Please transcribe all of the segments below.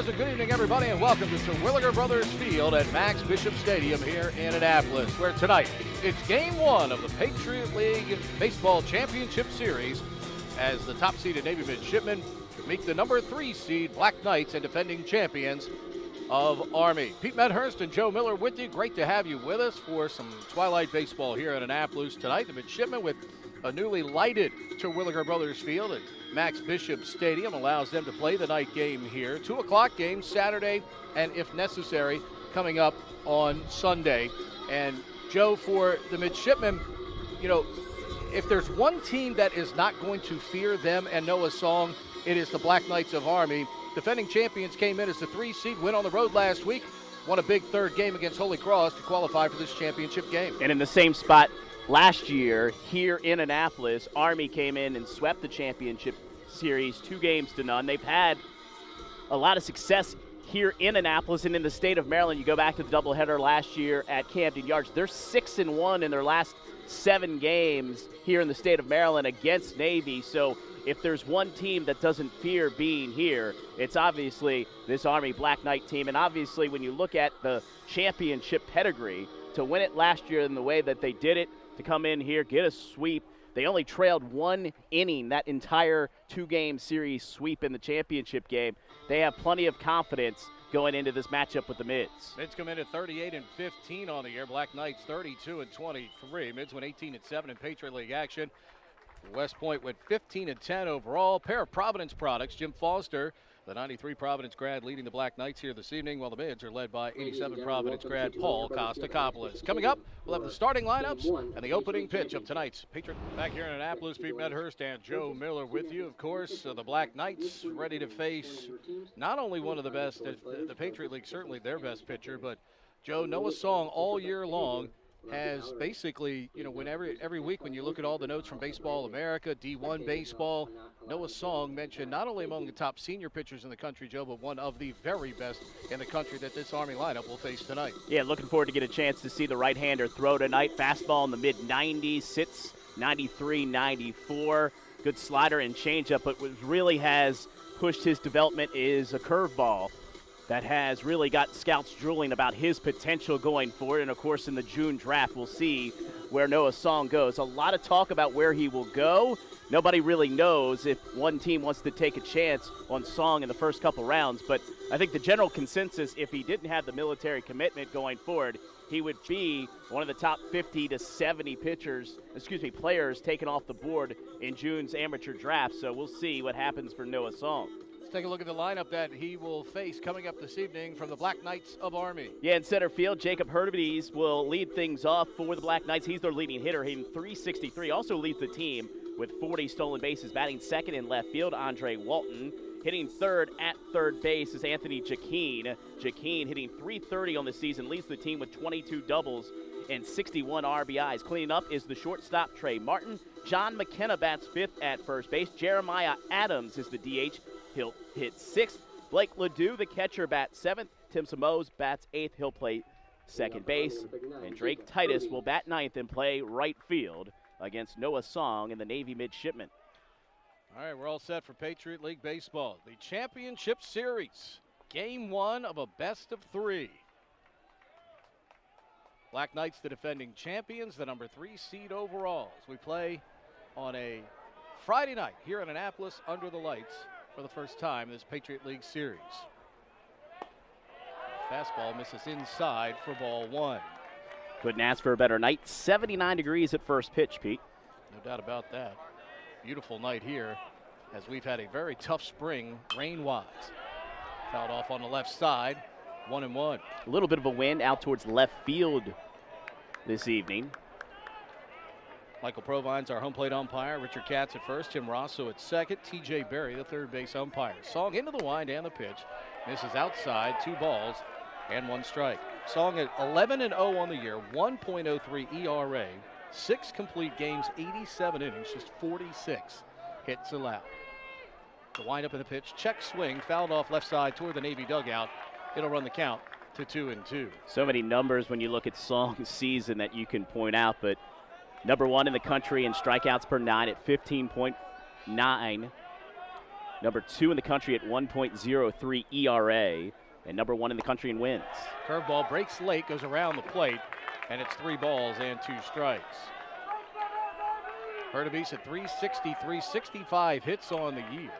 pleasant good evening, everybody, and welcome to Terwilliger Brothers Field at Max Bishop Stadium here in Annapolis, where tonight it's Game 1 of the Patriot League Baseball Championship Series as the top-seeded Navy Midshipmen meet the number 3 seed Black Knights and defending champions of Army. Pete Medhurst and Joe Miller with you. Great to have you with us for some twilight baseball here in Annapolis tonight. The Midshipmen with a newly lighted Terwilliger Brothers Field at Max Bishop Stadium allows them to play the night game here. 2 o'clock game Saturday, and if necessary, coming up on Sunday. And Joe, for the Midshipmen, you know, if there's one team that is not going to fear them and Noah Song, it is the Black Knights of Army. Defending champions came in as the 3 seed, went on the road last week, won a big third game against Holy Cross to qualify for this championship game. And in the same spot last year here in Annapolis, Army came in and swept the championship series 2-0. They've had a lot of success here in Annapolis and in the state of Maryland. You go back to the doubleheader last year at Camden Yards. They're 6-1 in their last 7 games here in the state of Maryland against Navy. So if there's one team that doesn't fear being here, it's obviously this Army Black Knight team. And obviously when you look at the championship pedigree, to win it last year in the way that they did it, to come in here, get a sweep. They only trailed 1 inning that entire 2-game series sweep in the championship game. They have plenty of confidence going into this matchup with the Mids. Mids come in at 38-15 on the year. Black Knights 32-23. Mids went 18-7 in Patriot League action. West Point went 15-10 overall. Pair of Providence products. Jim Foster, the 93 Providence grad, leading the Black Knights here this evening, while the Mids are led by 87 Providence grad Paul Costacopoulos. Coming up, we'll have the starting lineups and the opening pitch of tonight's Patriot. Back here in Annapolis, Pete Medhurst and Joe Miller with you. Of course, the Black Knights ready to face not only one of the best, the Patriot League, certainly their best pitcher, but Joe, Noah Song all year long has basically, you know, when every week when you look at all the notes from Baseball America, D1 Baseball, Noah Song mentioned not only among the top senior pitchers in the country, Joe, but one of the very best in the country that this Army lineup will face tonight. Yeah, looking forward to get a chance to see the right-hander throw tonight. Fastball in the mid-90s, sits 93, 94. Good slider and changeup, but what really has pushed his development is a curveball that has really got scouts drooling about his potential going forward. And, of course, in the June draft, we'll see where Noah Song goes. A lot of talk about where he will go. Nobody really knows if one team wants to take a chance on Song in the first couple rounds. But I think the general consensus, if he didn't have the military commitment going forward, he would be one of the top 50 to 70 players taken off the board in June's amateur draft. So we'll see what happens for Noah Song. Let's take a look at the lineup that he will face coming up this evening from the Black Knights of Army. Yeah, in center field, Jacob Hurtubise will lead things off for the Black Knights. He's their leading hitter, hitting .363. Also leads the team with 40 stolen bases. Batting second in left field, Andre Walton. Hitting third at third base is Anthony Jaquin. Jaquin hitting .330 on the season, leads the team with 22 doubles and 61 RBIs. Cleaning up is the shortstop, Trey Martin. John McKenna bats fifth at first base. Jeremiah Adams is the DH. He'll hit 6th. Blake Ledoux, the catcher, bats 7th. Tim Samos bats 8th. He'll play second base. And Drake Titus will bat 9th and play right field against Noah Song and the Navy Midshipmen. All right, we're all set for Patriot League Baseball. The Championship Series, Game 1 of a best-of-3. Black Knights, the defending champions, the number 3 seed overall, as we play on a Friday night here in Annapolis under the lights for the first time in this Patriot League Series. Fastball misses inside for ball 1. Couldn't ask for a better night. 79 degrees at first pitch, Pete. No doubt about that. Beautiful night here as we've had a very tough spring rain-wise. Fouled off on the left side, 1-1. A little bit of a wind out towards left field this evening. Michael Provine's our home plate umpire. Richard Katz at first. Tim Rosso at second. T.J. Berry, the third base umpire. Song into the wind and the pitch. Misses outside. 2 balls and 1 strike. Song at 11-0 on the year. 1.03 ERA. 6 complete games, 87 innings, just 46 hits allowed. The windup and the pitch. Check swing. Fouled off left side toward the Navy dugout. It'll run the count to 2-2. So many numbers when you look at Song's season that you can point out, but number 1 in the country in strikeouts per 9 at 15.9. number 2 in the country at 1.03 ERA, and number 1 in the country in wins. Curveball breaks late, goes around the plate, and it's 3 balls and 2 strikes. Hurtubise at 360, 365 hits on the year.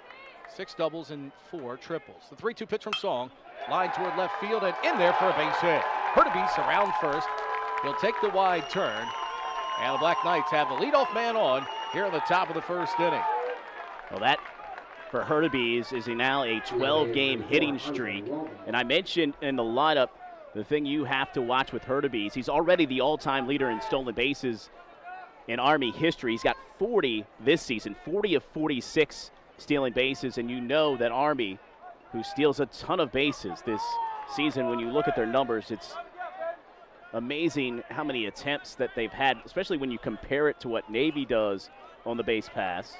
6 doubles and 4 triples. The 3-2 pitch from Song, line toward left field and in there for a base hit. Hurtubise around first. He'll take the wide turn, and the Black Knights have the leadoff man on here at the top of the first inning. Well, that for Hurtubise is now a 12-game hitting streak. And I mentioned in the lineup the thing you have to watch with Hurtubise. He's already the all-time leader in stolen bases in Army history. He's got 40 this season, 40 of 46 stealing bases, and you know that Army, who steals a ton of bases this season, when you look at their numbers, it's amazing how many attempts that they've had, especially when you compare it to what Navy does on the base pass.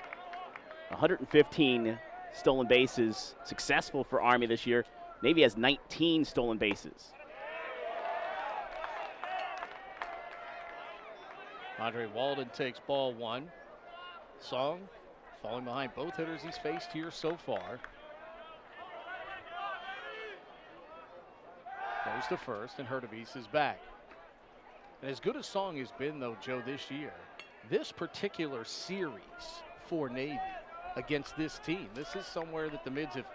115 stolen bases successful for Army this year. Navy has 19 stolen bases. Andre Walden takes ball 1. Song falling behind both hitters he's faced here so far. Goes to first, and Hurtubise is back. And as good as Song has been, though, Joe, this year, this particular series for Navy against this team, this is somewhere that the Mids have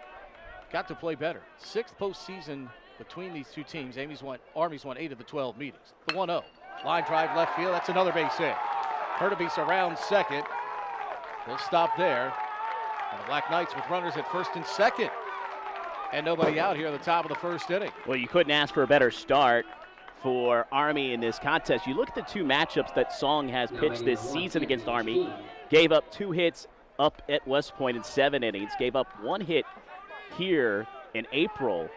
got to play better. 6th postseason between these two teams. Army's won 8 of the 12 meetings. The 1-0. Line drive left field. That's another base hit. Hurtubise around second. He'll stop there. And the Black Knights with runners at first and second. And nobody out here at the top of the first inning. Well, you couldn't ask for a better start for Army in this contest. You look at the 2 matchups that Song has pitched this season against Army. Gave up 2 hits up at West Point in 7 innings. Gave up 1 hit here in April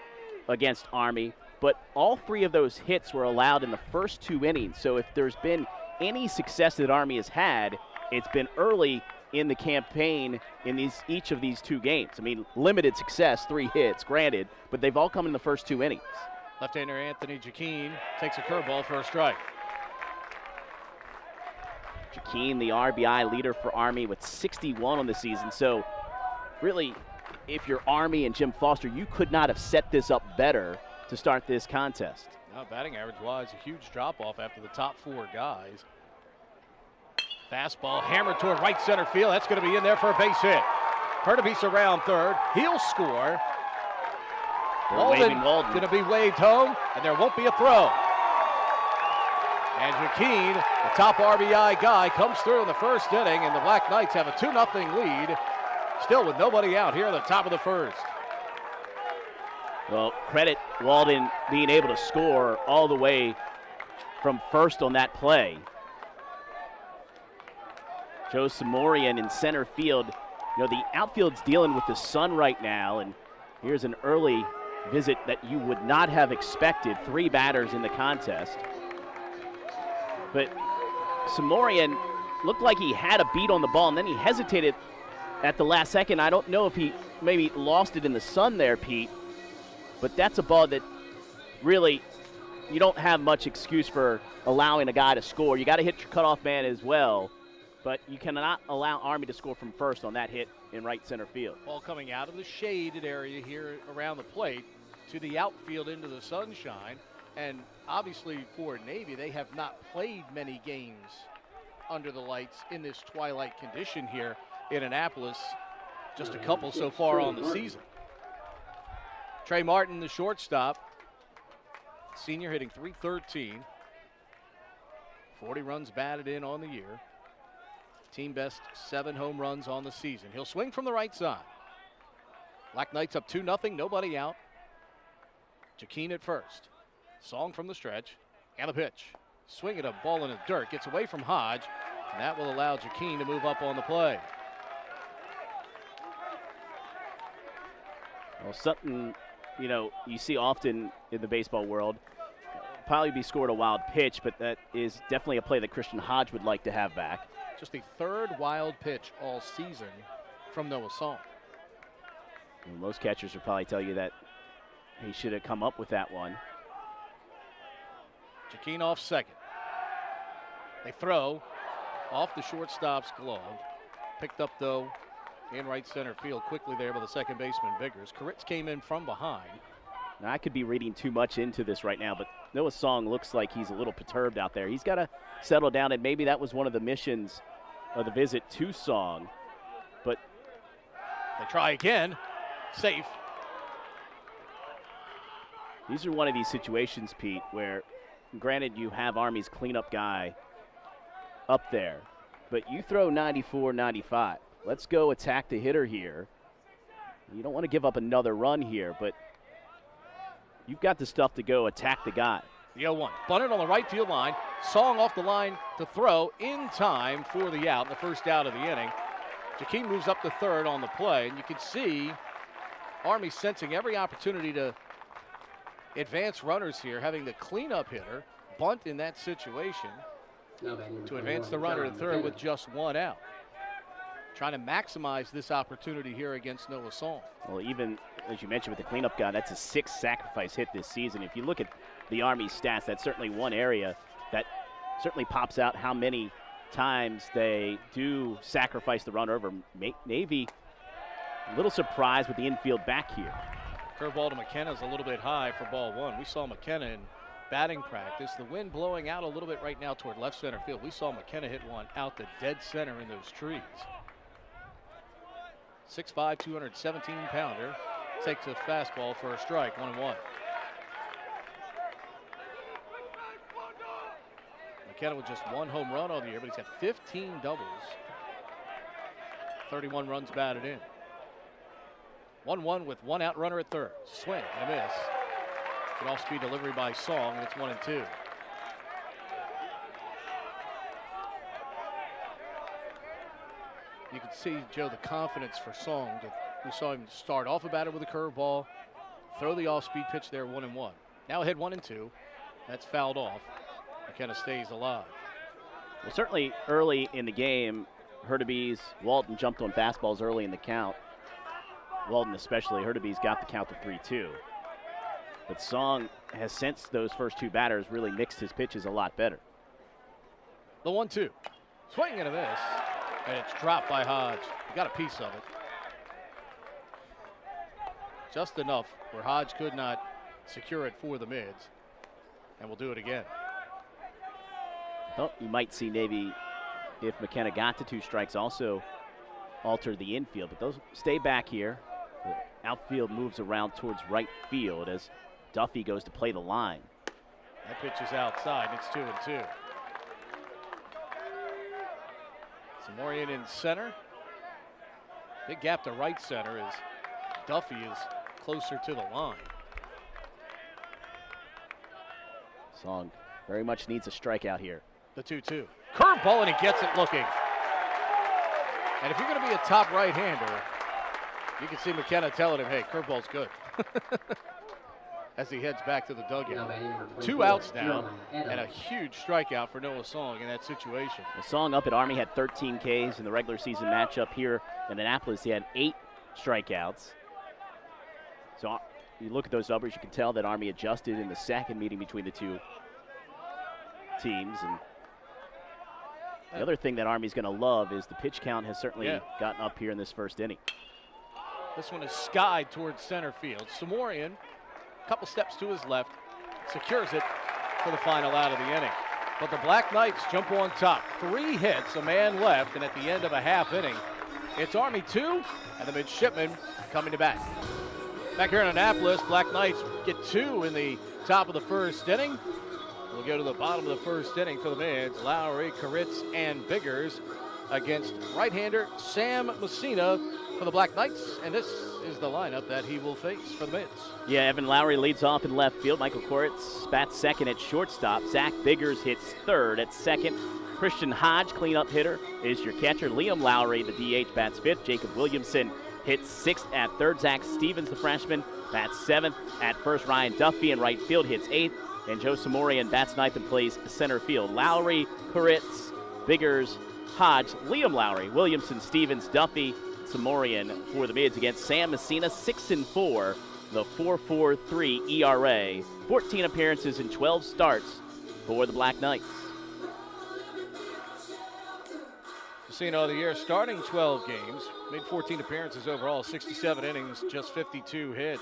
against Army. But all 3 of those hits were allowed in the first 2 innings. So if there's been any success that Army has had, it's been early in the campaign in each of these 2 games. I mean, limited success, 3 hits, granted, but they've all come in the first 2 innings. Left-hander Anthony Jaquin takes a curveball for a strike. Jaquin, the RBI leader for Army with 61 on the season. So really, if you're Army and Jim Foster, you could not have set this up better to start this contest. Now, batting average-wise, a huge drop-off after the top 4 guys. Fastball hammered toward right center field. That's going to be in there for a base hit. Hurtubise around third. He'll score. Walden going to be waved home, and there won't be a throw. And Jaquin, the top RBI guy, comes through in the first inning, and the Black Knights have a 2-0 lead, still with nobody out here at the top of the first. Well, credit Walden being able to score all the way from first on that play. Joe Samorian in center field. You know, the outfield's dealing with the sun right now, and here's an early visit that you would not have expected. 3 batters in the contest. But Samorian looked like he had a beat on the ball, and then he hesitated at the last second. I don't know if he maybe lost it in the sun there, Pete, but that's a ball that really you don't have much excuse for allowing a guy to score. You got to hit your cutoff man as well, but you cannot allow Army to score from first on that hit in right center field. Ball coming out of the shaded area here around the plate to the outfield into the sunshine. And obviously for Navy, they have not played many games under the lights in this twilight condition here in Annapolis. Just a couple so far on the season. Trey Martin, the shortstop. Senior hitting .313. 40 runs batted in on the year. Team best 7 home runs on the season. He'll swing from the right side. Black Knights up 2-0, nobody out. Jaquin at first. Song from the stretch, and the pitch. Swing at a ball in the dirt, gets away from Hodge, and that will allow Jaquin to move up on the play. Well, something, you know, you see often in the baseball world, probably be scored a wild pitch, but that is definitely a play that Christian Hodge would like to have back. Just the 3rd wild pitch all season from Noah Song. Well, most catchers would probably tell you that he should have come up with that one. Jaquin off second. They throw off the shortstop's glove. Picked up, though, in right center field quickly there by the second baseman Biggers. Koritz came in from behind. Now, I could be reading too much into this right now, but Noah Song looks like he's a little perturbed out there. He's got to settle down, and maybe that was one of the missions of the visit to Song. But they try again. Safe. These are one of these situations, Pete, where granted you have Army's cleanup guy up there, but you throw 94, 95. Let's go attack the hitter here. You don't want to give up another run here, but you've got the stuff to go attack the guy. The 0-1. Bunted on the right field line. Song off the line to throw in time for the out, the first out of the inning. Jakeem moves up to third on the play, and you can see Army sensing every opportunity to advance runners here, having the cleanup hitter bunt in that situation to advance the runner to third with just one out. Trying to maximize this opportunity here against Noah Song. Well, even as you mentioned with the cleanup guy, that's a 6th sacrifice hit this season. If you look at the Army stats, that's certainly one area that certainly pops out how many times they do sacrifice the runner over. Navy, a little surprised with the infield back here. Curveball to McKenna is a little bit high for ball one. We saw McKenna in batting practice. The wind blowing out a little bit right now toward left center field. We saw McKenna hit one out the dead center in those trees. 6'5", 217-pounder takes a fastball for a strike, 1-1. McKenna with just one home run on the year, but he's got 15 doubles. 31 runs batted in. 1-1 with one out runner at third. Swing and a miss. Good off-speed delivery by Song, and it's 1-2. You can see, Joe, the confidence for Song. We saw him start off a batter with a curveball, throw the off-speed pitch there, 1-1. Now hit 1-2. That's fouled off. McKenna stays alive. Well, certainly early in the game, Hurtubise, Walton jumped on fastballs early in the count. Walton especially. Hurtubise got the count to 3-2. But Song has, since those first two batters, really mixed his pitches a lot better. The 1-2. Swing and a miss. And it's dropped by Hodge. He got a piece of it. Just enough where Hodge could not secure it for the mids. And we'll do it again. Well, you might see Navy, if McKenna got to 2 strikes, also alter the infield. But those stay back here. The outfield moves around towards right field as Duffy goes to play the line. That pitch is outside. It's 2-2. Samorian in center. Big gap to right center as Duffy is closer to the line. Song very much needs a strikeout here. The 2-2. Curveball, and he gets it looking. And if you're going to be a top right-hander, you can see McKenna telling him, hey, curveball's good. As he heads back to the dugout. 2 outs now, and a huge strikeout for Noah Song in that situation. The Song up at Army had 13 Ks in the regular season matchup here in Annapolis. He had 8 strikeouts. So you look at those numbers, you can tell that Army adjusted in the second meeting between the two teams. And the other thing that Army's going to love is the pitch count has certainly gotten up here in this first inning. This one is skied towards center field. Samorian, a couple steps to his left, secures it for the final out of the inning. But the Black Knights jump on top. 3 hits, a man left, and at the end of a half inning, it's Army 2 and the midshipmen coming to bat. Back here in Annapolis, Black Knights get 2 in the top of the first inning. We'll go to the bottom of the first inning for the mids. Lowry, Koritz, and Biggers against right-hander Sam Messina for the Black Knights, and this is the lineup that he will face for the mids. Yeah, Evan Lowry leads off in left field. Michael Koritz bats second at shortstop. Zach Biggers hits third at second. Christian Hodge, cleanup hitter, is your catcher. Liam Lowry, the DH, bats fifth. Jacob Williamson hits sixth at third. Zach Stevens, the freshman, bats seventh at first. Ryan Duffy in right field hits eighth. And Joe Samorian bats ninth and plays center field. Lowry, Koritz, Biggers, Hodge, Liam Lowry, Williamson, Stevens, Duffy, Samorian for the mids against Sam Messina, 6-4, the 4.43 ERA, 14 appearances in 12 starts for the Black Knights. Messina of the year, starting 12 games, made 14 appearances overall, 67 innings, just 52 hits,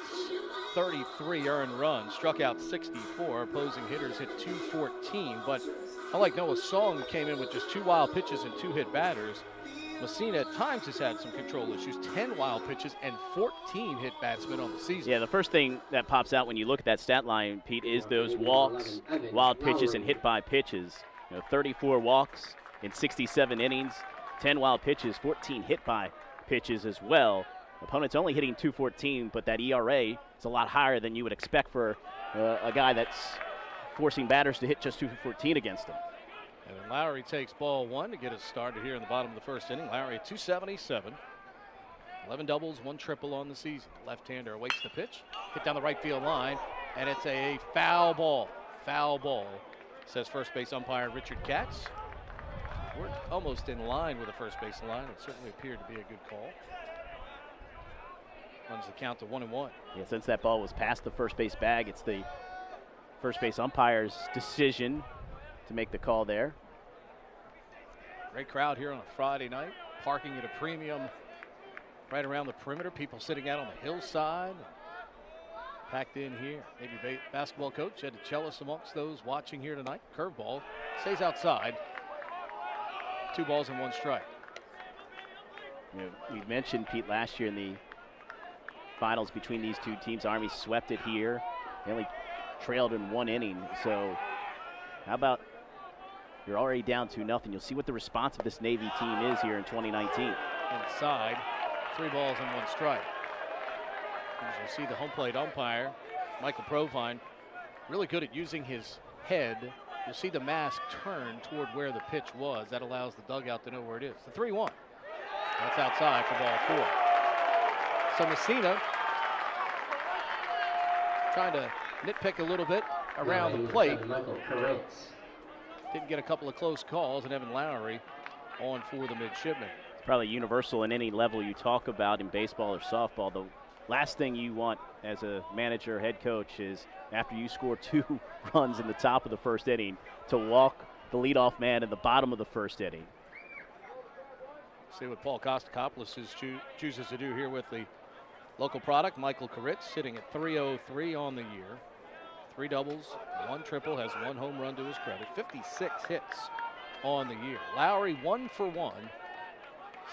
33 earned runs, struck out 64. Opposing hitters hit 214, but unlike Noah Song, came in with just 2 wild pitches and 2 hit batters. Messina at times has had some control issues, 10 wild pitches and 14 hit batsmen on the season. Yeah, the first thing that pops out when you look at that stat line, Pete, is those walks, wild pitches, and hit by pitches. 34 walks in 67 innings, 10 wild pitches, 14 hit by pitches as well. Opponents only hitting 214, but that ERA is a lot higher than you would expect for a guy that's forcing batters to hit just 214 against him. And then Lowry takes ball 1 to get us started here in the bottom of the first inning. Lowry at 277. 11 doubles, 1 triple on the season. Left-hander awaits the pitch. Hit down the right field line, and it's a foul ball. Foul ball, says first base umpire Richard Katz. We're almost in line with the first base line. It certainly appeared to be a good call. Runs the count to 1-1. Yeah, since that ball was past the first base bag, it's the first base umpire's decision to make the call there. Great crowd here on a Friday night. Parking at a premium right around the perimeter. People sitting out on the hillside. Packed in here. Maybe basketball coach Ed DeCellis amongst those watching here tonight. Curveball stays outside. 2 balls and 1 strike. We mentioned, Pete, last year in the finals between these two teams, Army swept it here. They only trailed in 1 inning. So how about you're already down 2-0. You'll see what the response of this Navy team is here in 2019. Inside, 3 balls and 1 strike. As you see the home plate umpire, Michael Provine, really good at using his head. You'll see the mask turn toward where the pitch was. That allows the dugout to know where it is. The 3-1. That's outside for ball 4. So Messina trying to nitpick a little bit around the plate. Didn't get a couple of close calls, and Evan Lowry on for the midshipman. It's probably universal in any level you talk about in baseball or softball. The last thing you want as a manager or head coach is, after you score 2 runs in the top of the first inning, to walk the leadoff man in the bottom of the first inning. See what Paul Kostakopoulos chooses to do here with the local product. Michael Koritz sitting at 303 on the year. 3 doubles, 1 triple, has 1 home run to his credit. 56 hits on the year. Lowry 1 for 1,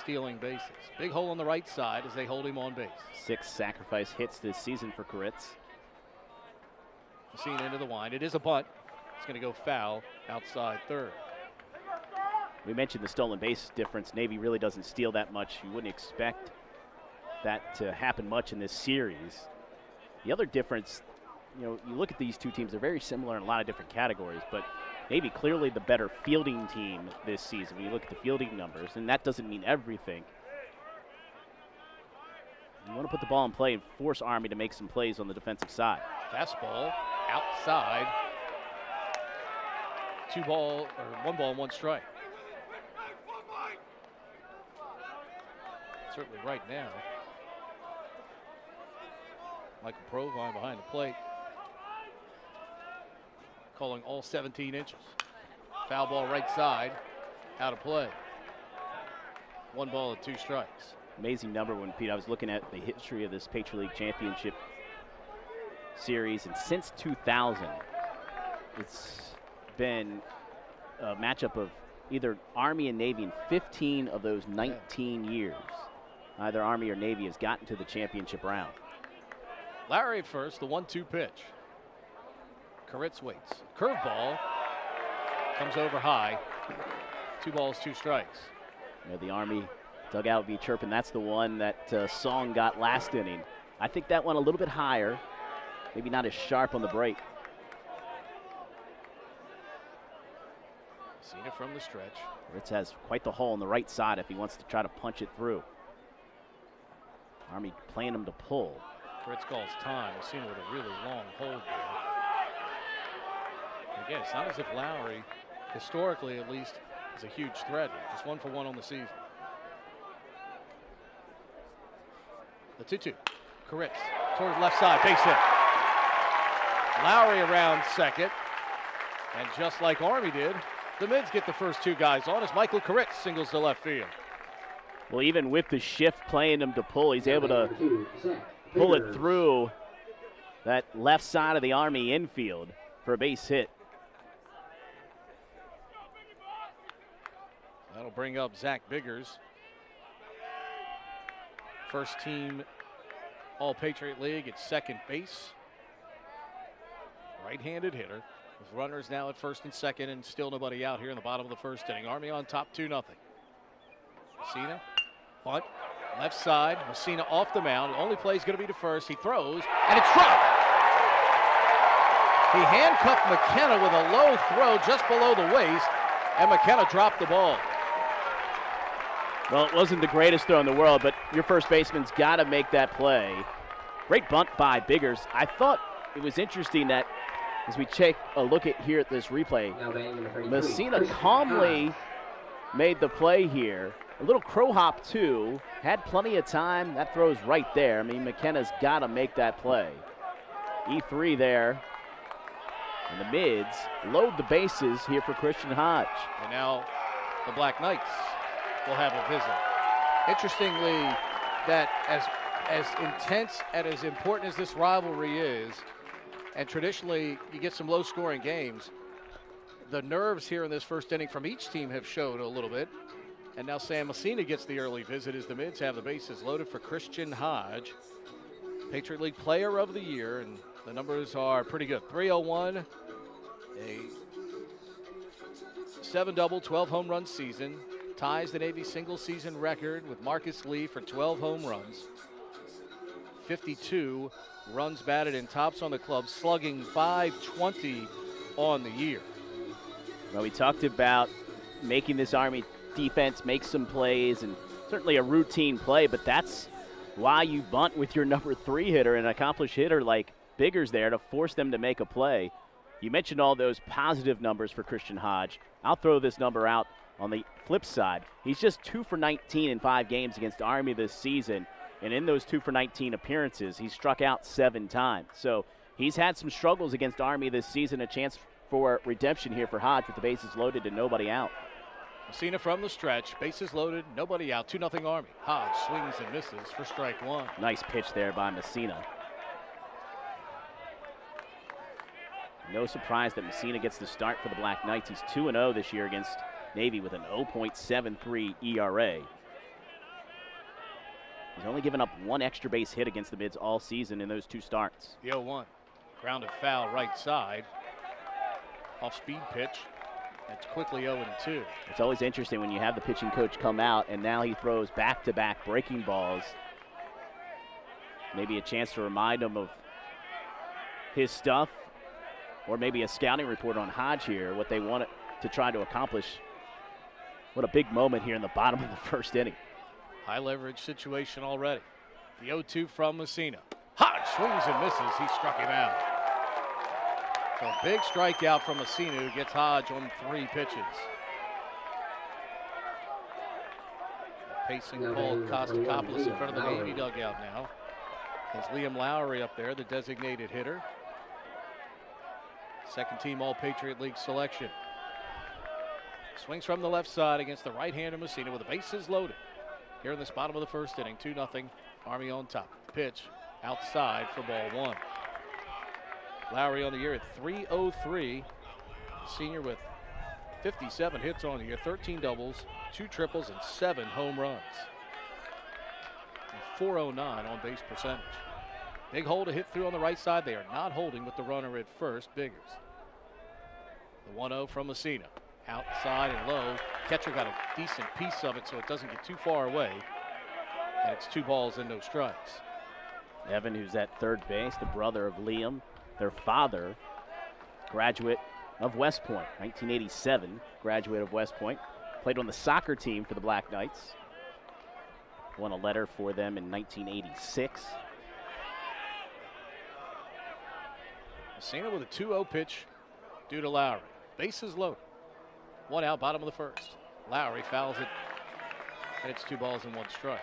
stealing bases. Big hole on the right side as they hold him on base. 6 sacrifice hits this season for Koritz. Seen into the wind. It is a bunt. It's going to go foul outside third. We mentioned the stolen base difference. Navy really doesn't steal that much. You wouldn't expect that to happen much in this series. The other difference, you look at these two teams, they're very similar in a lot of different categories, but Navy clearly the better fielding team this season when you look at the fielding numbers, and that doesn't mean everything. You want to put the ball in play and force Army to make some plays on the defensive side. Fastball outside. 1 ball and 1 strike. Certainly right now. Michael Provine behind the plate, calling all 17 inches. Foul ball right side, out of play. 1 ball and 2 strikes. Amazing number when, Pete, I was looking at the history of this Patriot League Championship Series, and since 2000, it's been a matchup of either Army and Navy in 15 of those 19 years. Either Army or Navy has gotten to the championship round. Larry at first, the 1-2 pitch. Koritz waits. Curveball comes over high. 2 balls, 2 strikes. The Army dugout would be chirping. That's the one that Song got last inning. I think that one a little bit higher, maybe not as sharp on the break. Seen it from the stretch. Koritz has quite the hole on the right side if he wants to try to punch it through. Army playing him to pull. Koritz calls time. We've seen it with a really long hold there. Again, it's not as if Lowry, historically at least, is a huge threat. Just 1 for 1 on the season. The 2-2. Koritz towards left side, base hit. Lowry around second. And just like Army did, The Mids get the first two guys on as Michael Koritz singles to left field. Well, even with the shift playing him to pull, he's able to pull it through that left side of the Army infield for a base hit. That'll bring up Zach Biggers. First team All-Patriot League at second base. Right-handed hitter. With runners now at first and second and still nobody out here in the bottom of the first inning. Army on top 2-0. Messina, bunt, left side. Messina off the mound. Only play is going to be to first. He throws, and it's dropped. He handcuffed McKenna with a low throw just below the waist, and McKenna dropped the ball. Well, it wasn't the greatest throw in the world, but your first baseman's got to make that play. Great bunt by Biggers. I thought it was interesting that as we take a look here at this replay, Messina calmly made the play here. A little crow hop, too. Had plenty of time. That throw's right there. I mean, McKenna's got to make that play. E3 there. And the Mids load the bases here for Christian Hodge. And now the Black Knights will have a visit. Interestingly, that as intense and as important as this rivalry is, and traditionally you get some low-scoring games, the nerves here in this first inning from each team have showed a little bit. And now Sam Messina gets the early visit as the Mids have the bases loaded for Christian Hodge, Patriot League Player of the Year, and the numbers are pretty good. 301, a 7-double, 12 home run season, ties the Navy single season record with Marcus Lee for 12 home runs. 52 runs batted and tops on the club, slugging .520 on the year. Well, we talked about making this Army defense make some plays, and certainly a routine play, but that's why you bunt with your number 3 hitter, an accomplished hitter like Biggers there, to force them to make a play. You mentioned all those positive numbers for Christian Hodge. I'll throw this number out on the flip side. He's just 2 for 19 in 5 games against Army this season. And in those 2 for 19 appearances, he struck out 7 times. So he's had some struggles against Army this season. A chance for redemption here for Hodge with the bases loaded and nobody out. Messina from the stretch, bases loaded, nobody out, 2-0 Army. Hodge swings and misses for strike 1. Nice pitch there by Messina. No surprise that Messina gets the start for the Black Knights. He's 2-0 this year against Navy with an 0.73 ERA. He's only given up 1 extra base hit against the Mids all season in those 2 starts. The 0-1, grounded foul right side. Off speed pitch. That's quickly 0-2. It's always interesting when you have the pitching coach come out and now he throws back-to-back breaking balls. Maybe a chance to remind him of his stuff, or maybe a scouting report on Hodge here, what they want to try to accomplish. What a big moment here in the bottom of the first inning. High leverage situation already. The 0-2 from Messina. Hodge swings and misses. He struck him out. So a big strikeout from Messina, who gets Hodge on 3 pitches. Pacing Paul Kostakopoulos in front of the Navy dugout now. There's Liam Lowry up there, the designated hitter. Second team All-Patriot League selection. Swings from the left side against the right-hander Messina with the bases loaded. Here in this bottom of the first inning, 2-0, Army on top. Pitch outside for ball 1. Lowry on the year at 303. Senior with 57 hits on the year, 13 doubles, 2 triples, and 7 home runs. And 409 on base percentage. Big hole to hit through on the right side. They are not holding with the runner at first, Biggers. The 1-0 from Messina. Outside and low. Catcher got a decent piece of it so it doesn't get too far away. And it's 2 balls and no strikes. Evan, who's at third base, the brother of Liam, their father, graduate of West Point, 1987, graduate of West Point. Played on the soccer team for the Black Knights. Won a letter for them in 1986. Messina with a 2-0 pitch due to Lowry. Bases loaded. 1 out, bottom of the first. Lowry fouls it, and it's 2 balls and 1 strike.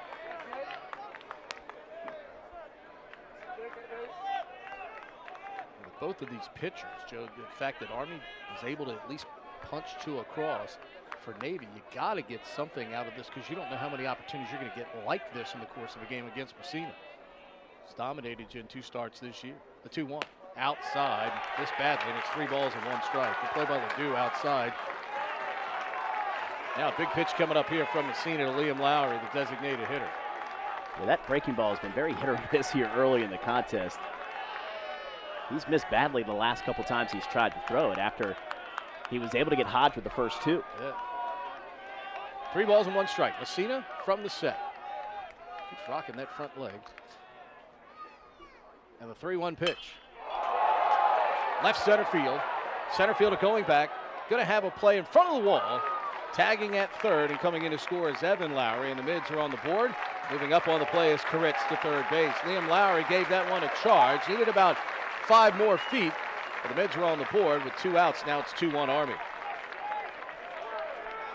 With both of these pitchers, Joe, the fact that Army was able to at least punch to across. For Navy, you got to get something out of this because you don't know how many opportunities you're going to get like this in the course of a game against Messina. It's dominated you in 2 starts this year. The 2-1 outside this badly, and it's 3 balls and 1 strike. The play by Ledoux outside. Now a big pitch coming up here from Messina to Liam Lowry, the designated hitter. Yeah, that breaking ball has been very hit or miss here early in the contest. He's missed badly the last couple times he's tried to throw it after he was able to get Hodge with the first 2. Yeah. 3 balls and 1 strike. Messina from the set. Keeps rocking that front leg. And the 3-1 pitch. Left center field. Center fielder going back. Going to have a play in front of the wall. Tagging at third and coming in to score is Evan Lowry. And the mids are on the board. Moving up on the play is Koritz to third base. Liam Lowry gave that one a charge. Needed about 5 more feet. But the mids are on the board with 2 outs. Now it's 2-1 Army.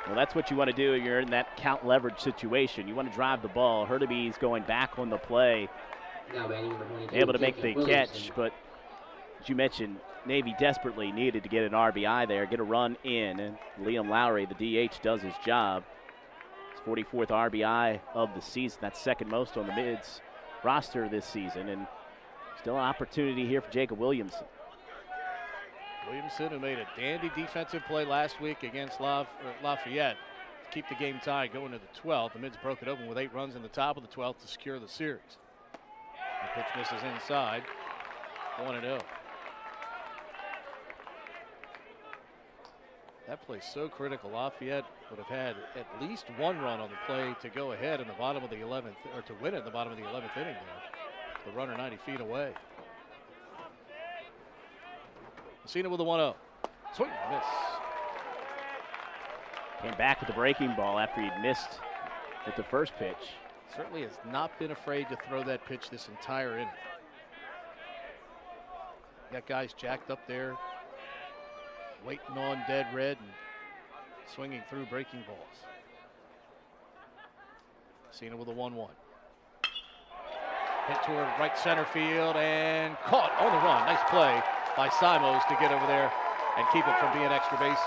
Well, that's what you want to do if you're in that count leverage situation. You want to drive the ball. Hurtaby's going back on the play, able to make the catch. But as you mentioned, Navy desperately needed to get an RBI there, get a run in. And Liam Lowry, the DH, does his job. His 44th RBI of the season. That's second most on the mids roster this season. And still an opportunity here for Jacob Williamson. Williamson, who made a dandy defensive play last week against Lafayette to keep the game tied going to the 12th. The mids broke it open with 8 runs in the top of the 12th to secure the series. The pitch misses inside. 1-0. That play's so critical. Lafayette would have had at least 1 run on the play to go ahead in the bottom of the 11th, or to win it in the bottom of the 11th inning there. The runner 90 feet away. Messina with a 1-0. Swing and miss. Came back with the breaking ball after he'd missed at the first pitch. Certainly has not been afraid to throw that pitch this entire inning. Got guys jacked up there, waiting on dead red and swinging through breaking balls. Messina with a 1-1. Hit toward right center field and caught on the run. Nice play by Simos to get over there and keep it from being extra bases.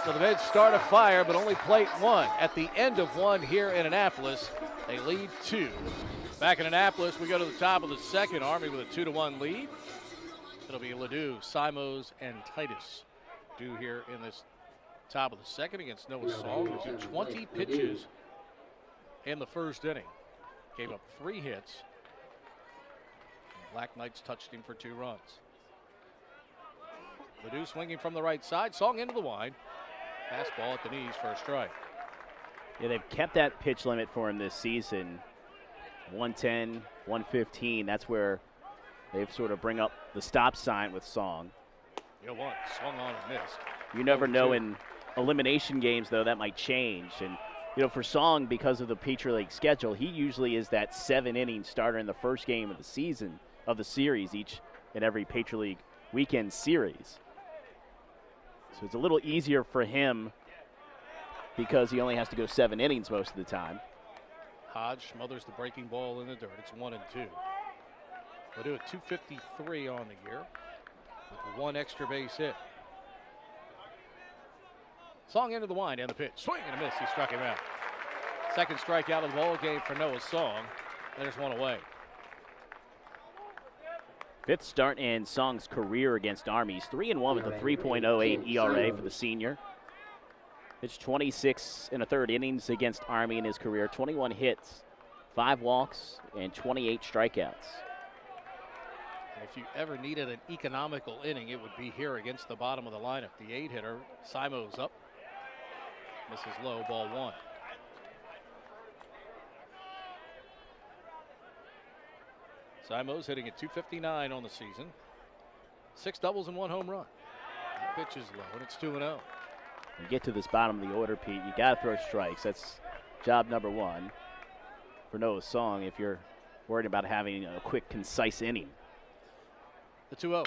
So the Reds start a fire, but only plate 1. At the end of 1 here in Annapolis, they lead 2. Back in Annapolis, we go to the top of the second. Army with a 2-1 lead. It'll be Ledoux, Simos, and Titus due here in this top of the second against Noah Song, who threw 20 pitches in the first inning. Gave up 3 hits. Black Knights touched him for 2 runs. Ledoux swinging from the right side. Song into the wide. Fastball at the knees for a strike. Yeah, they've kept that pitch limit for him this season. 110, 115. That's where they've sort of bring up the stop sign with Song. One swung on and missed. You never know in elimination games, though, that might change. And, for Song, because of the Patriot League schedule, he usually is that 7-inning starter in the first game of the season, of the series, each and every Patriot League weekend series. So it's a little easier for him because he only has to go 7 innings most of the time. Hodge smothers the breaking ball in the dirt. It's 1-2. We'll do a 253 on the year with 1 extra base hit. Song into the wind and the pitch. Swing and a miss. He struck him out. Second strikeout of the ball game for Noah Song. There's 1 away. 5th start in Song's career against Army. He's 3-1 with a 3.08 ERA for the senior. Pitched 26 1/3 innings against Army in his career. 21 hits, 5 walks, and 28 strikeouts. If you ever needed an economical inning, it would be here against the bottom of the lineup. The 8-hitter, Simos up. Misses low, ball 1. Simos hitting at 259 on the season. 6 doubles and 1 home run. That pitch is low, and it's 2-0. You get to this bottom of the order, Pete, you got to throw strikes. That's job number 1 for Noah Song if you're worried about having a quick, concise inning. The 2-0.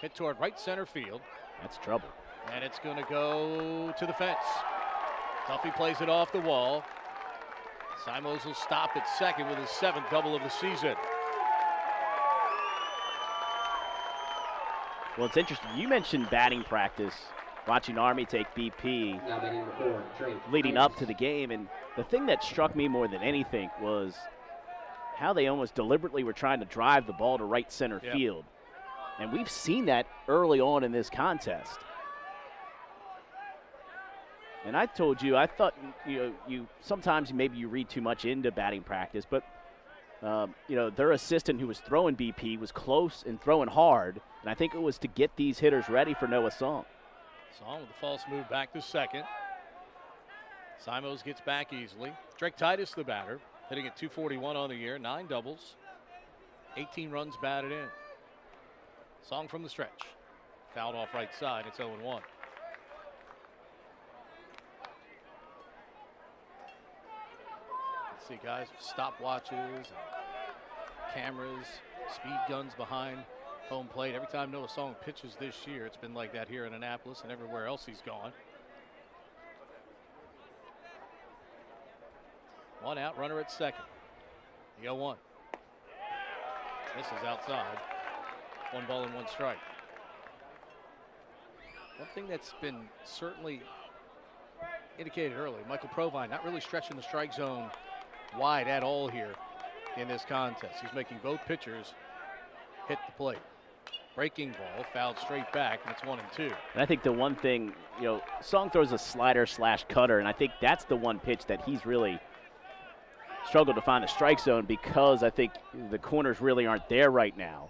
Hit toward right center field. That's trouble. And it's going to go to the fence. Duffy plays it off the wall. Simos will stop at second with his 7th double of the season. Well, it's interesting. You mentioned batting practice, watching Army take BP leading up to the game. And the thing that struck me more than anything was how they almost deliberately were trying to drive the ball to right center field. And we've seen that early on in this contest. And I told you, I thought you sometimes maybe you read too much into batting practice, but their assistant who was throwing BP was close and throwing hard, and I think it was to get these hitters ready for Noah Song. Song with the false move back to second. Simos gets back easily. Drake Titus, the batter, hitting at 241 on the year, 9 doubles, 18 runs batted in. Song from the stretch. Fouled off right side. It's 0-1. Let's see, guys, stopwatches and cameras, speed guns behind home plate. Every time Noah Song pitches this year, it's been like that here in Annapolis and everywhere else he's gone. 1 out, runner at second. The 0-1. This is outside. 1 ball and 1 strike. One thing that's been certainly indicated early, Michael Provine not really stretching the strike zone wide at all here in this contest. He's making both pitchers hit the plate. Breaking ball, fouled straight back, and it's 1-2. And I think the one thing, Song throws a slider / cutter, and I think that's the one pitch that he's really struggled to find a strike zone because I think the corners really aren't there right now.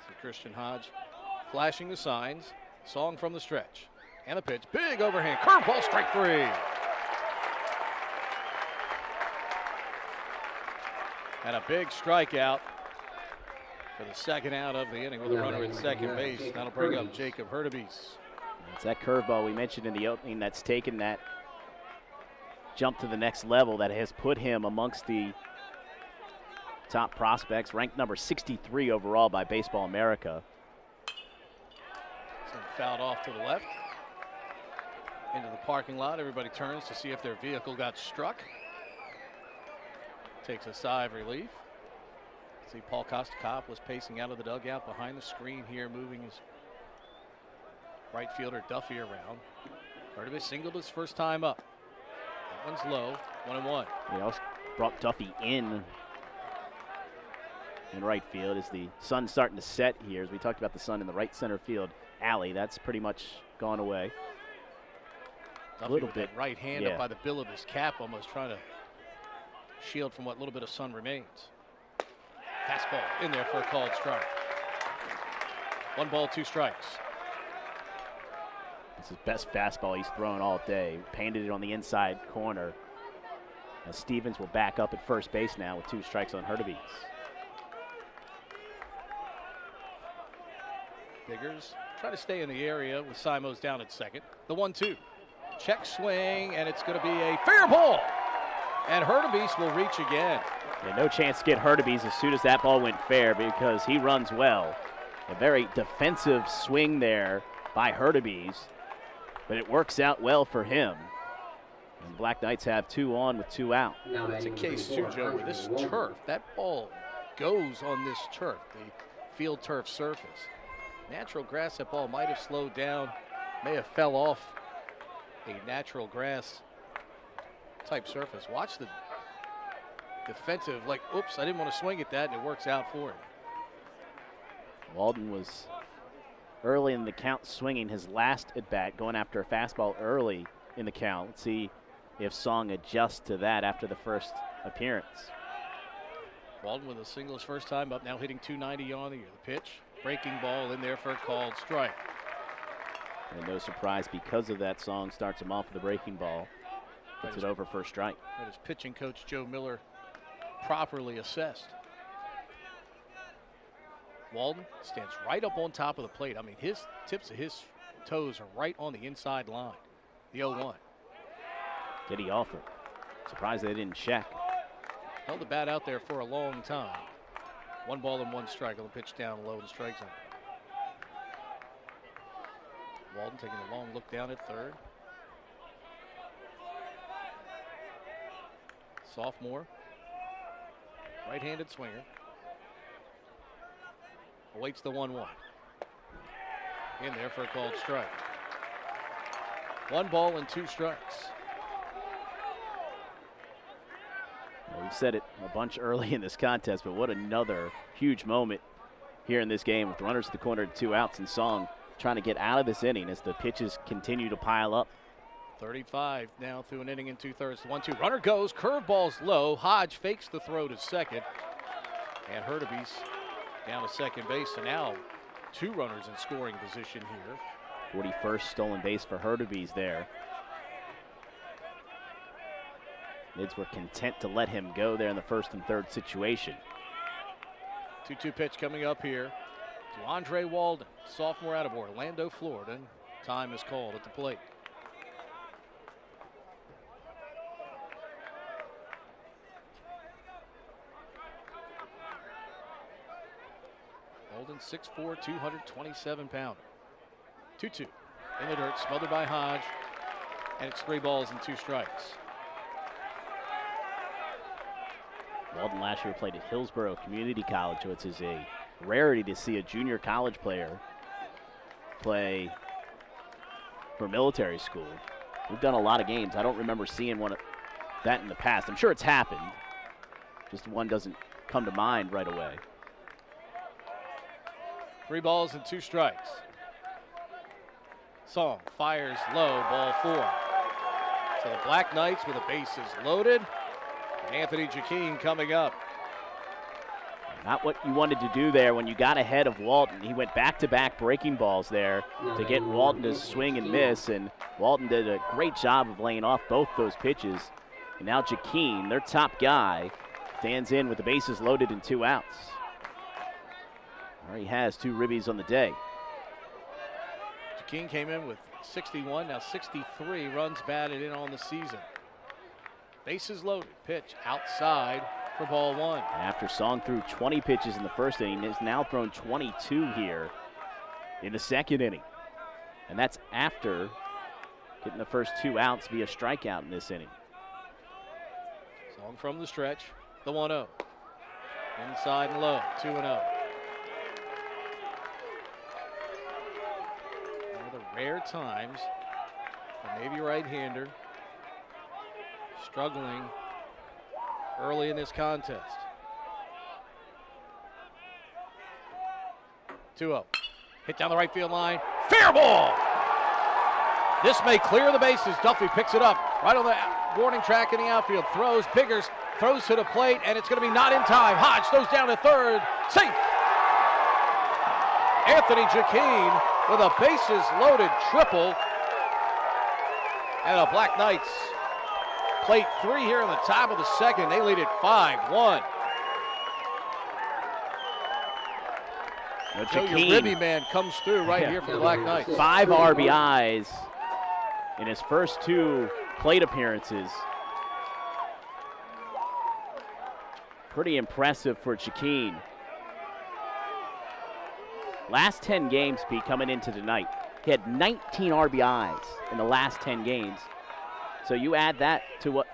So Christian Hodge flashing the signs. Song from the stretch. And the pitch, big overhand, curveball, strike 3. And a big strikeout for the second out of the inning with a runner at second base. That'll bring up Jacob Hurtubise. It's that curveball we mentioned in the opening that's taken that jump to the next level that has put him amongst the top prospects, ranked number 63 overall by Baseball America. So fouled off to the left. Into the parking lot. Everybody turns to see if their vehicle got struck. Takes a sigh of relief. See, Paul Kostakop was pacing out of the dugout behind the screen here, moving his right fielder Duffy around. Hurtubise singled his first time up. That one's low, 1-1. He also brought Duffy in right field as the sun's starting to set here. As we talked about the sun in the right center field alley, that's pretty much gone away. Duffy a little with bit that right hand up by the bill of his cap, almost trying to shield from what little bit of sun remains. Fastball in there for a called strike. 1 ball, 2 strikes. It's his best fastball he's thrown all day. Painted it on the inside corner. As Stevens will back up at first base now with 2 strikes on Hurtubise. Biggers try to stay in the area with Simos down at second. The 1-2. Check swing, and it's going to be a fair ball. And Hurtubise will reach again. Yeah, no chance to get Hurtubise as soon as that ball went fair because he runs well. A very defensive swing there by Hurtubise, but it works out well for him. And Black Knights have 2 on with 2 out. It's a case too, Joe, where this turf, that ball goes on this turf, the field turf surface. Natural grass, that ball might have slowed down, may have fell off a natural grass type surface. Watch the defensive, like, oops, I didn't want to swing at that, and it works out for him. Walden was early in the count swinging his last at bat, going after a fastball early in the count. Let's see if Song adjusts to that after the first appearance. Walden with a single his first time up, now hitting 290 on the year. The pitch, breaking ball in there for a called strike. And no surprise, because of that, Song starts him off with a breaking ball. Puts it over for a strike. That is pitching coach Joe Miller properly assessed. Walden stands right up on top of the plate. I mean, his tips of his toes are right on the inside line. The 0-1. Did he offer? Surprised they didn't check. Held the bat out there for a long time. 1 ball and 1 strike on the pitch down low and strike zone. Walden taking a long look down at third. Sophomore, right-handed swinger. awaits the 1-1. In there for a called strike. 1 ball and 2 strikes. Well, we've said it a bunch early in this contest, but what another huge moment here in this game with runners at the corner and 2 outs, and Song trying to get out of this inning as the pitches continue to pile up. 35 now through an inning and 2/3. 1-2. Runner goes. Curveball's low. Hodge fakes the throw to second. And Hurtubise down to second base. So now 2 runners in scoring position here. 41st stolen base for Hurtubise there. Mids were content to let him go there in the 1st and 3rd situation. 2-2 pitch coming up here to Andre Walden, sophomore out of Orlando, Florida. Time is called at the plate. Walden 6'4", 227-pounder. 2-2 in the dirt, smothered by Hodge, and it's 3 balls and 2 strikes. Walden last year played at Hillsborough Community College, so it's a rarity to see a junior college player play for military school. We've done a lot of games. I don't remember seeing one of that in the past. I'm sure it's happened. Just one doesn't come to mind right away. 3 balls and 2 strikes. Song fires low, ball 4. So the Black Knights with the bases loaded. And Anthony Jaquin coming up. Not what you wanted to do there when you got ahead of Walton. He went back-to-back breaking balls there to get Walton to swing and miss, and Walton did a great job of laying off both those pitches. And now Jaquin, their top guy, stands in with the bases loaded and 2 outs. Already has 2 ribbies on the day. Jaquin came in with 61, now 63 runs batted in on the season. Bases loaded, pitch outside for ball 1. After Song threw 20 pitches in the 1st inning, has now thrown 22 here in the 2nd inning. And that's after getting the first 2 outs via strikeout in this inning. Song from the stretch, the 1-0. Inside and low, 2-0. One of the rare times a Navy right-hander struggling early in this contest. 2-0. Hit down the right field line. Fair ball! This may clear the bases. Duffy picks it up right on the warning track in the outfield. Throws. Biggers throws to the plate, and it's going to be not in time. Hodge throws down to 3rd. Safe! Anthony Jaquin with a bases loaded triple. And the Black Knights plate 3 here in the top of the 2nd. They lead it 5-1. Joe, your ribby man comes through right here for the Black Knights. 5 RBIs in his first 2 plate appearances. Pretty impressive for Jaquin. Last 10 games, Pete, coming into tonight, he had 19 RBIs in the last 10 games. So you add that to what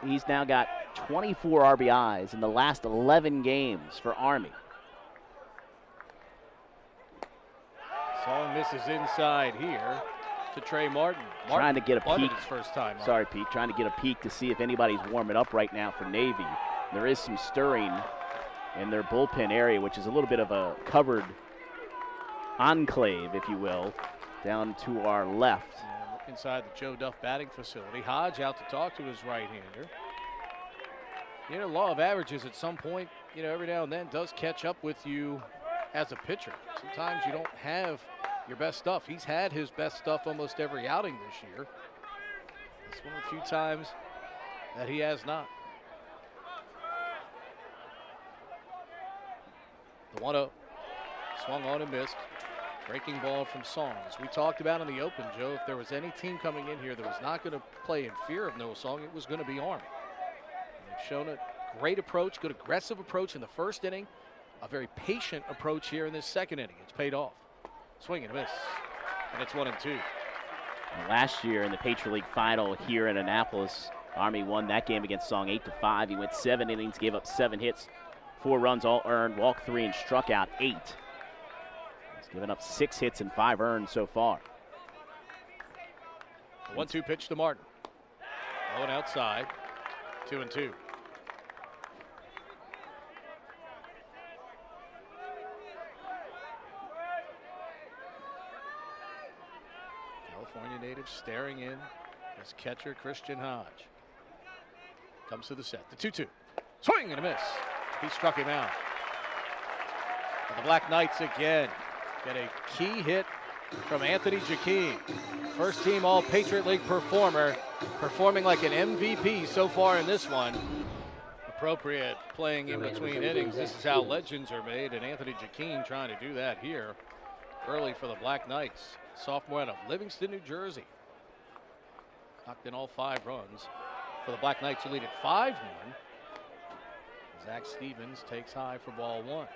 he's now got 24 RBIs in the last 11 games for Army. Song misses inside here to Trey Martin. Trying to get a peek. His first time up. Sorry, Pete. Trying to get a peek to see if anybody's warming up right now for Navy. There is some stirring in their bullpen area, which is a little bit of a covered enclave, if you will, down to our left. Inside the Joe Duff batting facility. Hodge out to talk to his right-hander. You know, law of averages at some point, you know, every now and then does catch up with you as a pitcher. Sometimes you don't have your best stuff. He's had his best stuff almost every outing this year. It's one of the few times that he has not. The 1-0. Swung on and missed. Breaking ball from Song. As we talked about in the open, Joe, if there was any team coming in here that was not going to play in fear of Noah Song, it was going to be Army. And they've shown a great approach, good aggressive approach in the 1st inning, a very patient approach here in this 2nd inning. It's paid off. Swing and a miss. And it's 1-2. And last year in the Patriot League final here in Annapolis, Army won that game against Song 8-5. He went 7 innings, gave up 7 hits, 4 runs all earned, walked 3, and struck out 8. Given up 6 hits and 5 earned so far. 1-2 pitch to Martin. Low and outside. 2-2. California native staring in as catcher Christian Hodge. Comes to the set. The 2-2. Swing and a miss. He struck him out. And the Black Knights again get a key hit from Anthony Jaquin. First team All Patriot League performer, performing like an MVP so far in this one. Appropriate playing in between innings. This is how legends are made, and Anthony Jaquin trying to do that here early for the Black Knights. Sophomore out of Livingston, New Jersey. Knocked in all 5 runs for the Black Knights, who lead at 5-1. Zach Stevens takes high for ball 1.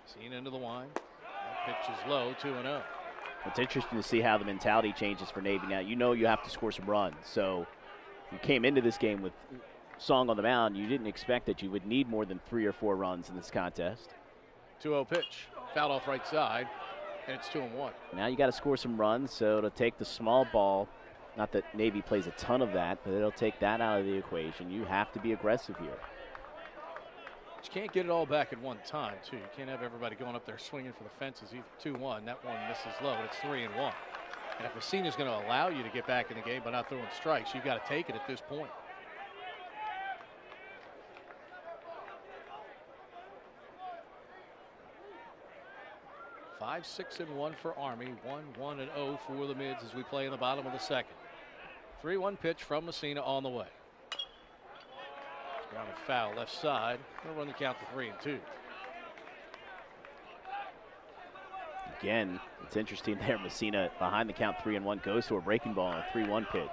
Seen into the line. That pitch is low, 2-0. It's interesting to see how the mentality changes for Navy now. You know you have to score some runs. So you came into this game with Song on the mound. You didn't expect that you would need more than 3 or 4 runs in this contest. 2-0 pitch. Fouled off right side, and it's 2-1. Now you got to score some runs, so to take the small ball, not that Navy plays a ton of that, but it'll take that out of the equation. You have to be aggressive here. But you can't get it all back at one time, too. You can't have everybody going up there swinging for the fences. Either 2-1, that one misses low, and it's 3-1. And if Messina's going to allow you to get back in the game by not throwing strikes, you've got to take it at this point. Five, 6-1 for Army. 1-1-0 for the Mids as we play in the bottom of the second. 3-1 pitch from Messina on the way. Ground and foul left side. We'll run the count to 3-2. Again, it's interesting there. Messina behind the count 3-1 goes to a breaking ball on a 3-1 pitch.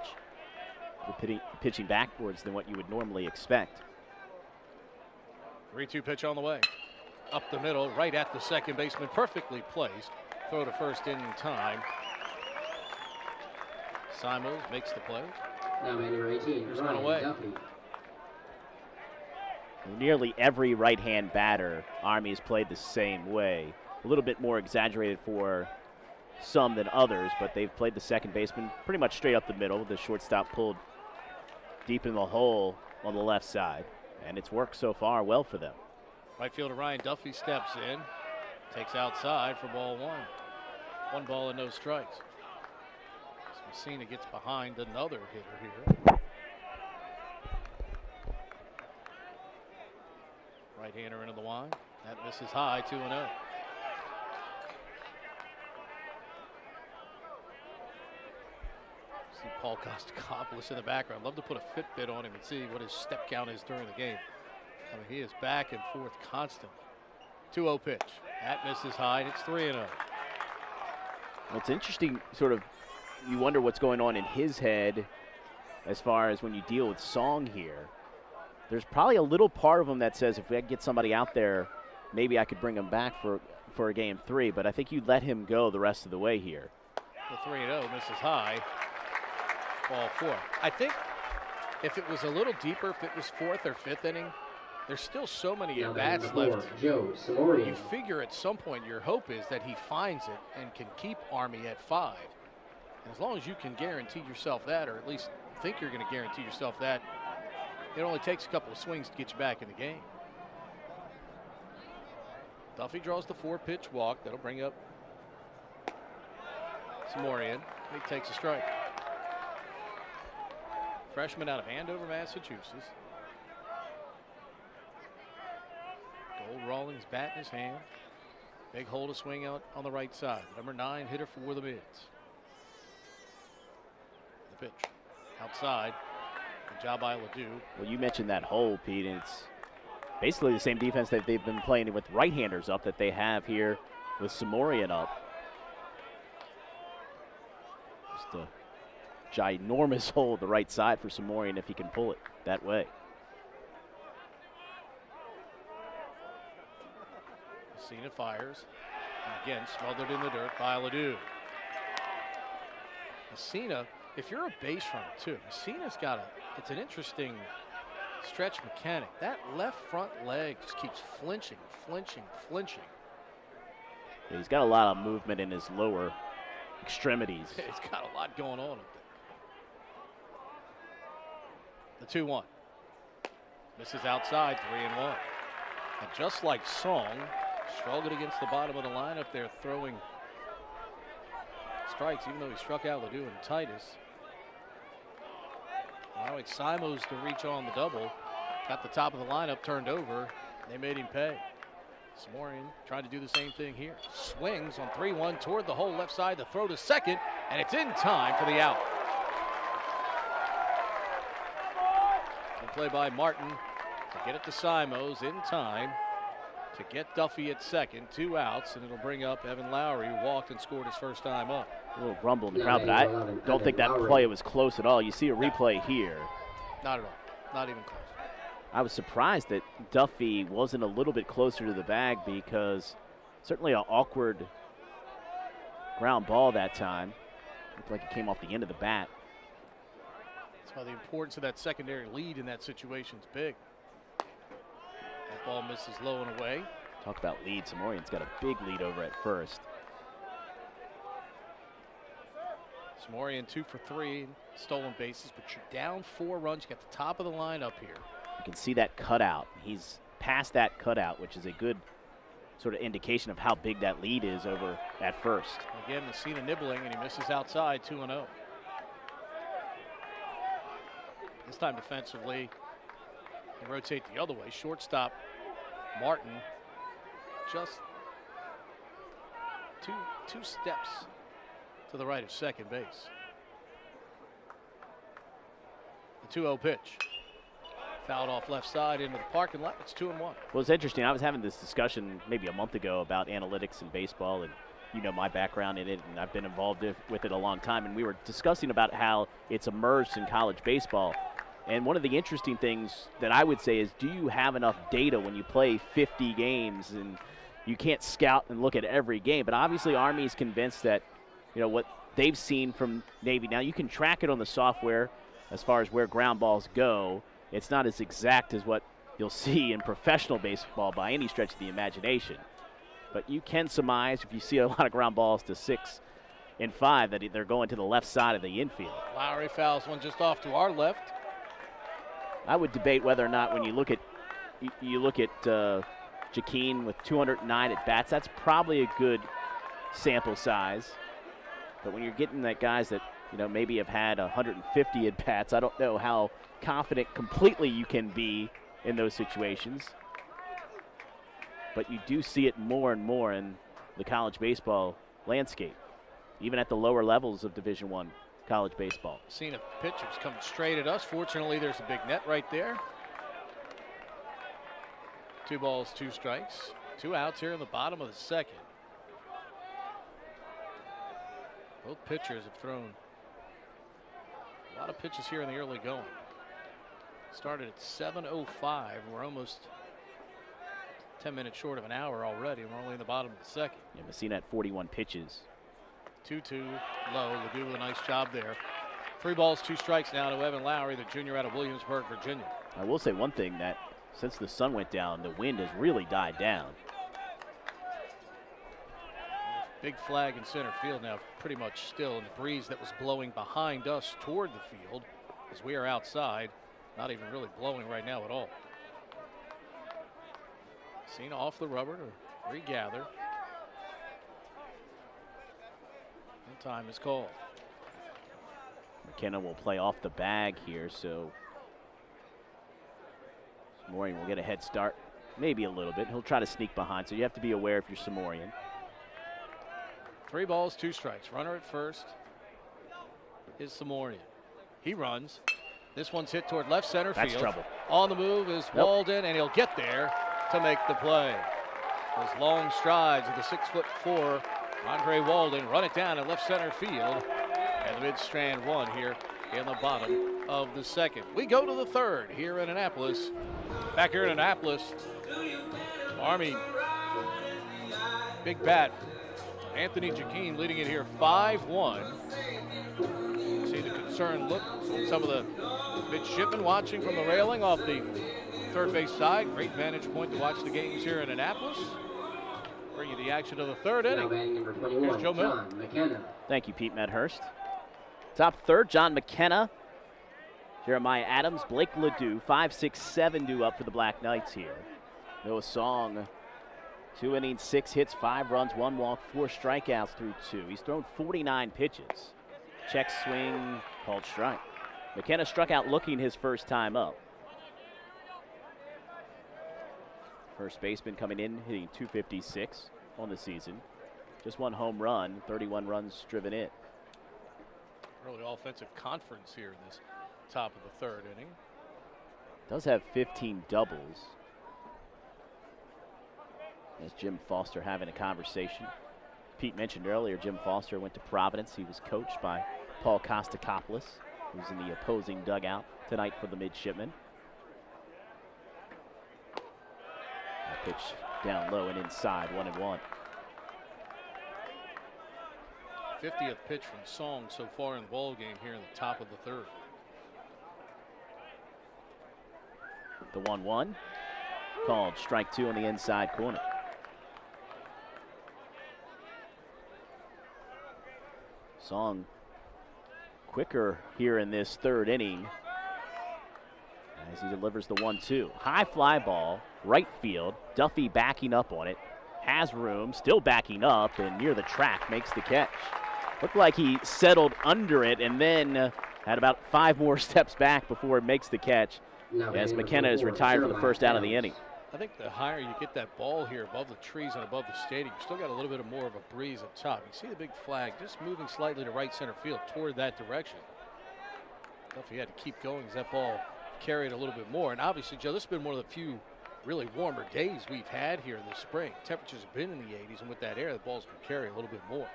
We're pitching backwards than what you would normally expect. 3-2 pitch on the way. Up the middle, right at the second baseman, perfectly placed. Throw to first in time. Simons makes the play. Now number 18, There's one away. Duffy. Nearly every right-hand batter Army has played the same way. A little bit more exaggerated for some than others, but they've played the second baseman pretty much straight up the middle. The shortstop pulled deep in the hole on the left side, and it's worked so far well for them. Right fielder Ryan Duffy steps in, takes outside for ball 1. 1 ball and no strikes. So Messina gets behind another hitter here. Right-hander into the line. That misses high, 2-0. See Paul Costacopoulos in the background. Love to put a Fitbit on him and see what his step count is during the game. I mean, he is back and forth constantly. 2-0 pitch. That misses high, and it's 3-0. Well, it's interesting, sort of, you wonder what's going on in his head as far as when you deal with Song here. There's probably a little part of him that says if we get somebody out there, maybe I could bring him back for a game 3, but I think you let him go the rest of the way here. The 3-0 misses high. Ball 4. I think if it was a little deeper, if it was 4th or 5th inning, there's still so many at-bats left. You figure at some point your hope is that he finds it and can keep Army at 5. And as long as you can guarantee yourself that, or at least think you're going to guarantee yourself that, it only takes a couple of swings to get you back in the game. Duffy draws the 4-pitch walk. That'll bring up Samorian. He takes a strike. Freshman out of Andover, Massachusetts. Gold Rawlings bat in his hand. Big hole to swing out on the right side. Number 9 hitter for the Mids. The pitch outside. Good job by Ledoux. Well, you mentioned that hole, Pete, and it's basically the same defense that they've been playing with right-handers up that they have here with Samorian up. Just a ginormous hole at the right side for Samorian if he can pull it that way. Messina fires. And again, smothered in the dirt by Ledoux. Messina, if you're a base runner too, Messina's got it's an interesting stretch mechanic. That left front leg just keeps flinching. Yeah, he's got a lot of movement in his lower extremities. He's got a lot going on up there. The 2-1. Misses outside, 3-1. And just like Song, struggled against the bottom of the lineup there, throwing strikes, even though he struck out Ledoux and Titus. Allowing Simos to reach on the double. Got the top of the lineup turned over. They made him pay. Samorian trying to do the same thing here. Swings on 3-1 toward the hole left side. The throw to second, and it's in time for the out. Good play by Martin to get it to Simos in time to get Duffy at second. 2 outs, and it'll bring up Evan Lowry, who walked and scored his first time up. A little rumble in the crowd, but I don't think that play was close at all. You see a replay here. Not at all. Not even close. I was surprised that Duffy wasn't a little bit closer to the bag, because certainly an awkward ground ball that time. Looked like it came off the end of the bat. That's why the importance of that secondary lead in that situation is big. That ball misses low and away. Talk about lead. Samorian's got a big lead over at first. Samorian 2 for 3 in stolen bases, but you're down 4 runs. You got the top of the line up here. You can see that cutout. He's past that cutout, which is a good sort of indication of how big that lead is over at first. Again, Messina nibbling, and he misses outside, 2-0. This time defensively, they rotate the other way. Shortstop Martin just two steps to the right of second base. The 2-0 pitch. Fouled off left side into the parking lot. It's 2-1. Well, it's interesting. I was having this discussion maybe a month ago about analytics in baseball, and you know my background in it, and I've been involved with it a long time. And we were discussing about how it's immersed in college baseball. And one of the interesting things that I would say is, do you have enough data when you play 50 games and you can't scout and look at every game? But obviously Army is convinced that, you know, what they've seen from Navy. Now you can track it on the software as far as where ground balls go. It's not as exact as what you'll see in professional baseball by any stretch of the imagination. But you can surmise, if you see a lot of ground balls to 6 and 5, that they're going to the left side of the infield. Lowry fouls one just off to our left. I would debate whether or not, when you look at Jaquin with 209 at bats, that's probably a good sample size. But when you're getting that guys that, you know, maybe have had 150 at bats, I don't know how confident completely you can be in those situations. But you do see it more and more in the college baseball landscape, even at the lower levels of Division I college baseball. Seen a pitch that was coming straight at us. Fortunately, there's a big net right there. 2 balls, 2 strikes. 2 outs here in the bottom of the second. Both pitchers have thrown a lot of pitches here in the early going. Started at 7:05. We're almost 10 minutes short of an hour already. We're only in the bottom of the second. Yeah, Messina at 41 pitches. 2-2 low. Ledoux with a nice job there. 3 balls, 2 strikes now to Evan Lowry, the junior out of Williamsburg, Virginia. I will say one thing, that since the sun went down, the wind has really died down. Big flag in center field now, pretty much still, and the breeze that was blowing behind us toward the field as we are outside, not even really blowing right now at all. Cena off the rubber to regather. And time is called. McKenna will play off the bag here, so Samorian will get a head start, maybe a little bit. He'll try to sneak behind, so you have to be aware if you're Samorian. 3 balls, 2 strikes. Runner at first is Samorian. He runs. This one's hit toward left center field. That's trouble. On the move is Walden, and he'll get there to make the play. Those long strides of the 6'4" Andre Walden run it down in left center field. And the mid-strand one here in the bottom of the second. We go to the third here in Annapolis. Back here in Annapolis, Army, big bat. Anthony Jaquin leading it here 5-1. See the concerned look on some of the Midshipman watching from the railing off the third base side. Great vantage point to watch the games here in Annapolis. Bring you the action of the third inning. Here's Joe Miller. Thank you, Pete Medhurst. Top third, John McKenna, Jeremiah Adams, Blake Ledoux, 5, 6, 7 due up for the Black Knights here. Noah Song, 2 innings, 6 hits, 5 runs, 1 walk, 4 strikeouts through 2. He's thrown 49 pitches. Check swing, called strike. McKenna struck out looking his first time up. First baseman coming in, hitting .256 on the season. Just 1 home run, 31 runs driven in. Early offensive conference here in this top of the third inning. Does have 15 doubles. As Jim Foster having a conversation. Pete mentioned earlier, Jim Foster went to Providence. He was coached by Paul Kostakopoulos, who's in the opposing dugout tonight for the midshipmen. Pitch down low and inside, 1-1. 50th pitch from Song so far in the ball game here in the top of the third. The 1-1 called strike 2 on the inside corner. Song quicker here in this third inning as he delivers the 1-2. High fly ball, right field. Duffy backing up on it. Has room, still backing up, and near the track makes the catch. Looked like he settled under it and then had about 5 more steps back before it makes the catch. As McKenna is retired for the first out of the inning. I think the higher you get that ball here above the trees and above the stadium, you still got a little bit more of a breeze up top. You see the big flag just moving slightly to right center field toward that direction. Duffy had to keep going as that ball carried a little bit more. And obviously, Joe, this has been one of the few really warmer days we've had here in the spring. Temperatures have been in the 80s, and with that air, the balls can carry a little bit more.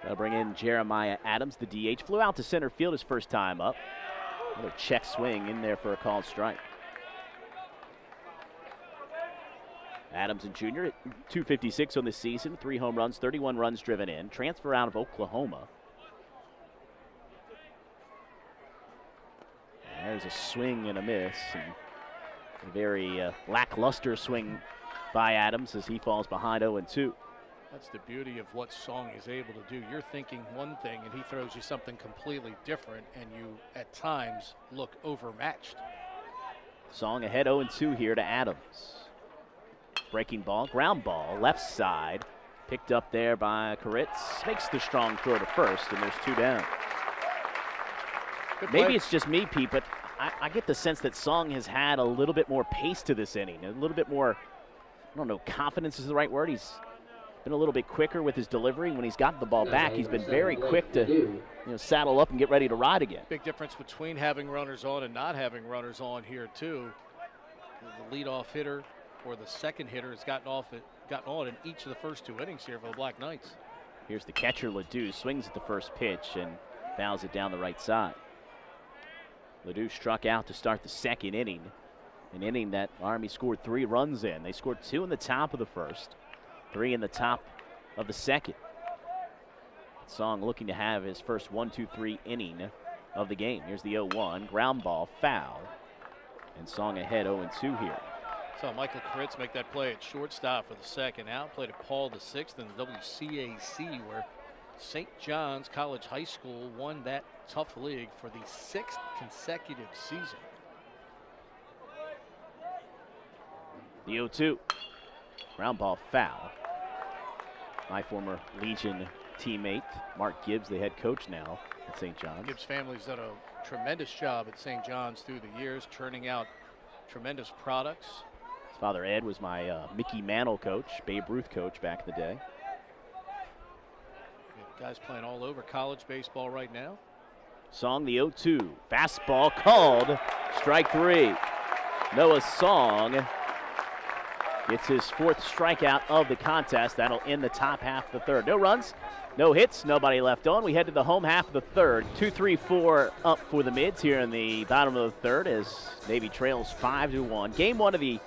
They'll bring in Jeremiah Adams, the DH. Flew out to center field his first time up. Another check swing in there for a called strike. Adams and Jr. at .256 on the season, 3 home runs, 31 runs driven in. Transfer out of Oklahoma. There's a swing and a miss. And a very lackluster swing by Adams as he falls behind 0-2. That's the beauty of what Song is able to do. You're thinking one thing, and he throws you something completely different, and you, at times, look overmatched. Song ahead 0-2 here to Adams. Breaking ball, ground ball, left side. Picked up there by Koritz. Makes the strong throw to first, and there's 2 down. Maybe it's just me, Pete, but I get the sense that Song has had a little bit more pace to this inning. A little bit more, I don't know, confidence is the right word. He's been a little bit quicker with his delivery. When he's gotten the ball back, he's been very quick to saddle up and get ready to ride again. Big difference between having runners on and not having runners on here, too. The leadoff hitter or the second hitter has gotten on in each of the first 2 innings here for the Black Knights. Here's the catcher, Ledoux, swings at the first pitch and fouls it down the right side. Ledoux struck out to start the second inning, an inning that Army scored 3 runs in. They scored 2 in the top of the first, 3 in the top of the second. Song looking to have his first 1-2-3 inning of the game. Here's the 0-1, ground ball, foul, and Song ahead 0-2 here. Saw Michael Koritz make that play at shortstop for the second out. Played at Paul VI in the WCAC, where St. John's College High School won that tough league for the 6th consecutive season. The 0-2, ground ball, foul. My former Legion teammate, Mark Gibbs, the head coach now at St. John's. Gibbs family's done a tremendous job at St. John's through the years, churning out tremendous products. His father Ed was my Mickey Mantle coach, Babe Ruth coach back in the day. Guys playing all over college baseball right now. Song, the 0-2, fastball called, strike 3. Noah Song gets his 4th strikeout of the contest. That'll end the top half of the third. No runs, no hits, nobody left on. We head to the home half of the third. 2-3-4 up for the Mids here in the bottom of the third as Navy trails 5-1. Game 1 of the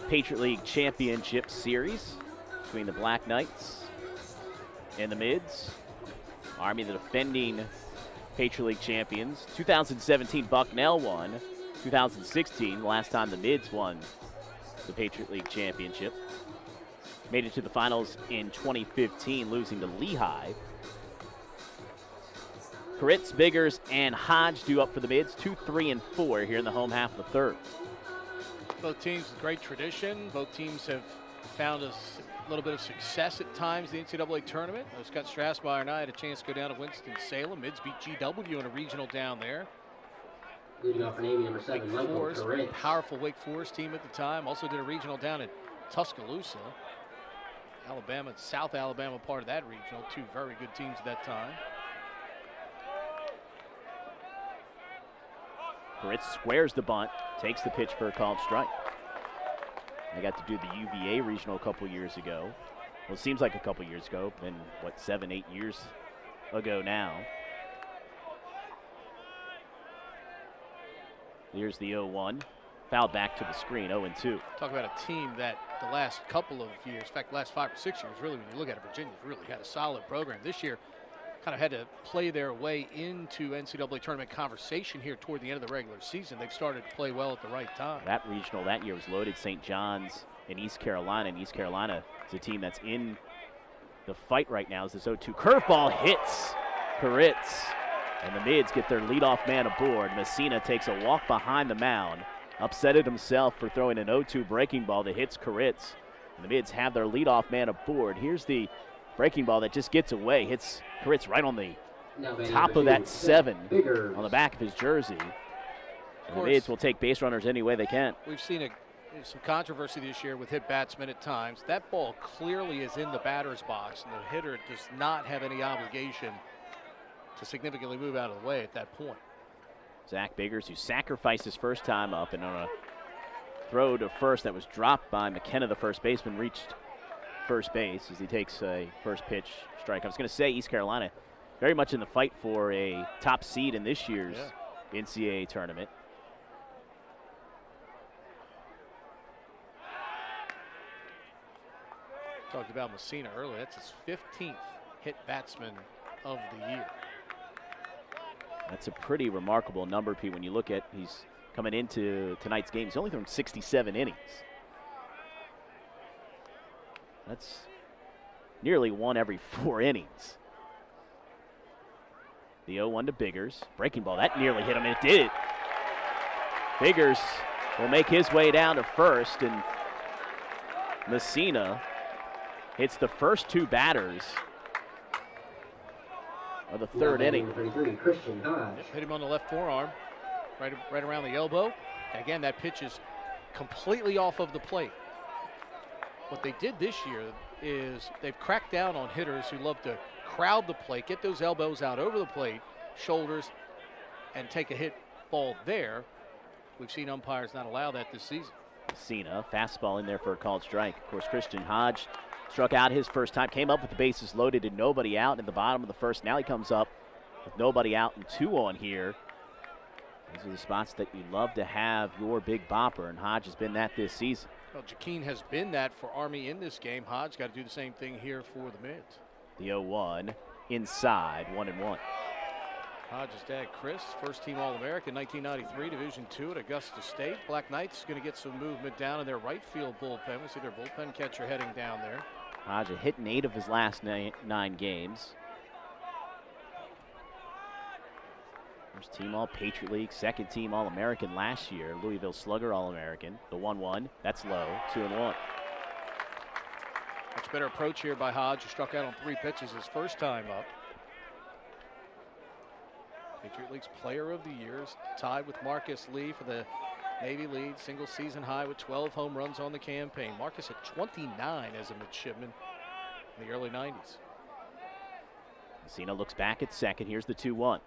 Patriot League Championship Series between the Black Knights and the Mids. Army, the defending Patriot League champions. 2017, Bucknell won. 2016, the last time the Mids won the Patriot League championship. Made it to the finals in 2015, losing to Lehigh. Koritz, Biggers, and Hodge due up for the Mids, 2, 3, and 4 here in the home half of the third. Both teams with great tradition. Both teams have found a little bit of success at times in the NCAA tournament. Scott Strassmeyer and I had a chance to go down to Winston-Salem. Mids beat GW in a regional down there. Leading off for Navy, number 7, Wake Michael Forest, Koritz. powerful Wake Forest team at the time. Also did a regional down in Tuscaloosa. Alabama, South Alabama, part of that regional. Two very good teams at that time. Koritz squares the bunt, takes the pitch for a called strike. I got to do the UVA regional a couple years ago. Well, it seems like a couple years ago, been, what, 7, 8 years ago now. Here's the 0-1. Fouled back to the screen, 0-2. Talk about a team that the last couple of years, in fact, the last 5 or 6 years, really, when you look at it, Virginia's really had a solid program. This year, kind of had to play their way into NCAA tournament conversation here toward the end of the regular season. They've started to play well at the right time. That regional that year was loaded. St. John's and East Carolina. And East Carolina is a team that's in the fight right now. As this 0-2 curveball hits Koritz. And the Mids get their leadoff man aboard. Messina takes a walk behind the mound. Upsetted himself for throwing an 0-2 breaking ball that hits Koritz. And the Mids have their leadoff man aboard. Here's the breaking ball that just gets away. Hits Koritz right on the top of that 7 on the back of his jersey. And the Mids will take base runners any way they can. We've seen some controversy this year with hit batsmen at times. That ball clearly is in the batter's box, and the hitter does not have any obligation to significantly move out of the way at that point. Zach Biggers, who sacrificed his first time up, and on a throw to first that was dropped by McKenna, the first baseman, reached first base as he takes a first pitch strike. I was going to say East Carolina very much in the fight for a top seed in this year's NCAA tournament. Talked about Messina earlier. That's his 15th hit batsman of the year. That's a pretty remarkable number, Pete, when you look at he's coming into tonight's game. He's only thrown 67 innings. That's nearly 1 every 4 innings. The 0-1 to Biggers. Breaking ball, that nearly hit him, and it did. Biggers will make his way down to first, and Messina hits the first 2 batters of the third inning. Hit him on the left forearm, right around the elbow. And again, that pitch is completely off of the plate. What they did this year is they've cracked down on hitters who love to crowd the plate, get those elbows out over the plate, shoulders, and take a hit ball there. We've seen umpires not allow that this season. Messina, fastball in there for a called strike. Of course, Christian Hodge struck out his first time, came up with the bases loaded and nobody out in the bottom of the first. Now he comes up with nobody out and 2 on here. These are the spots that you love to have your big bopper, and Hodge has been that this season. Well, Jaquin has been that for Army in this game. Hodge got to do the same thing here for the Mids. The 0-1 inside, 1-1. Hodge's dad, Chris, first-team All-American, 1993, Division II at Augusta State. Black Knights going to get some movement down in their right field bullpen. We see their bullpen catcher heading down there. Hodge a hit in 8 of his last 9 games. First team All-Patriot League, second team All-American last year. Louisville Slugger All-American. The 1-1, that's low, 2-1. Much better approach here by Hodge, who struck out on 3 pitches his first time up. Patriot League's Player of the Year is tied with Marcus Lee for the Navy lead, single season high with 12 home runs on the campaign. Marcus at 29 as a midshipman in the early 90s. Messina looks back at second. Here's the 2-1.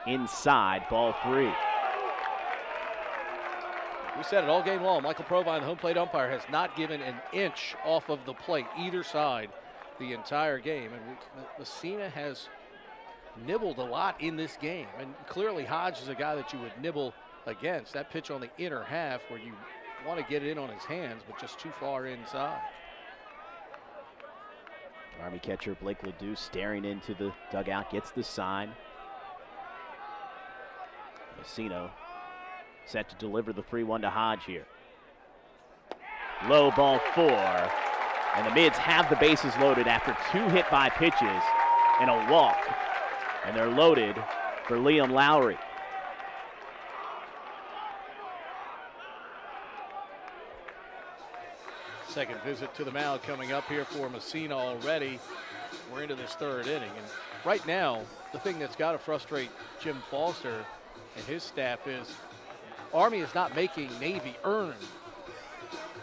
Inside, ball 3. We said it all game long. Michael Provine, the home plate umpire, has not given an inch off of the plate, either side, the entire game. And Messina has nibbled a lot in this game. And clearly Hodge is a guy that you would nibble against. That pitch on the inner half where you want to get it in on his hands, but just too far inside. Army catcher Blake Ledoux staring into the dugout, gets the sign. Messina set to deliver the 3-1 to Hodge here. Low ball 4, and the Mids have the bases loaded after 2 hit-by pitches and a walk, and they're loaded for Liam Lowry. Second visit to the mound coming up here for Messina already. We're into this 3rd inning, and right now, the thing that's got to frustrate Jim Foster and his staff is Army is not making Navy earn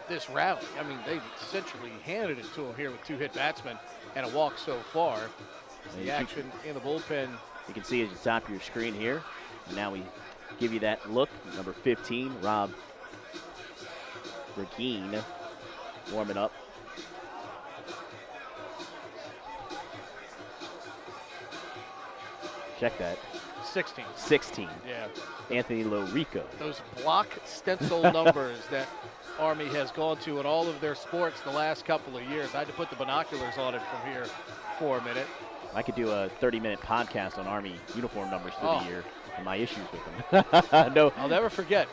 this rally. I mean, they've essentially handed it to him here with 2 hit batsmen and a walk so far. The action in the bullpen. You can see it at the top of your screen here. And now we give you that look. Number 15, Rob Burkeen, warming up. Check that. 16. 16. Yeah. Anthony Lorico. Those block stencil numbers that Army has gone to in all of their sports the last couple of years. I had to put the binoculars on it from here for a minute. I could do a 30-minute podcast on Army uniform numbers through the year and my issues with them. No. I'll never forget.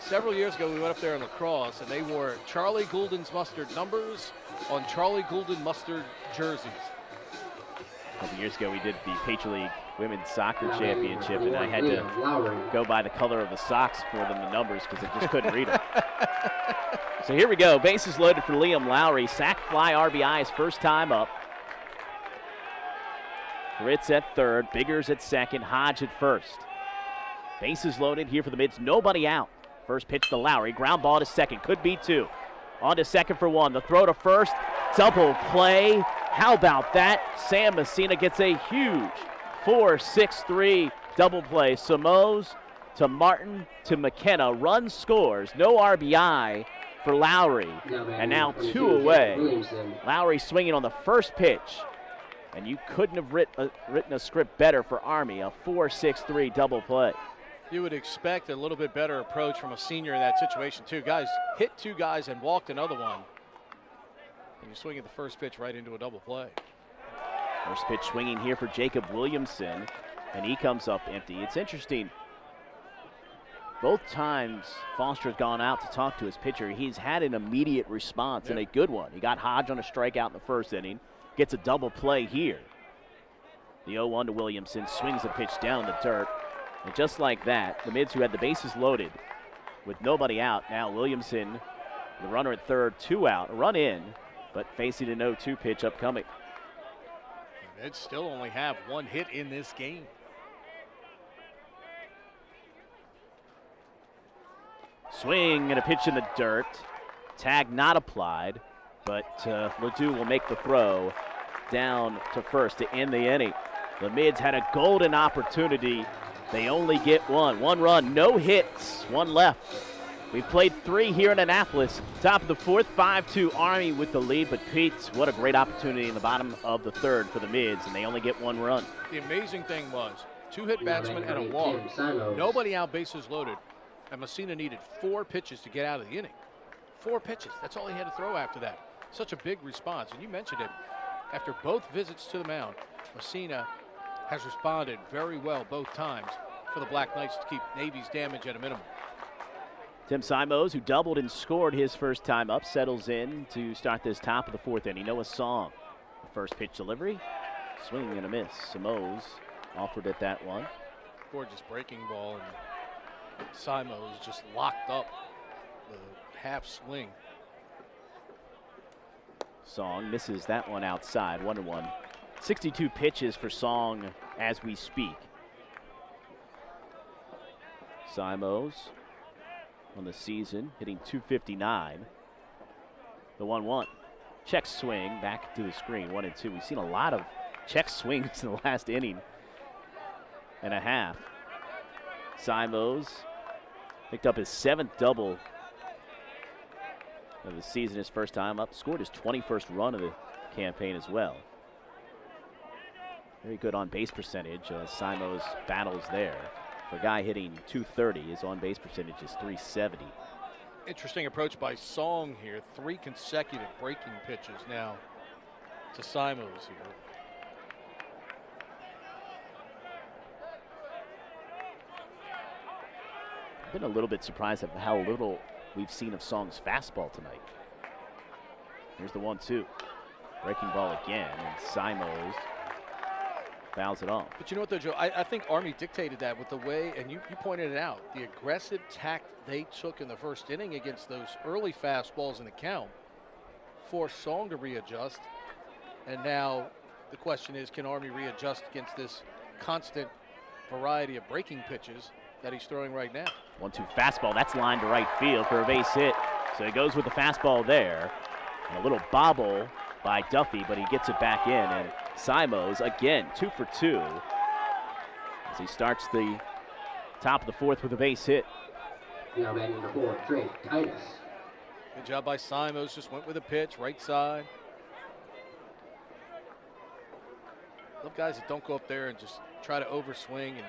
Several years ago, we went up there in lacrosse, and they wore Charlie Goulden's mustard numbers on Charlie Goulden mustard jerseys. A couple years ago, we did the Patriot League Women's Soccer Championship, and I had to go by the color of the socks more than the numbers because I just couldn't read them. So here we go. Bases loaded for Liam Lowry. Sac fly RBI his first time up. Ritz at 3rd, Biggers at 2nd, Hodge at 1st. Bases loaded here for the Mids. Nobody out. First pitch to Lowry. Ground ball to 2nd. Could be 2. On to 2nd for 1. The throw to 1st. Double play. How about that? Sam Messina gets a huge 4-6-3 double play. Samos to Martin to McKenna. Run scores. No RBI for Lowry. And now 2 away. Lowry swinging on the first pitch. And you couldn't have written a script better for Army. A 4-6-3 double play. You would expect a little bit better approach from a senior in that situation, too. Guys hit 2 guys and walked another one. And you're swinging the first pitch right into a double play. First pitch swinging here for Jacob Williamson, and he comes up empty. It's interesting. Both times Foster's gone out to talk to his pitcher, he's had an immediate response and a good one. He got Hodge on a strikeout in the first inning, gets a double play here. The 0-1 to Williamson, swings the pitch down the dirt. And just like that, the Mids, who had the bases loaded with nobody out, now Williamson, the runner at 3rd, 2 out, a run in, but facing an 0-2 pitch upcoming. The Mids still only have 1 hit in this game. Swing and a pitch in the dirt. Tag not applied, but Ledoux will make the throw down to 1st to end the inning. The Mids had a golden opportunity. They only get 1. 1 run, no hits, 1 left. We played 3 here in Annapolis. Top of the 4th, 5-2 Army with the lead. But Pete, what a great opportunity in the bottom of the 3rd for the Mids, and they only get 1 run. The amazing thing was 2 hit batsmen and a walk. Nobody out, bases loaded. And Messina needed 4 pitches to get out of the inning. 4 pitches. That's all he had to throw after that. Such a big response. And you mentioned it. After both visits to the mound, Messina has responded very well both times for the Black Knights to keep Navy's damage at a minimum. Tim Simos, who doubled and scored his first time up, settles in to start this top of the 4th inning. Noah Song, the first pitch delivery, swing and a miss. Simos offered at that one. Gorgeous breaking ball, and Simos just locked up the half swing. Song misses that one outside, 1-1. 62 pitches for Song as we speak. Simos on the season hitting .259. The 1-1. Check swing back to the screen, 1-2. We've seen a lot of check swings in the last inning and a half. Simos picked up his 7th double of the season, his first time up. Scored his 21st run of the campaign as well. Very good on base percentage. Simos battles there. For a guy hitting .230, his on base percentage is .370. Interesting approach by Song here. 3 consecutive breaking pitches now to Simos here. Been a little bit surprised at how little we've seen of Song's fastball tonight. Here's the 1-2. Breaking ball again, and Simos fouls it off. But you know what, though, Joe? I think Army dictated that with the way, and you pointed it out, the aggressive tact they took in the first inning against those early fastballs in the count forced Song to readjust. And now the question is, can Army readjust against this constant variety of breaking pitches that he's throwing right now? 1-2 fastball. That's lined to right field for a base hit. So he goes with the fastball there. And a little bobble by Duffy, but he gets it back in. And Simos, again, 2 for 2 as he starts the top of the fourth with a base hit. Now batting number 4, Trey Titus. Good job by Simos. Just went with a pitch, right side. Love guys that don't go up there and just try to overswing and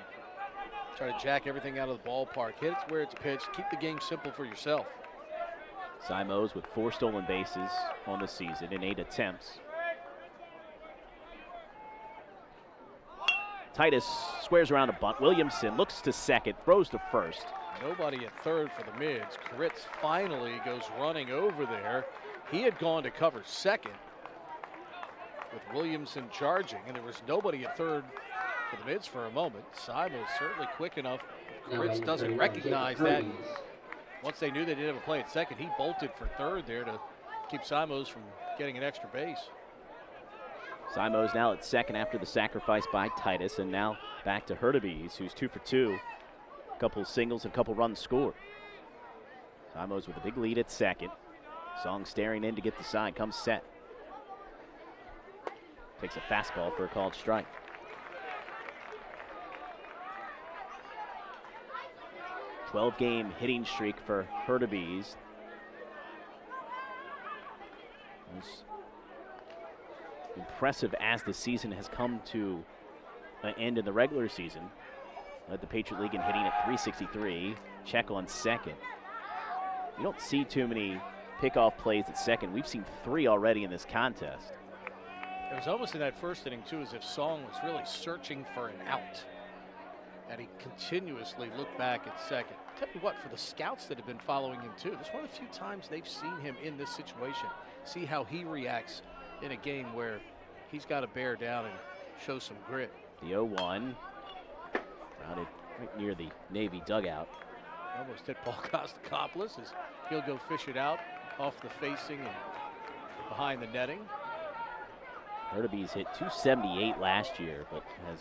try to jack everything out of the ballpark. Hit it where it's pitched. Keep the game simple for yourself. Simos with 4 stolen bases on the season in 8 attempts. Titus squares around a bunt. Williamson looks to second, throws to first. Nobody at third for the mids. Kritz finally goes running over there. He had gone to cover second with Williamson charging, and there was nobody at third for the mids for a moment. Simos certainly quick enough. Kritz doesn't recognize that. Once they knew they didn't have a play at second, he bolted for third there to keep Simos from getting an extra base. Simos now at second after the sacrifice by Titus, and now back to Hurtubise, who's 2 for 2. A couple singles and a couple runs scored. Simos with a big lead at second. Song staring in to get the sign, comes set. Takes a fastball for a called strike. "12-game hitting streak for Hurtubise. As impressive as the season has come to an end in the regular season. Led the Patriot League in hitting at .363. Check on second. You don't see too many pickoff plays at second. We've seen 3 already in this contest. It was almost in that first inning, too, as if Song was really searching for an out. And he continuously looked back at second. Tell you what, for the scouts that have been following him, too, this is one of the few times they've seen him in this situation. See how he reacts in a game where he's got to bear down and show some grit. The 0-1. Grounded right near the Navy dugout. Almost hit Paul Costakopoulos as he'll go fish it out off the facing and behind the netting. Hurtubise hit .278 last year, but has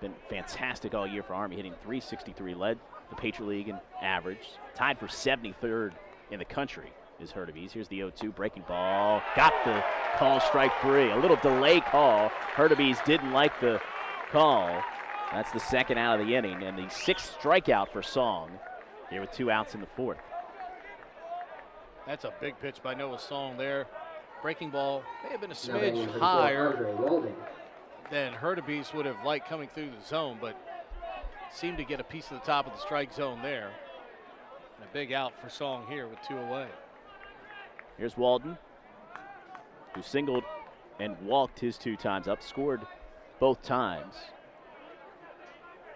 been fantastic all year for Army, hitting .363. Led the Patriot League in average. Tied for 73rd in the country is Hurtubise. Here's the 0-2 breaking ball. Got the call, strike 3. A little delay call. Hurtubise didn't like the call. That's the second out of the inning, and the 6th strikeout for Song here with 2 outs in the 4th. That's a big pitch by Noah Song there. Breaking ball may have been a smidge higher than Hurtubise would have liked coming through the zone, but seemed to get a piece of the top of the strike zone there. And a big out for Song here with 2 away. Here's Walden, who singled and walked his 2 times up, scored both times.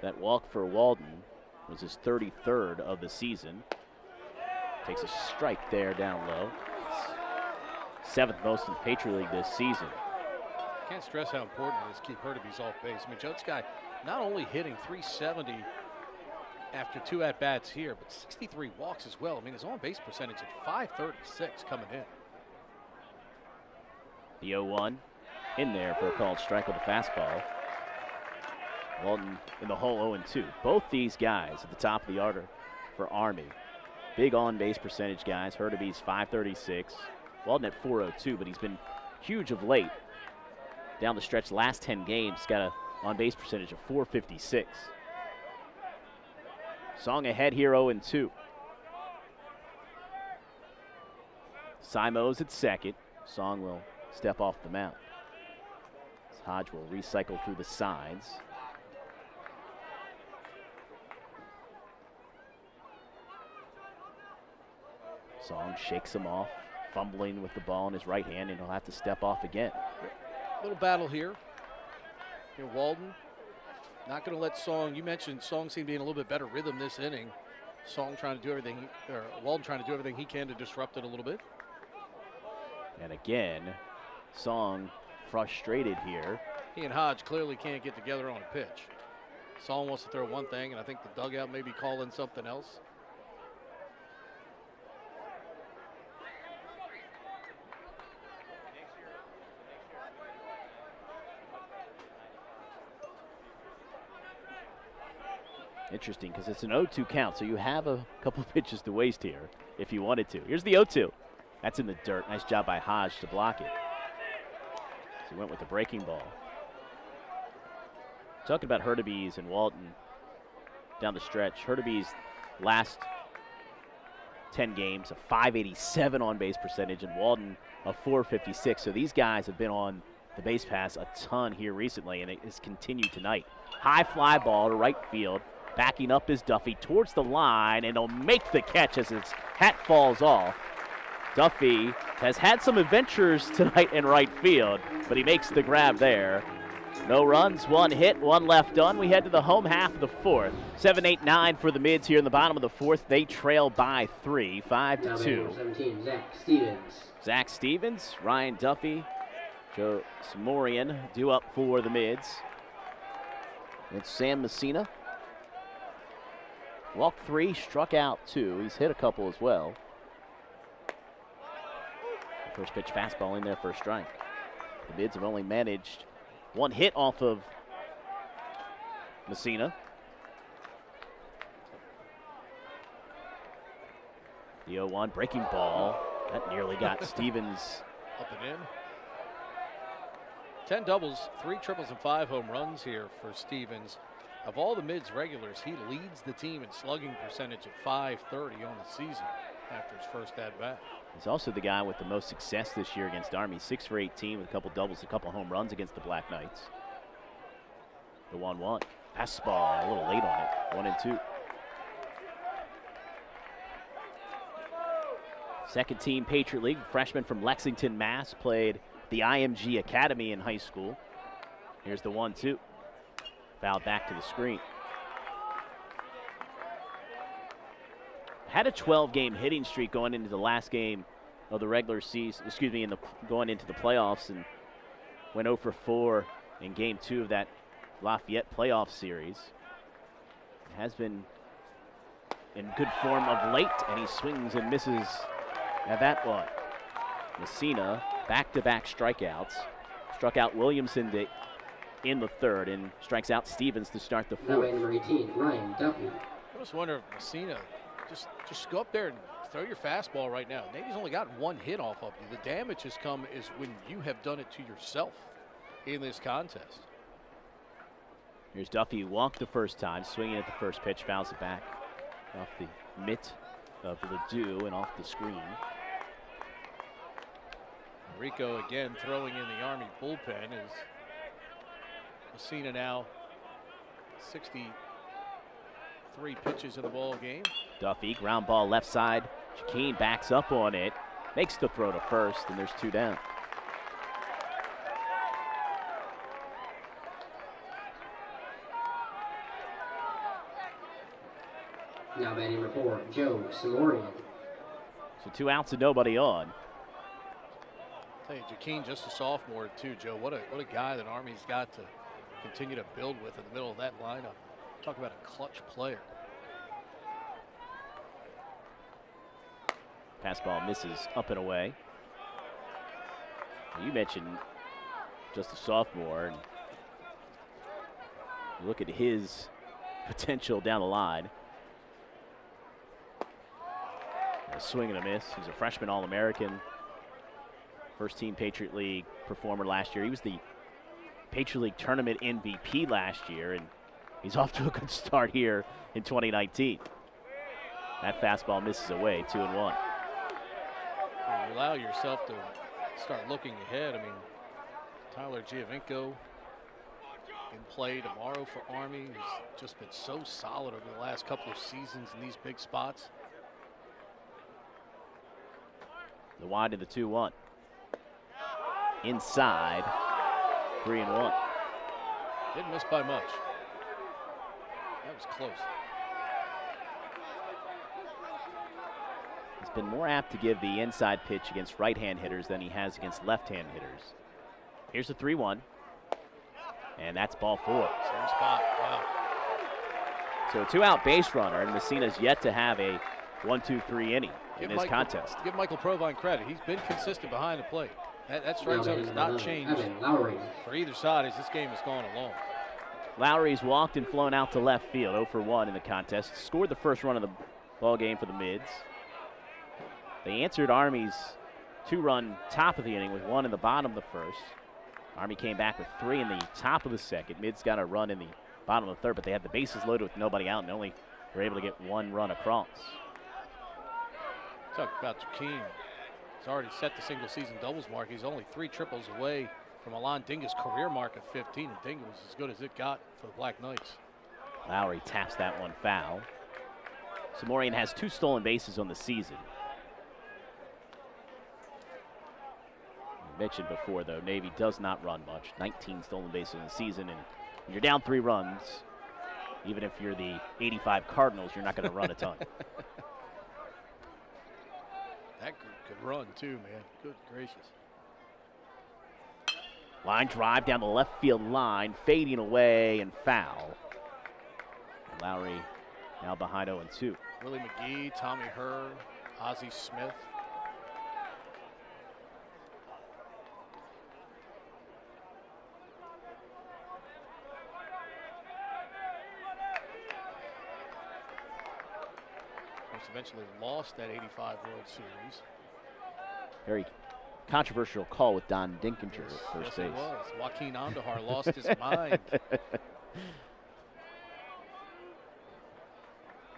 That walk for Walden was his 33rd of the season. Takes a strike there down low. 7th most in the Patriot League this season. Can't stress how important it is to keep Hurtubise off base. I mean, Joe, this guy not only hitting .370 after 2 at-bats here, but 63 walks as well. I mean, his on-base percentage at .536 coming in. The 0-1 in there for a called strike with a fastball. Walden in the hole 0-2. Both these guys at the top of the order for Army. Big on-base percentage guys. Hurtubise .536. Walden at .402, but he's been huge of late. Down the stretch, last 10 games, got an on-base percentage of .456. Song ahead here 0-2. Simos at second. Song will step off the mound. Hodge will recycle through the sides. Song shakes him off, fumbling with the ball in his right hand, and he'll have to step off again. Little battle here. Walden Not going to let Song, you mentioned Song seemed to be in a little bit better rhythm this inning. Song trying to do everything, or Walden trying to do everything he can to disrupt it a little bit. And again, Song frustrated here. He and Hodge clearly can't get together on a pitch. Song wants to throw one thing, and I think the dugout may be calling something else. Interesting, because it's an 0-2 count, so you have a couple of pitches to waste here if you wanted to. Here's the 0-2. That's in the dirt. Nice job by Hodge to block it. So he went with the breaking ball. Talking about Hurtubise and Walton down the stretch. Hurtubise's last 10 games, a .587 on-base percentage, and Walton a .456. So these guys have been on the base pass a ton here recently, and it has continued tonight. High fly ball to right field. Backing up is Duffy towards the line, and he'll make the catch as his hat falls off. Duffy has had some adventures tonight in right field, but he makes the grab there. No runs, one hit, one left done. We head to the home half of the fourth. 7-8-9 for the Mids here in the bottom of the fourth. They trail by 3, 5-2. 17, Zach Stevens. Zach Stevens, Ryan Duffy, Joe Samorian due up for the Mids. It's Sam Messina. Walked 3, struck out 2. He's hit a couple as well. First pitch fastball in there for a strike. The Mids have only managed one hit off of Messina. The 0-1 breaking ball. That nearly got Stevens. Up and in. 10 doubles, 3 triples, and 5 home runs here for Stevens. Of all the Mids regulars, he leads the team in slugging percentage at .530 on the season after his first at-bat. He's also the guy with the most success this year against Army. 6 for 18 with a couple doubles, a couple home runs against the Black Knights. The 1-1. Fastball a little late on it. 1-2. Second team Patriot League, freshman from Lexington, Mass. Played the IMG Academy in high school. Here's the 1-2. Fouled back to the screen. Had a 12-game hitting streak going into the last game of the regular season, going into the playoffs, and went 0 for 4 in game 2 of that Lafayette playoff series. Has been in good form of late, and he swings and misses at that one. Messina, back-to-back strikeouts. Struck out Williamson in the third and strikes out Stevens to start the fourth. Number 18, Ryan Duffy. I just wonder if Messina, just go up there and throw your fastball right now. Navy's only got one hit off of you. The damage has come is when you have done it to yourself in this contest. Here's Duffy, walked the first time, swinging at the first pitch, fouls it back off the mitt of Ledoux and off the screen. Rico again throwing in the Army bullpen is Messina now 63 pitches in the ball game. Duffy, ground ball left side. Shakeen backs up on it, makes the throw to first, and there's 2 down. Now batting number 4, Joe Samorian. So 2 outs and nobody on. Tell you, Jaqueen, just a sophomore too, Joe. What a guy that Army's got to continue to build with in the middle of that lineup. Talk about a clutch player. Fastball misses up and away. You mentioned just a sophomore, and look at his potential down the line. A swing and a miss. He's a freshman All-American. First team Patriot League performer last year. He was the Patriot League tournament MVP last year, and he's off to a good start here in 2019. That fastball misses away, 2-1. You allow yourself to start looking ahead. I mean, Tyler Giovinco in play tomorrow for Army. He's just been so solid over the last couple of seasons in these big spots. The wide to the 2-1. Inside, 3-1. Didn't miss by much. was close. He's been more apt to give the inside pitch against right-hand hitters than he has against left-hand hitters. Here's the 3-1. And that's ball 4. Same spot. Wow. So a 2-out base runner, and Messina's yet to have a 1-2-3 inning in this contest. Give Michael Provine credit. He's been consistent behind the plate. That strike zone has not changed for either side as this game has gone along. Lowry's walked and flown out to left field, 0 for 1 in the contest. Scored the first run of the ball game for the Mids. They answered Army's 2-run top of the inning with 1 in the bottom of the first. Army came back with 3 in the top of the second. Mids got a run in the bottom of the third, but they had the bases loaded with nobody out and only were able to get 1 run across. Talk about Jakeem. He's already set the single season doubles mark. He's only 3 triples away from Alon Dinga's career mark of 15, and Dinga was as good as it got for the Black Knights. Lowry taps that one foul. Samorian has 2 stolen bases on the season. I mentioned before, though, Navy does not run much. 19 stolen bases in the season, and when you're down 3 runs, even if you're the 85 Cardinals, you're not going to run a ton. That could run, too, man. Good gracious. Line drive down the left field line, fading away and foul. Lowry now behind 0-2. Willie McGee, Tommy Herr, Ozzie Smith. Eventually lost that 85 World Series. Very controversial call with Don Dinkinger at first base. Yes, it was. Joaquin Andahar lost his mind.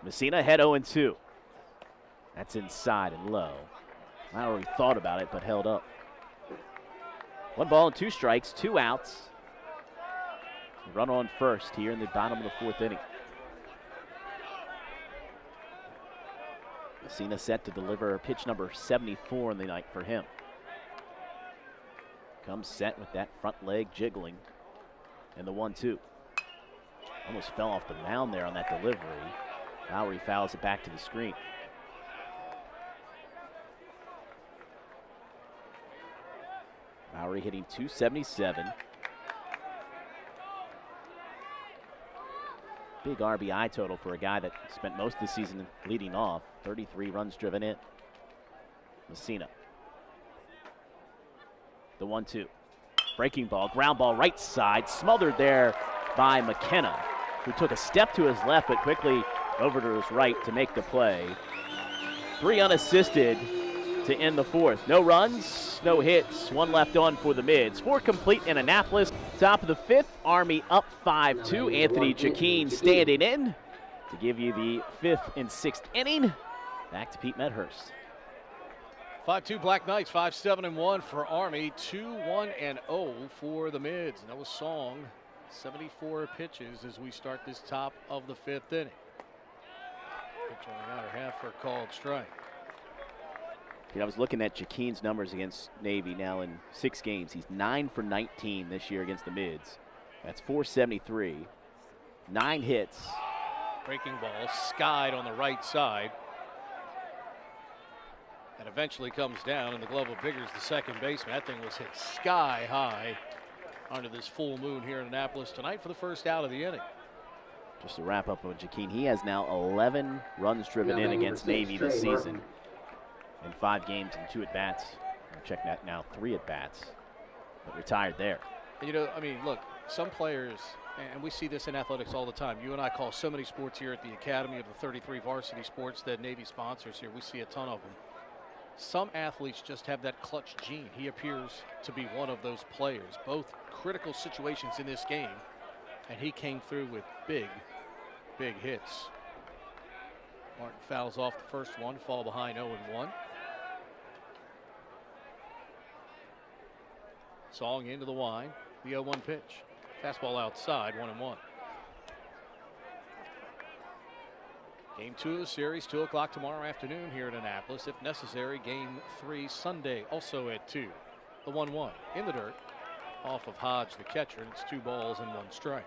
Messina head 0-2. That's inside and low. Lowry thought about it, but held up. 1 ball and 2 strikes, 2 outs. Run on first here in the bottom of the 4th inning. Messina set to deliver pitch number 74 in the night for him. Comes set with that front leg jiggling. And the 1-2. Almost fell off the mound there on that delivery. Lowry fouls it back to the screen. Lowry hitting .277. Big RBI total for a guy that spent most of the season leading off. 33 runs driven in. Messina. The 1-2. Breaking ball, ground ball right side, smothered there by McKenna, who took a step to his left but quickly over to his right to make the play. 3 unassisted to end the 4th. No runs, no hits, 1 left on for the Mids. 4 complete in Annapolis. Top of the 5th, Army up 5-2. Anthony Jakeem standing in to give you the 5th and 6th inning. Back to Pete Medhurst. 5-2 Black Knights, 5-7-1 for Army, 2-1-0 for the Mids. Noah Song, 74 pitches as we start this top of the 5th inning. Pitch on the outer half for a called strike. I was looking at Jakeem's numbers against Navy now in 6 games. He's 9 for 19 this year against the Mids. That's .473. 9 hits. Breaking ball skied on the right side. And eventually comes down in the glove of Biggers, the second baseman. That thing was hit sky high under this full moon here in Annapolis tonight for the first out of the inning. Just to wrap up with Jakeem, he has now 11 runs driven in against Navy this season. In 5 games and 2 at-bats. Check that now, 3 at-bats. But retired there. And you know, I mean, look, some players, and we see this in athletics all the time. You and I call so many sports here at the Academy of the 33 varsity sports that Navy sponsors here. We see a ton of them. Some athletes just have that clutch gene. He appears to be one of those players. Both critical situations in this game, and he came through with big, big hits. Martin fouls off the first one, fall behind 0-1. Song into the line, the 0-1 pitch. Fastball outside, 1-1. Game 2 of the series, 2 o'clock tomorrow afternoon here in Annapolis. If necessary, game 3 Sunday, also at 2. The 1-1 in the dirt, off of Hodge, the catcher, and it's 2 balls and 1 strike.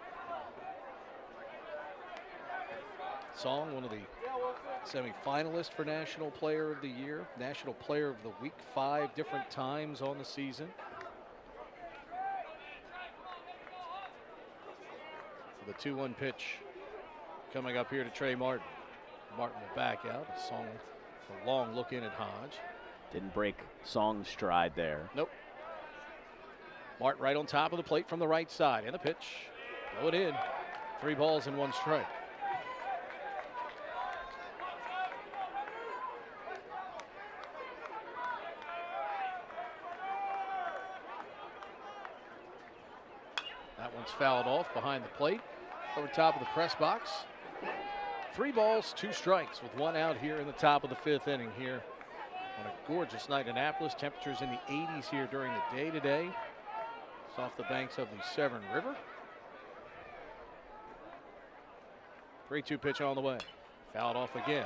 Song, one of the semi-finalists for National Player of the Year, National Player of the Week 5 different times on the season. So the 2-1 pitch coming up here to Trey Martin. Martin will back out. Song, a long look in at Hodge. Didn't break Song's stride there. Nope. Martin right on top of the plate from the right side. And the pitch. Throw it in. 3 balls and 1 strike. That one's fouled off behind the plate. Over top of the press box. 3 balls, 2 strikes with 1 out here in the top of the 5th inning here on a gorgeous night in Annapolis. Temperatures in the 80s here during the day today. It's off the banks of the Severn River. 3-2 pitch on the way. Fouled off again.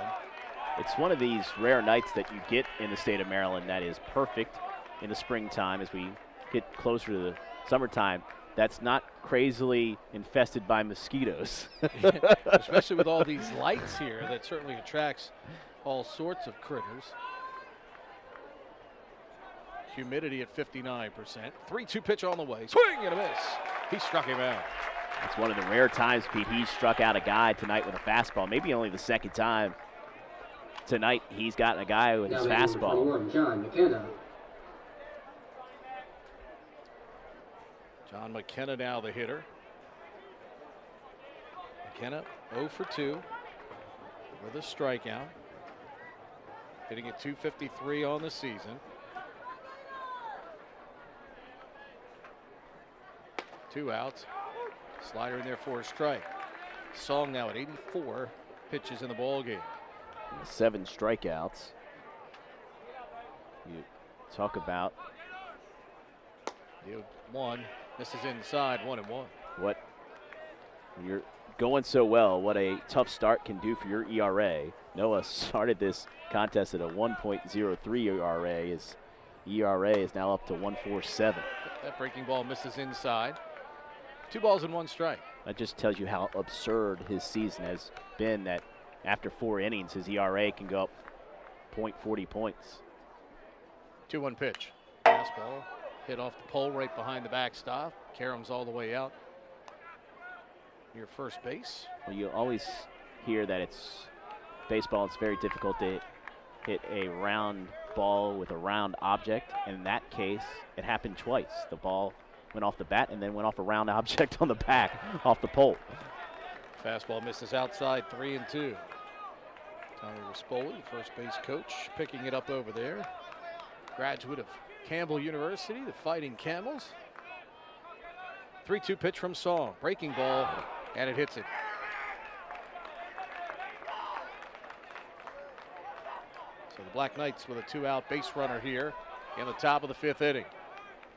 It's one of these rare nights that you get in the state of Maryland that is perfect in the springtime as we get closer to the summertime. That's not crazily infested by mosquitoes. Yeah, especially with all these lights here, that certainly attracts all sorts of critters. Humidity at 59%. 3-2 pitch on the way. Swing and a miss. He struck him out. It's one of the rare times, Pete, he struck out a guy tonight with a fastball. Maybe only the second time tonight he's gotten a guy with his fastball. John McKenna. John McKenna now the hitter. McKenna 0 for 2 with a strikeout. Hitting at .253 on the season. 2 outs. Slider in there for a strike. Song now at 84 pitches in the ball game. 7 strikeouts. You talk about the 1 misses inside, 1-1. What, when you're going so well, what a tough start can do for your ERA. Noah started this contest at a 1.03 ERA. His ERA is now up to 1.47. That breaking ball misses inside. 2 balls and 1 strike. That just tells you how absurd his season has been, that after 4 innings, his ERA can go up 0.40 points. 2-1 pitch. Fastball hit off the pole right behind the backstop. Karams all the way out near first base. Well, you always hear that it's baseball. It's very difficult to hit a round ball with a round object. In that case, it happened twice. The ball went off the bat and then went off a round object on the back, off the pole. Fastball misses outside, 3-2. Tommy Rispoli, first base coach, picking it up over there. Graduate of Campbell University, the Fighting Camels. 3-2 pitch from Song. Breaking ball, and it hits it. So the Black Knights with a 2-out base runner here in the top of the 5th inning.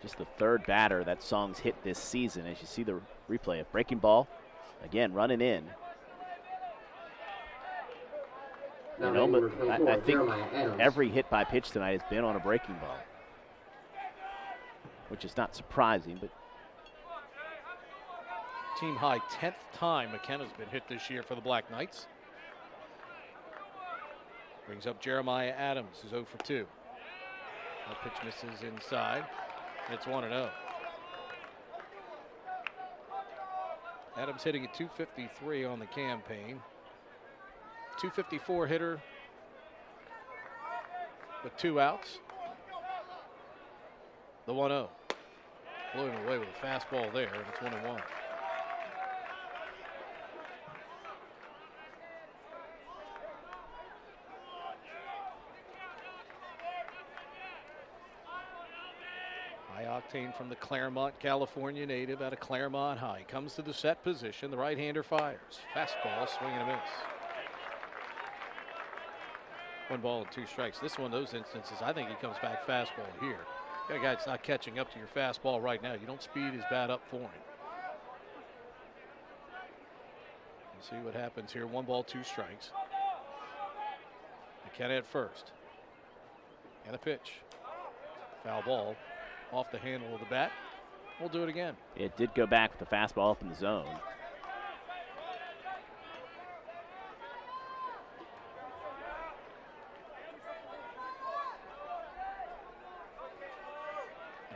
Just the 3rd batter that Song's hit this season. As you see the replay of breaking ball, again running in. You know, but I think every hit by pitch tonight has been on a breaking ball, which is not surprising, but team high 10th time McKenna's been hit this year for the Black Knights. Brings up Jeremiah Adams, who's 0 for 2. That pitch misses inside. It's 1-0. Adams hitting at .253 on the campaign. .254 hitter with 2 outs. The 1-0. Blew him away with a fastball there, and it's 1-1. High octane from the Claremont, California native out of Claremont High. Comes to the set position. The right-hander fires. Fastball, swing and a miss. 1 ball and 2 strikes. This one, those instances, I think he comes back fastball here. Got a guy that's not catching up to your fastball right now. You don't speed his bat up for him. We'll see what happens here. 1 ball, 2 strikes. McKenna at first. And a pitch. Foul ball off the handle of the bat. We'll do it again. It did go back with the fastball up in the zone.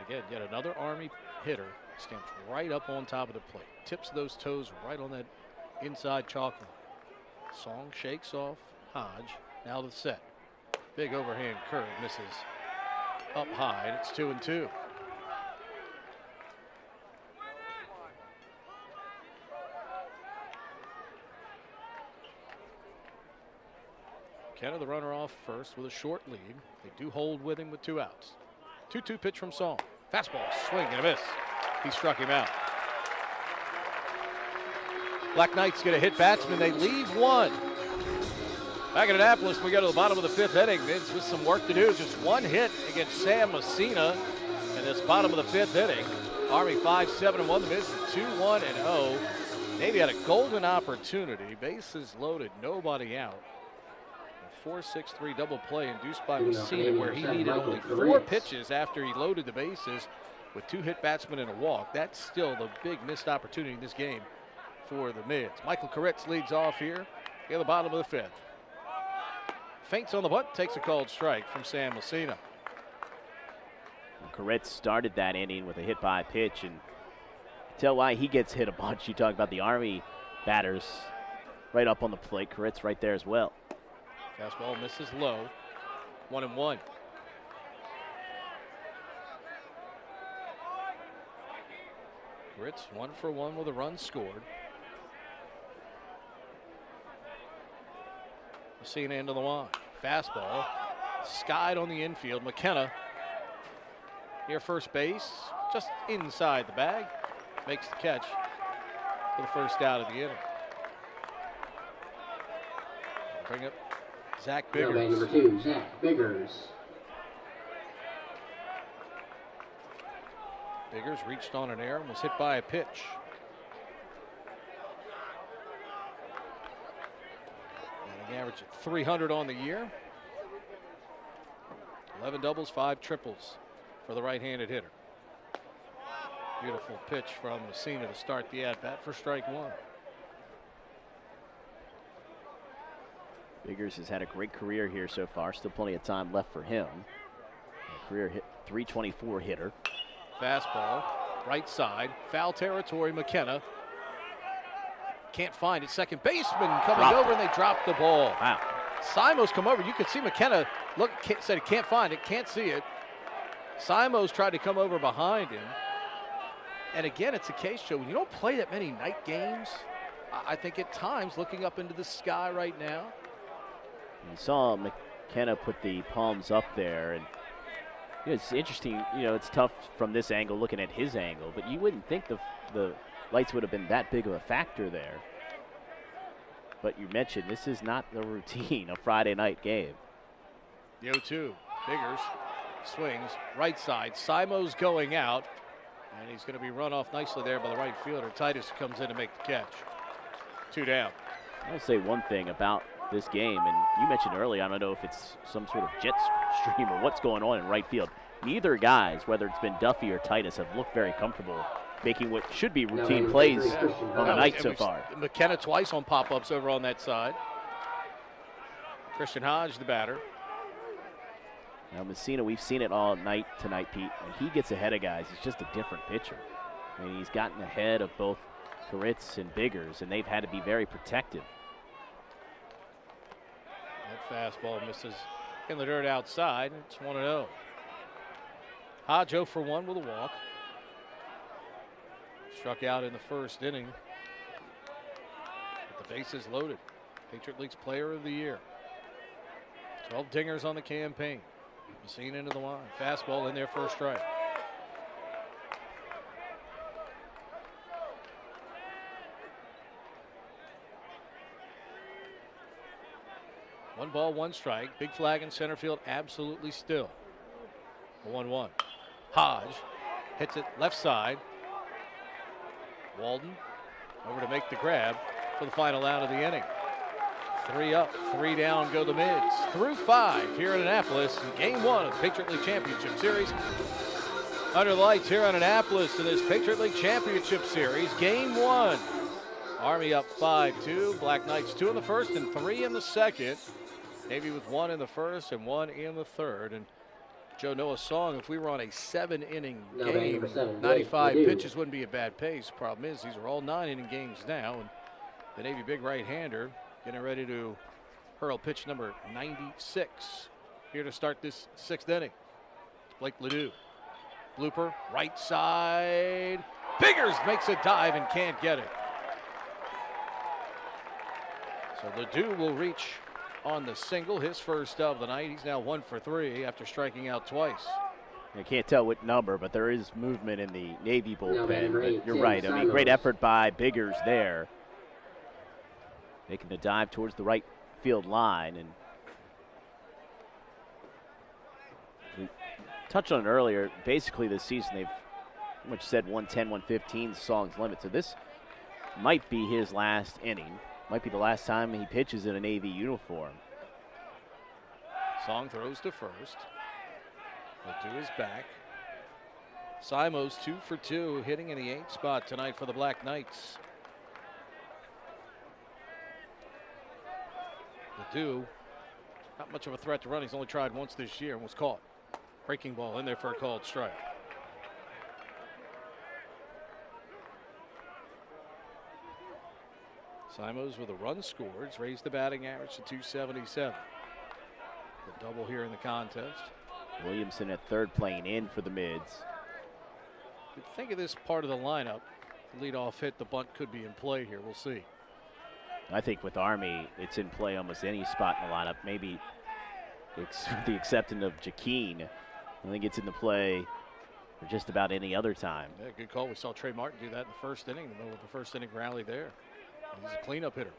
Again, yet another Army hitter stands right up on top of the plate. Tips those toes right on that inside chalk line. Song shakes off Hodge. Now the set. Big overhand curve misses up high, and it's 2-2. McKenna, the runner, off first with a short lead. They do hold with him with 2 outs. 2-2 pitch from Song. Fastball, swing and a miss. He struck him out. Black Knights get a hit batsman. They leave 1. Back in Annapolis, we go to the bottom of the 5th inning. Vince with some work to do. Just 1 hit against Sam Messina in this bottom of the 5th inning. Army 5-7-1. The Mids 2-1-0. Navy had a golden opportunity. Bases loaded, nobody out. 4-6-3 double play induced by Messina, where he needed only 4 pitches after he loaded the bases with 2 hit batsmen and a walk. That's still the big missed opportunity in this game for the Mids. Michael Koritz leads off here in the bottom of the 5th. Feints on the butt, takes a called strike from Sam Messina. Koritz started that inning with a hit by pitch, and tell why he gets hit a bunch. You talk about the Army batters right up on the plate. Koritz right there as well. Fastball misses low. 1-1. Koritz 1 for 1 with a run scored. Messina into the line. Fastball skied on the infield. McKenna near first base, just inside the bag, makes the catch for the first out of the inning. Bring up Zach Biggers. Number 2, Zach Biggers. Biggers reached on an error and was hit by a pitch. Batting average at 300 on the year. 11 doubles, 5 triples for the right-handed hitter. Beautiful pitch from Messina to start the at-bat for strike 1. Biggers has had a great career here so far. Still plenty of time left for him. A career hit, 324 hitter. Fastball, right side, foul territory. McKenna can't find it. Second baseman coming over, and they drop the ball. Wow. Simos come over. You can see McKenna said he can't find it, can't see it. Simos tried to come over behind him. And again, it's a case, Joe, when you don't play that many night games, I think at times looking up into the sky right now. You saw McKenna put the palms up there, and it's interesting. It's tough from this angle, looking at his angle, but you wouldn't think the lights would have been that big of a factor there. But you mentioned this is not the routine, a Friday night game. The 0-2, Biggers swings right side. Simos going out, and he's going to be run off nicely there by the right fielder. Titus comes in to make the catch. 2 down. I'll say one thing about this game, and you mentioned earlier, I don't know if it's some sort of jet stream or what's going on in right field. Neither guys, whether it's been Duffy or Titus, have looked very comfortable making what should be routine plays on the night so far. McKenna twice on pop-ups over on that side. Christian Hodge, the batter. Now Messina, we've seen it all night tonight, Pete. When he gets ahead of guys, he's just a different pitcher. I mean, he's gotten ahead of both Koritz and Biggers, and they've had to be very protective. That fastball misses in the dirt outside. It's 1-0. Hodge 0 for 1 with a walk. Struck out in the first inning. But the bases loaded. Patriot League's Player of the Year. 12 dingers on the campaign. Messina into the line. Fastball in there for a strike. One ball, 1 strike. Big flag in center field, absolutely still. 1-1. Hodge hits it left side. Walden over to make the grab for the final out of the inning. 3 up, 3 down go the Mids. Through 5 here in Annapolis in Game 1 of the Patriot League Championship Series. Under the lights here in Annapolis in this Patriot League Championship Series. Game 1. Army up 5-2. Black Knights 2 in the first and 3 in the second. Navy with 1 in the first and 1 in the third. And Joe Noah's song, if we were on a 7-inning No, game, number 7, 95 Ledoux. pitches wouldn't be a bad pace. Problem is, these are all 9-inning games now, and the Navy big right-hander getting ready to hurl pitch number 96 here to start this 6th inning. Blake Ledoux. Blooper, right side. Biggers makes a dive and can't get it. So Ledoux will reach on the single, his first of the night. He's now 1 for 3 after striking out twice. I can't tell what number, but there is movement in the Navy bullpen. But you're right. I mean, Simons. great effort by Biggers there, making the dive towards the right field line. And we touched on it earlier. Basically, this season they've pretty much said 110, 115 Song's limit. So this might be his last inning. Might be the last time he pitches in a Navy uniform. Song throws to first. Ledoux is back. Simos 2 for 2, hitting in the 8th spot tonight for the Black Knights. Ledoux, not much of a threat to run. He's only tried once this year and was caught. Breaking ball in there for a called strike. Simos with a run scored, raised the batting average to 277. The double here in the contest. Williamson at third playing in for the Mids. Think of this part of the lineup. The leadoff hit, the bunt could be in play here. We'll see. I think with Army, it's in play almost any spot in the lineup. Maybe the exception of Jaqueen. I think it's in the play for just about any other time. Yeah, good call. We saw Trey Martin do that in the first inning, in the middle of the first inning rally there. He's a cleanup hitter.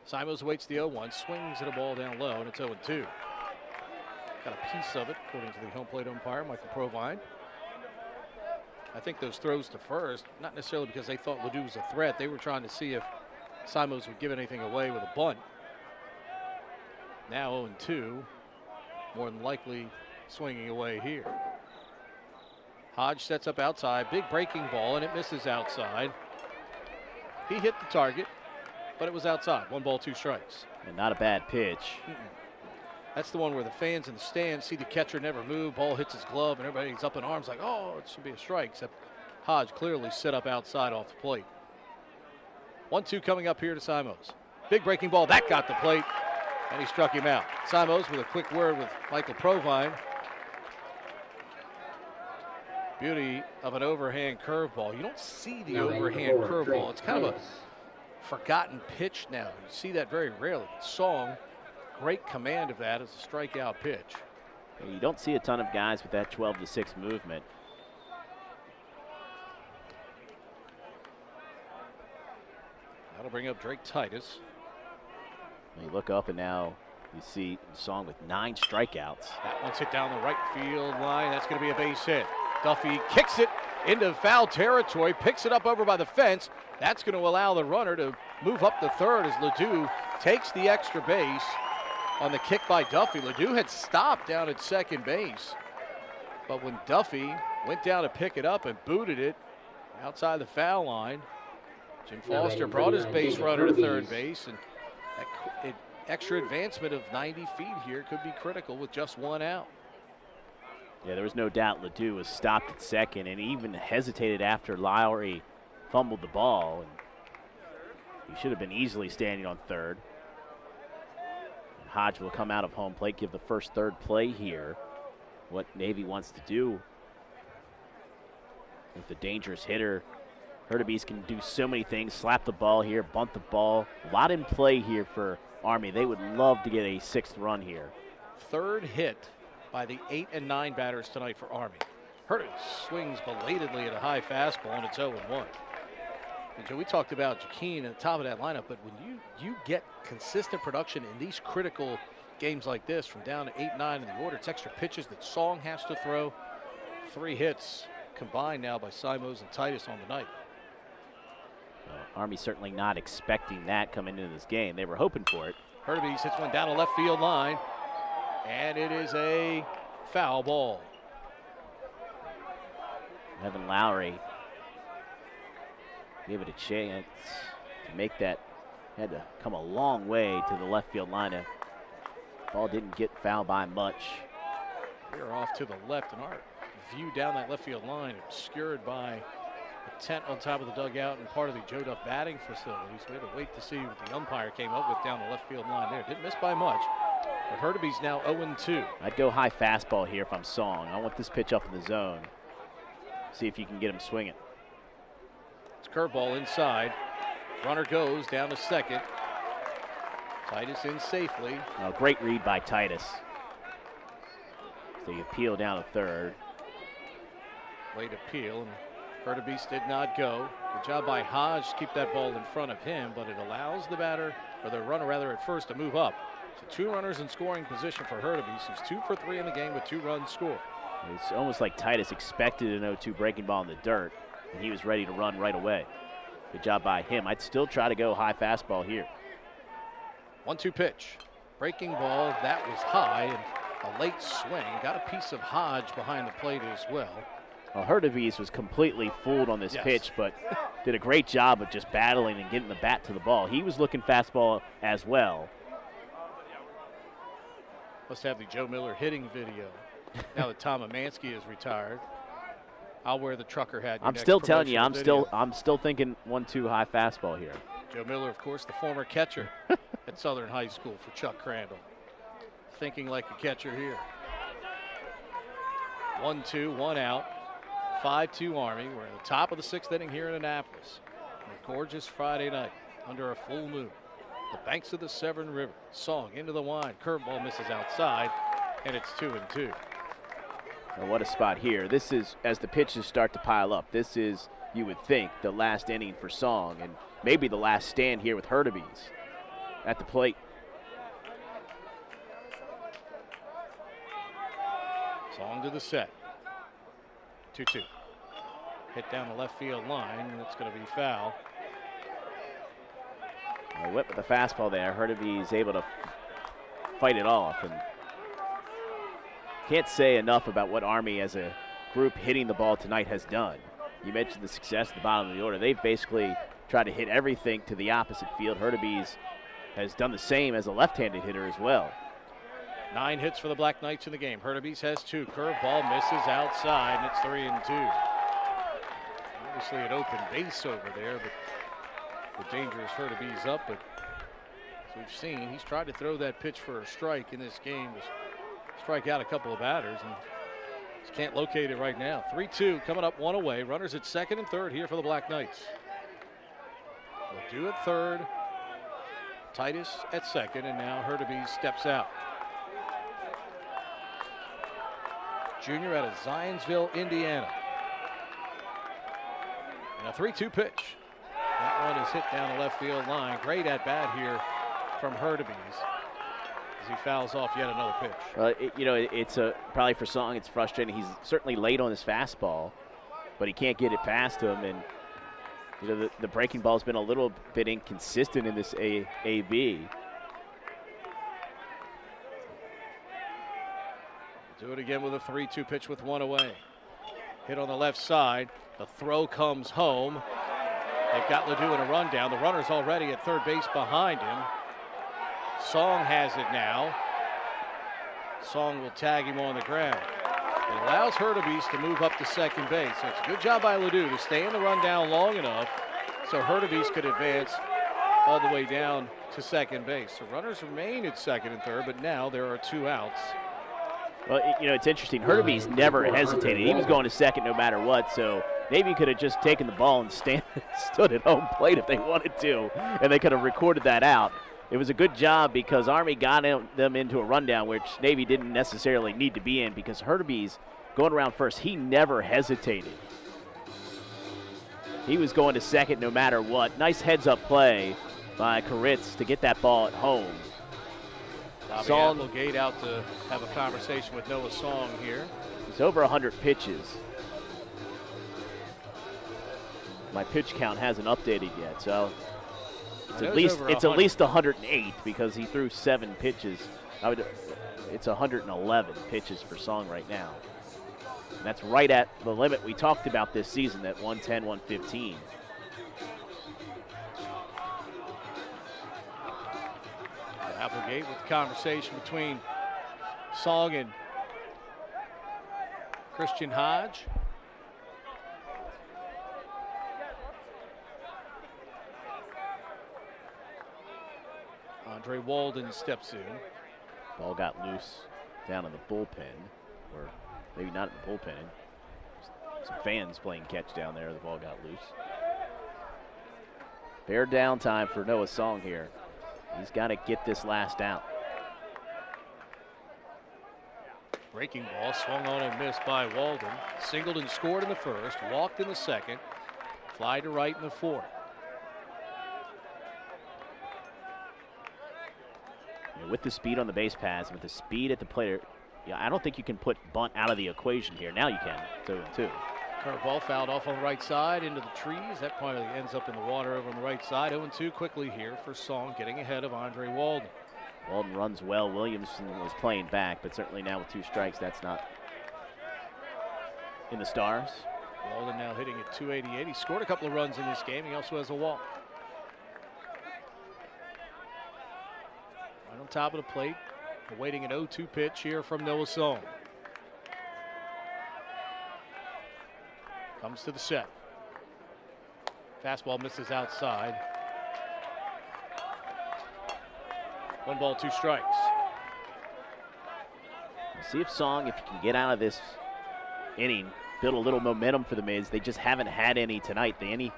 Simos waits the 0-1, swings at a ball down low, and it's 0-2. Got a piece of it, according to the home plate umpire, Michael Provine. I think those throws to first, not necessarily because they thought Ledoux was a threat. They were trying to see if Simos would give anything away with a bunt. Now 0-2, more than likely swinging away here. Hodge sets up outside, big breaking ball, and it misses outside. He hit the target, but it was outside. 1 ball, 2 strikes. And not a bad pitch. That's the one where the fans in the stands see the catcher never move. Ball hits his glove, and everybody's up in arms like, oh, it should be a strike. Except Hodge clearly set up outside off the plate. 1-2 coming up here to Simos. Big breaking ball. That got the plate, and he struck him out. Simos with a quick word with Michael Provine. Beauty of an overhand curveball. You don't see the overhand curveball. It's kind of a forgotten pitch now. You see that very rarely. Song, great command of that as a strikeout pitch. You don't see a ton of guys with that 12-6 movement. That'll bring up Drake Titus. You look up and now you see Song with 9 strikeouts. That one's hit down the right field line. That's going to be a base hit. Duffy kicks it into foul territory, picks it up over by the fence. That's going to allow the runner to move up to third as Ledoux takes the extra base on the kick by Duffy. Ledoux had stopped down at second base, but when Duffy went down to pick it up and booted it outside the foul line, Jim Foster brought his base runner to third base, and that extra advancement of 90 feet here could be critical with just 1 out. Yeah, there was no doubt Ledoux was stopped at second and even hesitated after Lowry fumbled the ball. And he should have been easily standing on third. And Hodge will come out of home plate, give the first third play here. What Navy wants to do with the dangerous hitter. Hurtubise can do so many things, slap the ball here, bunt the ball. A lot in play here for Army. They would love to get a 6th run here. Third hit by the 8 and 9 batters tonight for Army. Hurtubise swings belatedly at a high fastball, and it's 0-1. And Joe, we talked about Jaqueen at the top of that lineup, but when you get consistent production in these critical games like this, from down to 8-9 in the order, it's extra pitches that Song has to throw. 3 hits combined now by Simos and Titus on the night. Army certainly not expecting that coming into this game. They were hoping for it. Hurtubise hits one down the left field line, and it is a foul ball. Evan Lowry gave it a chance to make that. Had to come a long way to the left field line. Ball didn't get fouled by much. We're off to the left, and our view down that left field line obscured by a tent on top of the dugout and part of the Joe Duff batting facility. So we had to wait to see what the umpire came up with down the left field line there. Didn't miss by much. But Hurtaby's now 0-2. I'd go high fastball here if I'm Song. I want this pitch up in the zone. See if you can get him swinging. It's curveball inside. Runner goes down to second. Titus in safely. Oh, great read by Titus. They appeal down to third. Late appeal, and Hurtaby did not go. Good job by Hodge to keep that ball in front of him, but it allows the batter, or the runner rather, at first to move up. So 2 runners in scoring position for Hurtaby. He's 2 for 3 in the game with 2 runs scored. It's almost like Titus expected an 0-2 breaking ball in the dirt, and he was ready to run right away. Good job by him. I'd still try to go high fastball here. 1-2 pitch. Breaking ball, that was high, and a late swing. Got a piece of Hodge behind the plate as well. Well, Hurtaby was completely fooled on this pitch, but did a great job of just battling and getting the bat to the ball. He was looking fastball as well. Must have the Joe Miller hitting video. Now that Tom Amansky is retired, I'll wear the trucker hat. I'm still telling you, I'm still thinking 1-2 high fastball here. Joe Miller, of course, the former catcher at Southern High School for Chuck Crandall. Thinking like a catcher here. 1-2, 1 out. 5-2 Army. We're in the top of the 6th inning here in Annapolis. On a gorgeous Friday night under a full moon. The banks of the Severn River. Song into the wind. Curveball misses outside, and it's 2-2. And what a spot here. This is, as the pitches start to pile up, this is, you would think, the last inning for Song, and maybe the last stand here with Hurtaby's at the plate. Song to the set. 2-2. Hit down the left field line, and it's going to be foul. A whip with the fastball there. Hurtaby's able to fight it off, and can't say enough about what Army as a group hitting the ball tonight has done. You mentioned the success at the bottom of the order. They've basically tried to hit everything to the opposite field. Hurtaby's has done the same as a left-handed hitter as well. 9 hits for the Black Knights in the game. Hurtaby's has 2. Curveball misses outside, and it's 3-2. Obviously an open base over there, but the dangerous Hurtaby's up. But as we've seen, he's tried to throw that pitch for a strike in this game to strike out a couple of batters, and just can't locate it right now. 3-2 coming up, 1 away. Runners at second and third here for the Black Knights. Ledoux at third, Titus at second, and now Hurtaby steps out. Junior out of Zionsville, Indiana. And a 3-2 pitch. That one is hit down the left field line. Great at bat here from Hurtaby as he fouls off yet another pitch. Well, it's probably for Song, it's frustrating. He's certainly late on his fastball, but he can't get it past him. And the breaking ball's been a little bit inconsistent in this AB. Do it again with a 3-2 pitch with 1 away. Hit on the left side. The throw comes home. They've got Ledoux in a rundown. The runner's already at third base behind him. Song has it now. Song will tag him on the ground. It allows Hurtaby to move up to second base. So it's a good job by Ledoux to stay in the rundown long enough so Hurtaby could advance all the way down to second base. So runners remain at second and third, but now there are 2 outs. Well, it's interesting. Hurtaby's never hesitated. He was going to second no matter what, so maybe he could have just taken the ball and stood at home plate if they wanted to, and they could have recorded that out. It was a good job because Army got them into a rundown, which Navy didn't necessarily need to be in, because Hurtaby's going around first. He never hesitated. He was going to second no matter what. Nice heads-up play by Koritz to get that ball at home. Bobby Applegate out to have a conversation with Noah Song here. It's over 100 pitches. My pitch count hasn't updated yet, so it's at least 108 because he threw 7 pitches. It's 111 pitches for Song right now. And that's right at the limit we talked about this season, at 110, 115. Applegate with the conversation between Song and Christian Hodge. Andre Walden steps in. Ball got loose down in the bullpen, or maybe not in the bullpen. Some fans playing catch down there. The ball got loose. Bear down time for Noah Song here. He's got to get this last out. Breaking ball swung on and missed by Walden. Singled and scored in the first, walked in the second, fly to right in the fourth. With the speed on the base paths, with the speed at the plate, I don't think you can put bunt out of the equation here. Now you can. 2-2. Curveball fouled off on the right side into the trees. That probably ends up in the water over on the right side. 0-2 quickly here for Song, getting ahead of Andre Walden. Walden runs well. Williamson was playing back, but certainly now with 2 strikes, that's not in the stars. Walden now hitting at .288. He scored a couple of runs in this game. He also has a walk. Right on top of the plate, awaiting an 0-2 pitch here from Noah Song. Comes to the set. Fastball misses outside. 1 ball, 2 strikes. See if Song, if he can get out of this inning, build a little momentum for the Mids. They just haven't had any tonight. Any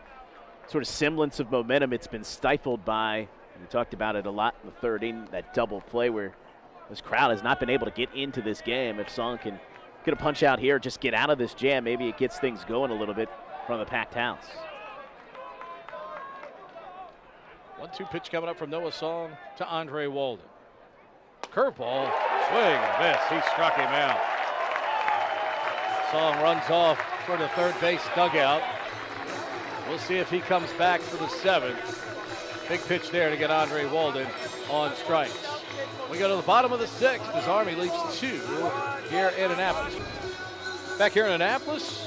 sort of semblance of momentum, it's been stifled by, we talked about it a lot in the third inning, that double play where this crowd has not been able to get into this game. If Song can get a punch out here, just get out of this jam, maybe it gets things going a little bit from the packed house. 1-2 pitch coming up from Noah Song to Andre Walden. Curveball, swing and miss. He struck him out. Song runs off for the third base dugout. We'll see if he comes back for the 7th. Big pitch there to get Andre Walden on strikes. We go to the bottom of the 6th as Army leads 2 here in Annapolis. Back here in Annapolis,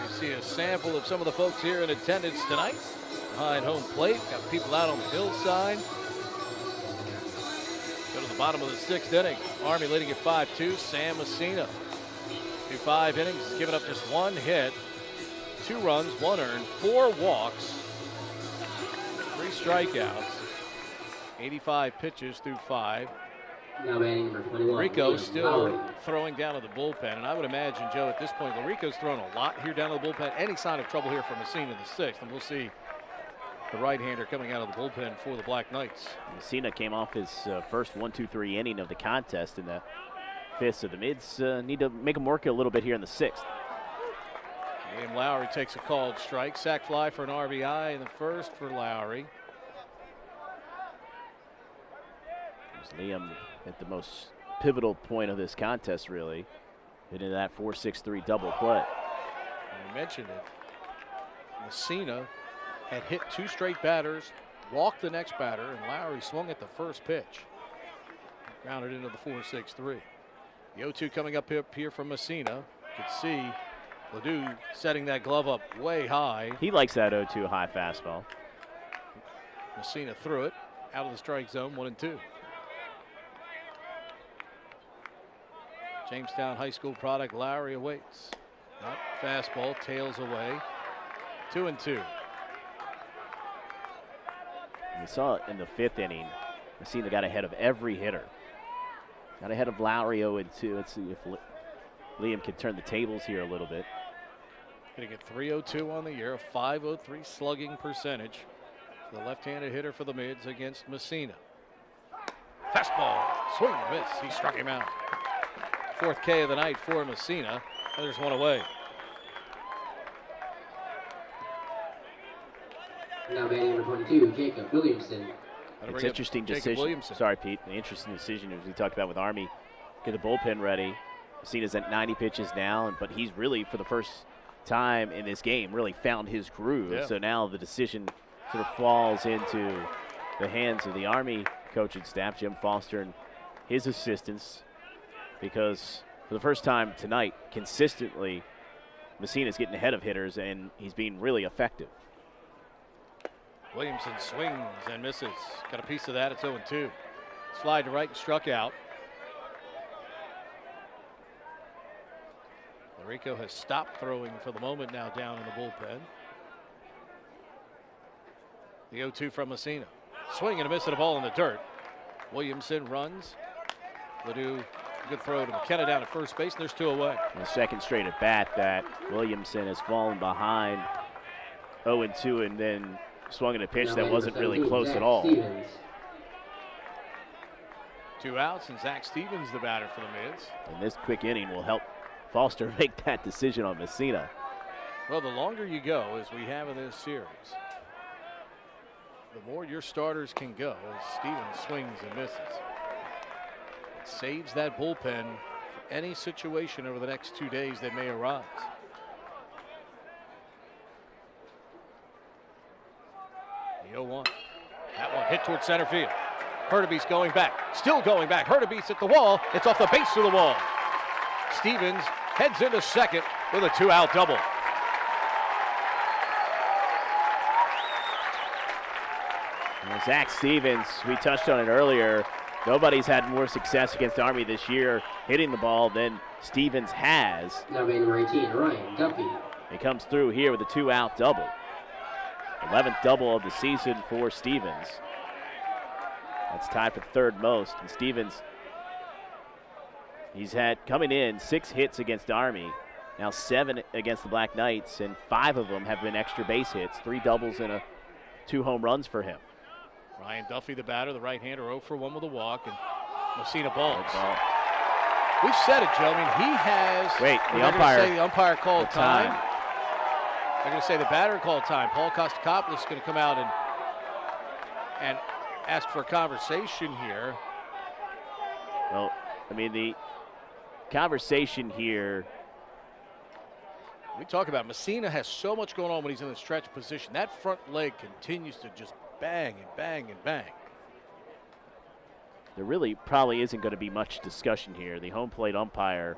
we see a sample of some of the folks here in attendance tonight. Behind home plate, got people out on the hillside. Go to the bottom of the 6th inning. Army leading at 5-2. Sam Messina, through 5 innings, giving up just 1 hit, 2 runs, 1 earned, 4 walks, 3 strikeouts, 85 pitches through 5. Now batting number 21. Rico still throwing down to the bullpen, and I would imagine, Joe, at this point, Rico's thrown a lot here down to the bullpen. Any sign of trouble here from Messina in the 6th, and we'll see the right-hander coming out of the bullpen for the Black Knights. Messina came off his first 1-2-3 inning of the contest in the 5th, so the Mids need to make him work a little bit here in the 6th. Liam Lowry takes a called strike. Sac fly for an RBI in the 1st for Lowry. There's Liam at the most pivotal point of this contest, really, hitting that 4-6-3 double play. And you mentioned it. Messina had hit 2 straight batters, walked the next batter, and Lowry swung at the first pitch. Grounded into the 4-6-3. The 0-2 coming up here from Messina. You can see Ledoux setting that glove up way high. He likes that 0-2 high fastball. Messina threw it out of the strike zone, 1-2. Jamestown High School product, Lowry awaits. Up, fastball, tails away. 2-2. We saw it in the 5th inning. Messina got ahead of every hitter. Got ahead of Lowry 0-2. Let's see if Liam can turn the tables here a little bit. Hitting at .302 on the year, a .503 slugging percentage. The left-handed hitter for the Mids against Messina. Fastball, swing and miss. He struck him out. 4th K of the night for Messina. There's 1 away. Now batting number 22, Jacob Williamson. It's interesting decision. Sorry, Pete. The interesting decision, as we talked about with Army, get the bullpen ready. Messina's at 90 pitches now, but he's really, for the first time in this game, really found his groove. Yeah. So now the decision sort of falls into the hands of the Army coaching staff, Jim Foster and his assistants, because for the first time tonight, consistently, Messina's getting ahead of hitters, and he's being really effective. Williamson swings and misses. Got a piece of that. It's 0-2. Slide to right and struck out. Rico has stopped throwing for the moment now down in the bullpen. The 0-2 from Messina. Swing and a miss at a ball in the dirt. Williamson runs. Ledoux, good throw to McKenna down at first base, and there's 2 away. The second straight at bat that Williamson has fallen behind 0-2 and then swung at a pitch that wasn't really close at all. 2 outs, and Zach Stevens the batter for the Mids. And this quick inning will help Foster make that decision on Messina. Well, the longer you go, as we have in this series, the more your starters can go as Stevens swings and misses. It saves that bullpen for any situation over the next 2 days that may arise. The 0-1. That one hit towards center field. Hurtaby's going back, still going back. Hurtaby's at the wall. It's off the base of the wall. Stevens heads into second with a 2-out double. Well, Zach Stevens, we touched on it earlier. Nobody's had more success against Army this year hitting the ball than Stevens has. Now batting number 18, Ryan Duffy. He comes through here with a 2-out double. 11th double of the season for Stevens. That's tied for third most. And Stevens, he's had coming in 6 hits against Army, now 7 against the Black Knights, and 5 of them have been extra base hits, 3 doubles and 2 home runs for him. Ryan Duffy, the batter, the right-hander, 0 for 1 with a walk, and Messina balls. We've said it, Joe. I mean, he has. Wait, the umpire called time. They're going to say the batter called time. Paul Costacopoulos is going to come out and ask for a conversation here. Well, I mean, the conversation here. We talk about Messina has so much going on when he's in the stretch position. That front leg continues to just bang and bang and bang. There really probably isn't going to be much discussion here. The home plate umpire,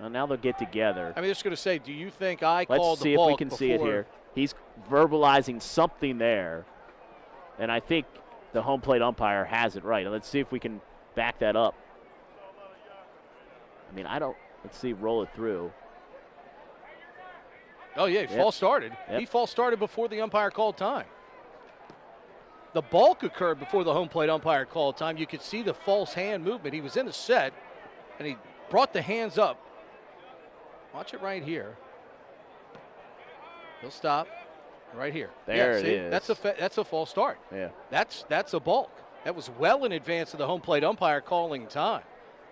well, now they'll get together. I mean, just going to say, do you think I called the balk? Let's see if we can see it here. He's verbalizing something there, and I think the home plate umpire has it right. Let's see if we can back that up. I mean, let's see, roll it through. Oh, yeah, he false started. Yep. He false started before the umpire called time. The balk occurred before the home plate umpire called time. You could see the false hand movement. He was in the set, and he brought the hands up. Watch it right here. He'll stop right here. There it is. That's a false start. Yeah. That's a balk. That was well in advance of the home plate umpire calling time.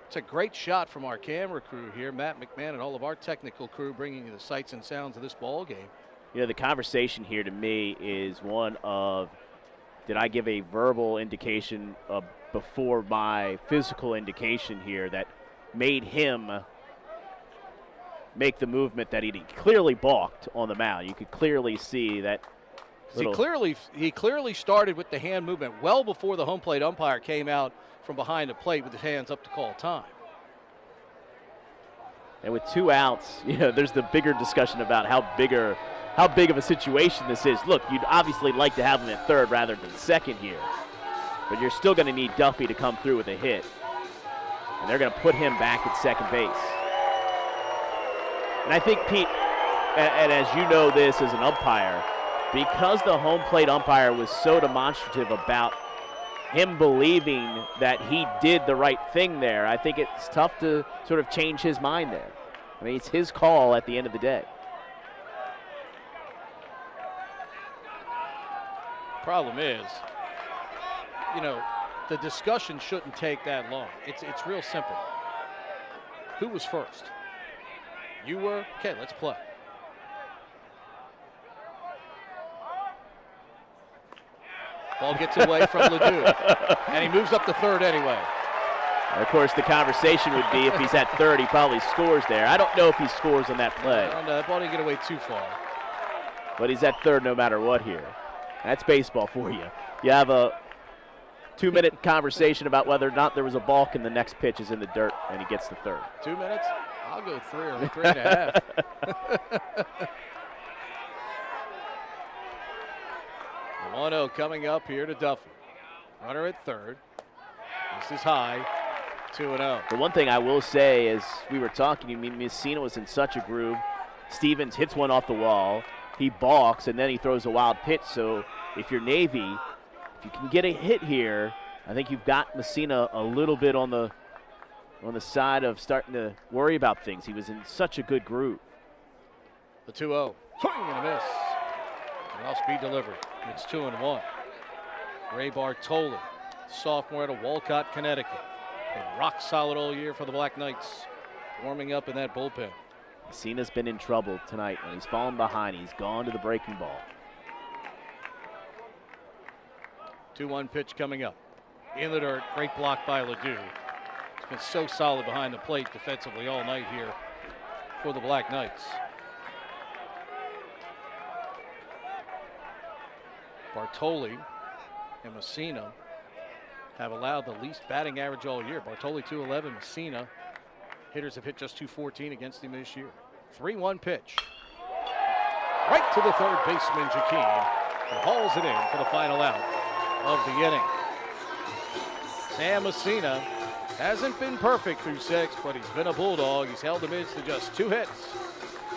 It's a great shot from our camera crew here, Matt McMahon and all of our technical crew, bringing you the sights and sounds of this ball game. You know, the conversation here to me is one of, did I give a verbal indication before my physical indication here that made him make the movement that he clearly balked on the mound? You could clearly see that. He clearly started with the hand movement well before the home plate umpire came out from behind the plate with his hands up to call time. And with 2 outs, you know, there's the bigger discussion about how big of a situation this is. Look, you'd obviously like to have him at third rather than second here, but you're still going to need Duffy to come through with a hit, and they're going to put him back at second base. And I think, Pete, and as you know this as an umpire, because the home plate umpire was so demonstrative about him believing that he did the right thing there, I think it's tough to sort of change his mind there. I mean, it's his call at the end of the day. Problem is, you know, the discussion shouldn't take that long. It's real simple. Who was first? You were? Okay, let's play. Ball gets away from Ledoux, and he moves up to third anyway. Of course, the conversation would be if he's at third, he probably scores there. I don't know if he scores on that play. No, that ball didn't get away too far. But he's at third no matter what here. That's baseball for you. You have a 2-minute conversation about whether or not there was a balk, and the next pitch is in the dirt, and he gets the third. 2 minutes? I'll go 3 or 3.5. 1-0 coming up here to Duffy. Runner at third. This is high. 2-0. The one thing I will say is we were talking, I mean, Messina was in such a groove. Stevens hits one off the wall. He balks, and then he throws a wild pitch. So if you're Navy, if you can get a hit here, I think you've got Messina a little bit on the side of starting to worry about things. He was in such a good groove. The 2-0. Swing and a miss. An off-speed delivery. It's 2-1. Ray Bartoli, sophomore out of Walcott, Connecticut. Been rock solid all year for the Black Knights. Warming up in that bullpen. Messina's been in trouble tonight. When he's fallen behind, he's gone to the breaking ball. 2-1 pitch coming up. In the dirt, great block by Ledoux. He's been so solid behind the plate defensively all night here for the Black Knights. Bartoli and Messina have allowed the least batting average all year. Bartoli 211, Messina. Hitters have hit just 214 against him this year. 3-1 pitch. Right to the third baseman, Jaquin, who hauls it in for the final out of the inning. Sam Messina hasn't been perfect through 6, but he's been a bulldog. He's held the Mids to just 2 hits.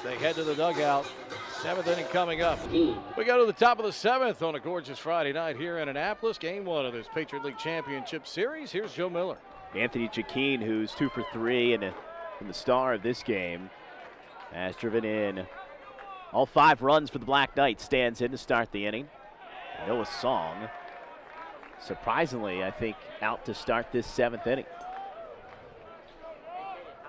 They head to the dugout. 7th inning coming up. We go to the top of the 7th on a gorgeous Friday night here in Annapolis. Game 1 of this Patriot League Championship Series. Here's Joe Miller. Anthony Jaquin, who's 2 for 3 and the star of this game, has driven in all 5 runs for the Black Knights. Stands in to start the inning. Noah Song, surprisingly, I think, out to start this 7th inning.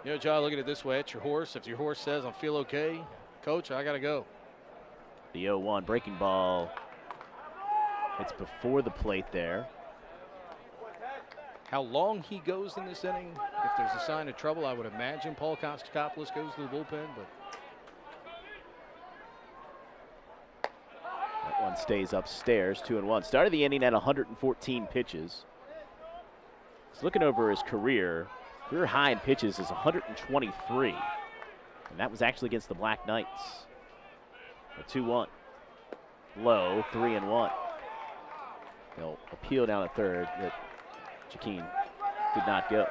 You know, John, look at it this way. It's your horse. If your horse says, I feel okay, coach, I got to go. The 0-1 breaking ball. It's before the plate there. How long he goes in this inning, if there's a sign of trouble, I would imagine Paul Kostakopoulos goes to the bullpen, but that one stays upstairs. 2-1. Started the inning at 114 pitches. He's looking over his career. Career high in pitches is 123, and that was actually against the Black Knights. A 2-1. Low, 3-1. They'll appeal down at third, but Jaquin did not go.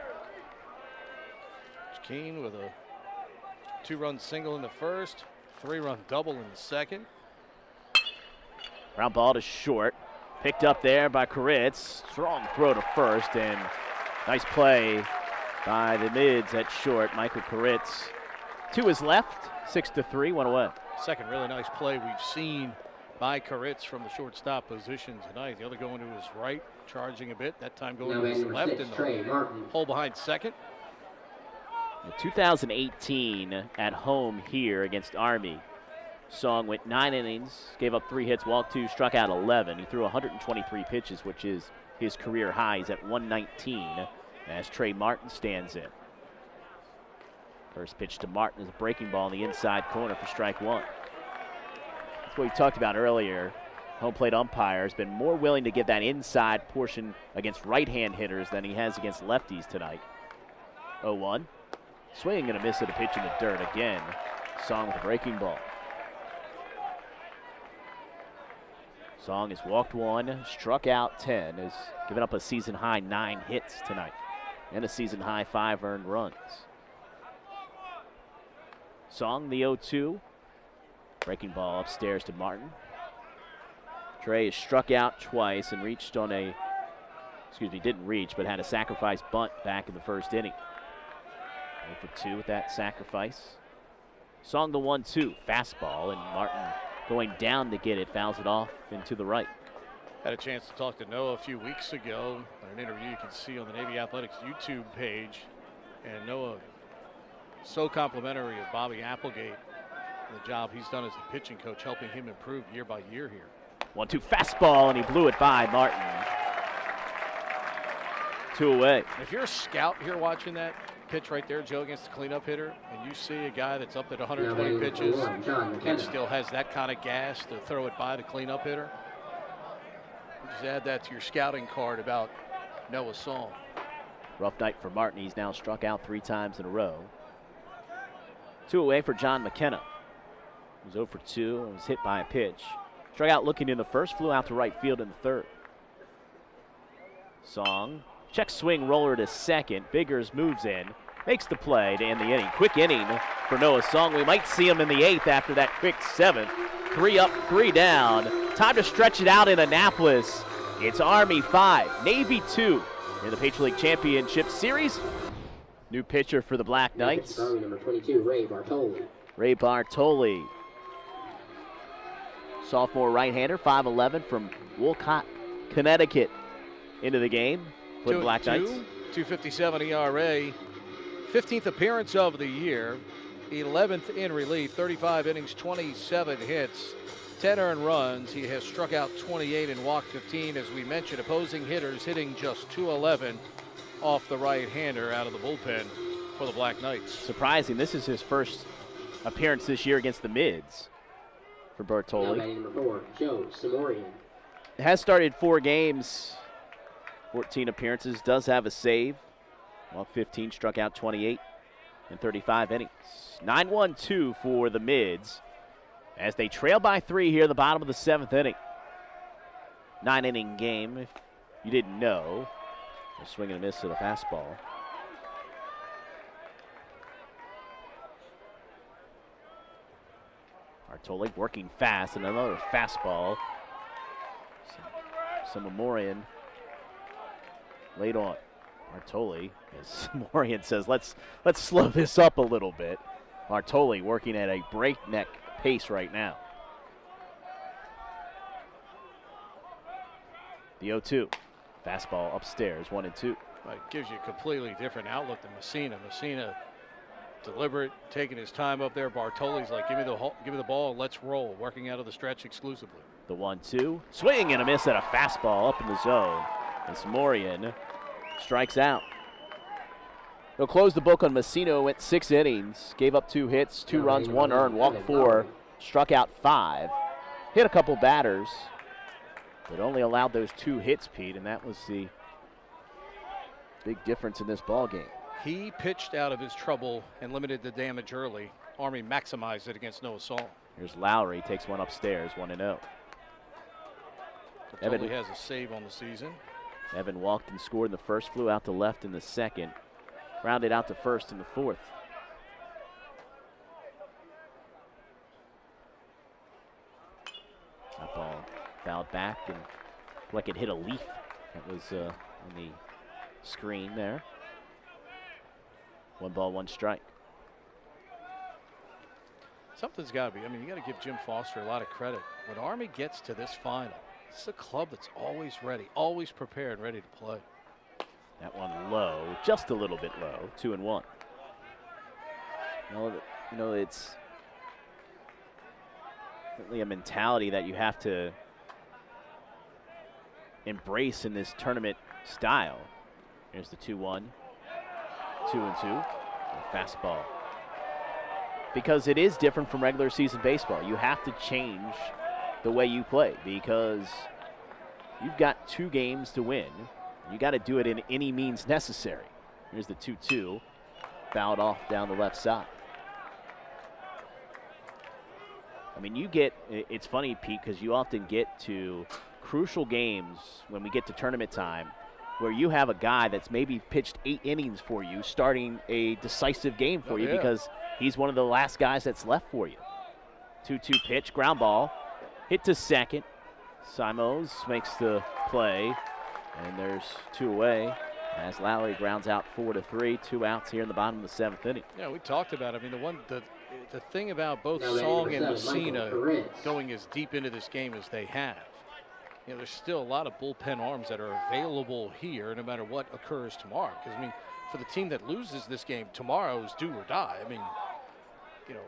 Jaquin with a 2-run single in the first, 3-run double in the second. Ground ball to short. Picked up there by Koritz. Strong throw to first, and nice play by the Mids at short. Michael Koritz to his left, 6-3, 1 away. Second really nice play we've seen by Koritz from the shortstop position tonight. The other going to his right, charging a bit. That time going to his left in the hole behind second. In 2018 at home here against Army, Song went 9 innings, gave up 3 hits, walked 2, struck out 11. He threw 123 pitches, which is his career high. He's at 119 as Trey Martin stands in. First pitch to Martin is a breaking ball in the inside corner for strike 1. That's what we talked about earlier. Home plate umpire has been more willing to give that inside portion against right-hand hitters than he has against lefties tonight. 0-1. Swinging and a miss at a pitch in the dirt again. Song with a breaking ball. Song has walked 1, struck out 10, has given up a season-high 9 hits tonight, and a season-high 5 earned runs. Song, the 0-2. Breaking ball upstairs to Martin. Trey has struck out twice and reached on a, didn't reach, but had a sacrifice bunt back in the first inning. 0 for 2 with that sacrifice. Song, the 1-2. Fastball, and Martin going down to get it, fouls it off into the right. Had a chance to talk to Noah a few weeks ago in an interview you can see on the Navy Athletics YouTube page. And Noah, so complimentary of Bobby Applegate and the job he's done as the pitching coach, helping him improve year by year here. 1-2 fastball, and he blew it by Martin. 2 away. If you're a scout here watching that pitch right there, Joe, against the cleanup hitter, and you see a guy that's up at 120 pitches and still has that kind of gas to throw it by the cleanup hitter, just add that to your scouting card about Noah Song. Rough night for Martin. He's now struck out 3 times in a row. 2 away for John McKenna. He was 0 for 2 and was hit by a pitch. Struck out looking in the first, flew out to right field in the third. Song Check swing roller to second. Biggers moves in, makes the play to end the inning. Quick inning for Noah Song. We might see him in the 8th after that quick 7th. 3 up, 3 down. Time to stretch it out in Annapolis. It's Army 5, Navy 2 in the Patriot League Championship Series. New pitcher for the Black Knights. Number 22, Ray Bartoli. Ray Bartoli. Sophomore right-hander, 5'11", from Wolcott, Connecticut, into the game for the Black Knights. 2.57 ERA, 15th appearance of the year, 11th in relief, 35 innings, 27 hits, 10 earned runs. He has struck out 28 and walked 15. As we mentioned, opposing hitters hitting just .211 off the right-hander out of the bullpen for the Black Knights. Surprising, this is his first appearance this year against the Mids for Bartoli. Number 4, Joe Samorian. Has started 4 games, 14 appearances, does have a save. Walked 15, struck out 28 in 35 innings. 9-1-2 for the Mids as they trail by 3 here at the bottom of the 7th inning. 9-inning game, if you didn't know. A swing and a miss at a fastball. Bartoli working fast, and another fastball. Samorian late on. Bartoli, as Samorian says, let's slow this up a little bit. Bartoli working at a breakneck pace right now. The 0-2. Fastball upstairs, 1-2. It gives you a completely different outlook than Messina. Messina deliberate, taking his time up there. Bartoli's like, give me the ball and let's roll, working out of the stretch exclusively. The 1-2. Swing and a miss at a fastball up in the zone. And Samorian strikes out. They'll close the book on Messina. Went 6 innings, gave up 2 hits, 2 runs, 1 earned, walked 4, struck out 5, hit a couple batters, but only allowed those 2 hits, Pete, and that was the big difference in this ball game. He pitched out of his trouble and limited the damage early. Army maximized it against Noah Song. Here's Lowry, takes one upstairs, 1-0. Bartoli has a save on the season. Evan walked and scored in the first, flew out to left in the second, rounded out to first in the 4th. That ball fouled back and like it hit a leaf. That was on the screen there. 1 ball, 1 strike. Something's got to be. I mean, you got to give Jim Foster a lot of credit. When Army gets to this final, it's a club that's always ready, always prepared, ready to play. That one low, just a little bit low, 2-1. You know, it's certainly a mentality that you have to embrace in this tournament style. Here's the 2-1, 2-2, fastball. Because it is different from regular season baseball. You have to change the way you play because you've got 2 games to win. You got to do it in any means necessary. Here's the 2-2, fouled off down the left side. I mean, it's funny, Pete, because you often get to crucial games when we get to tournament time where you have a guy that's maybe pitched 8 innings for you starting a decisive game for you because he's one of the last guys that's left for you. 2-2 pitch, ground ball, hit to second. Simos makes the play, and there's 2 away as Lowry grounds out 4-3, 2 outs here in the bottom of the 7th inning. Yeah, we talked about it. I mean, the thing about both Song and Messina going as deep into this game as they have, you know, there's still a lot of bullpen arms that are available here no matter what occurs tomorrow. Because, I mean, for the team that loses this game, tomorrow is do or die. I mean, you know,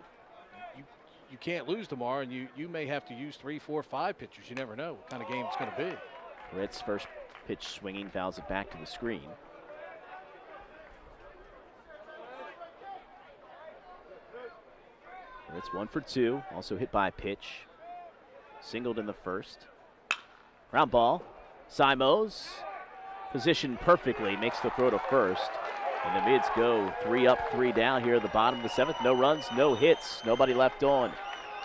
you can't lose tomorrow, and you may have to use 3, 4, 5 pitchers. You never know what kind of game it's going to be. Ritt's first pitch swinging, fouls it back to the screen. Ritt's 1 for 2, also hit by a pitch. Singled in the first. Ground ball. Simos positioned perfectly, makes the throw to first. And the Mids go 3 up, 3 down here at the bottom of the 7th. No runs, no hits, nobody left on.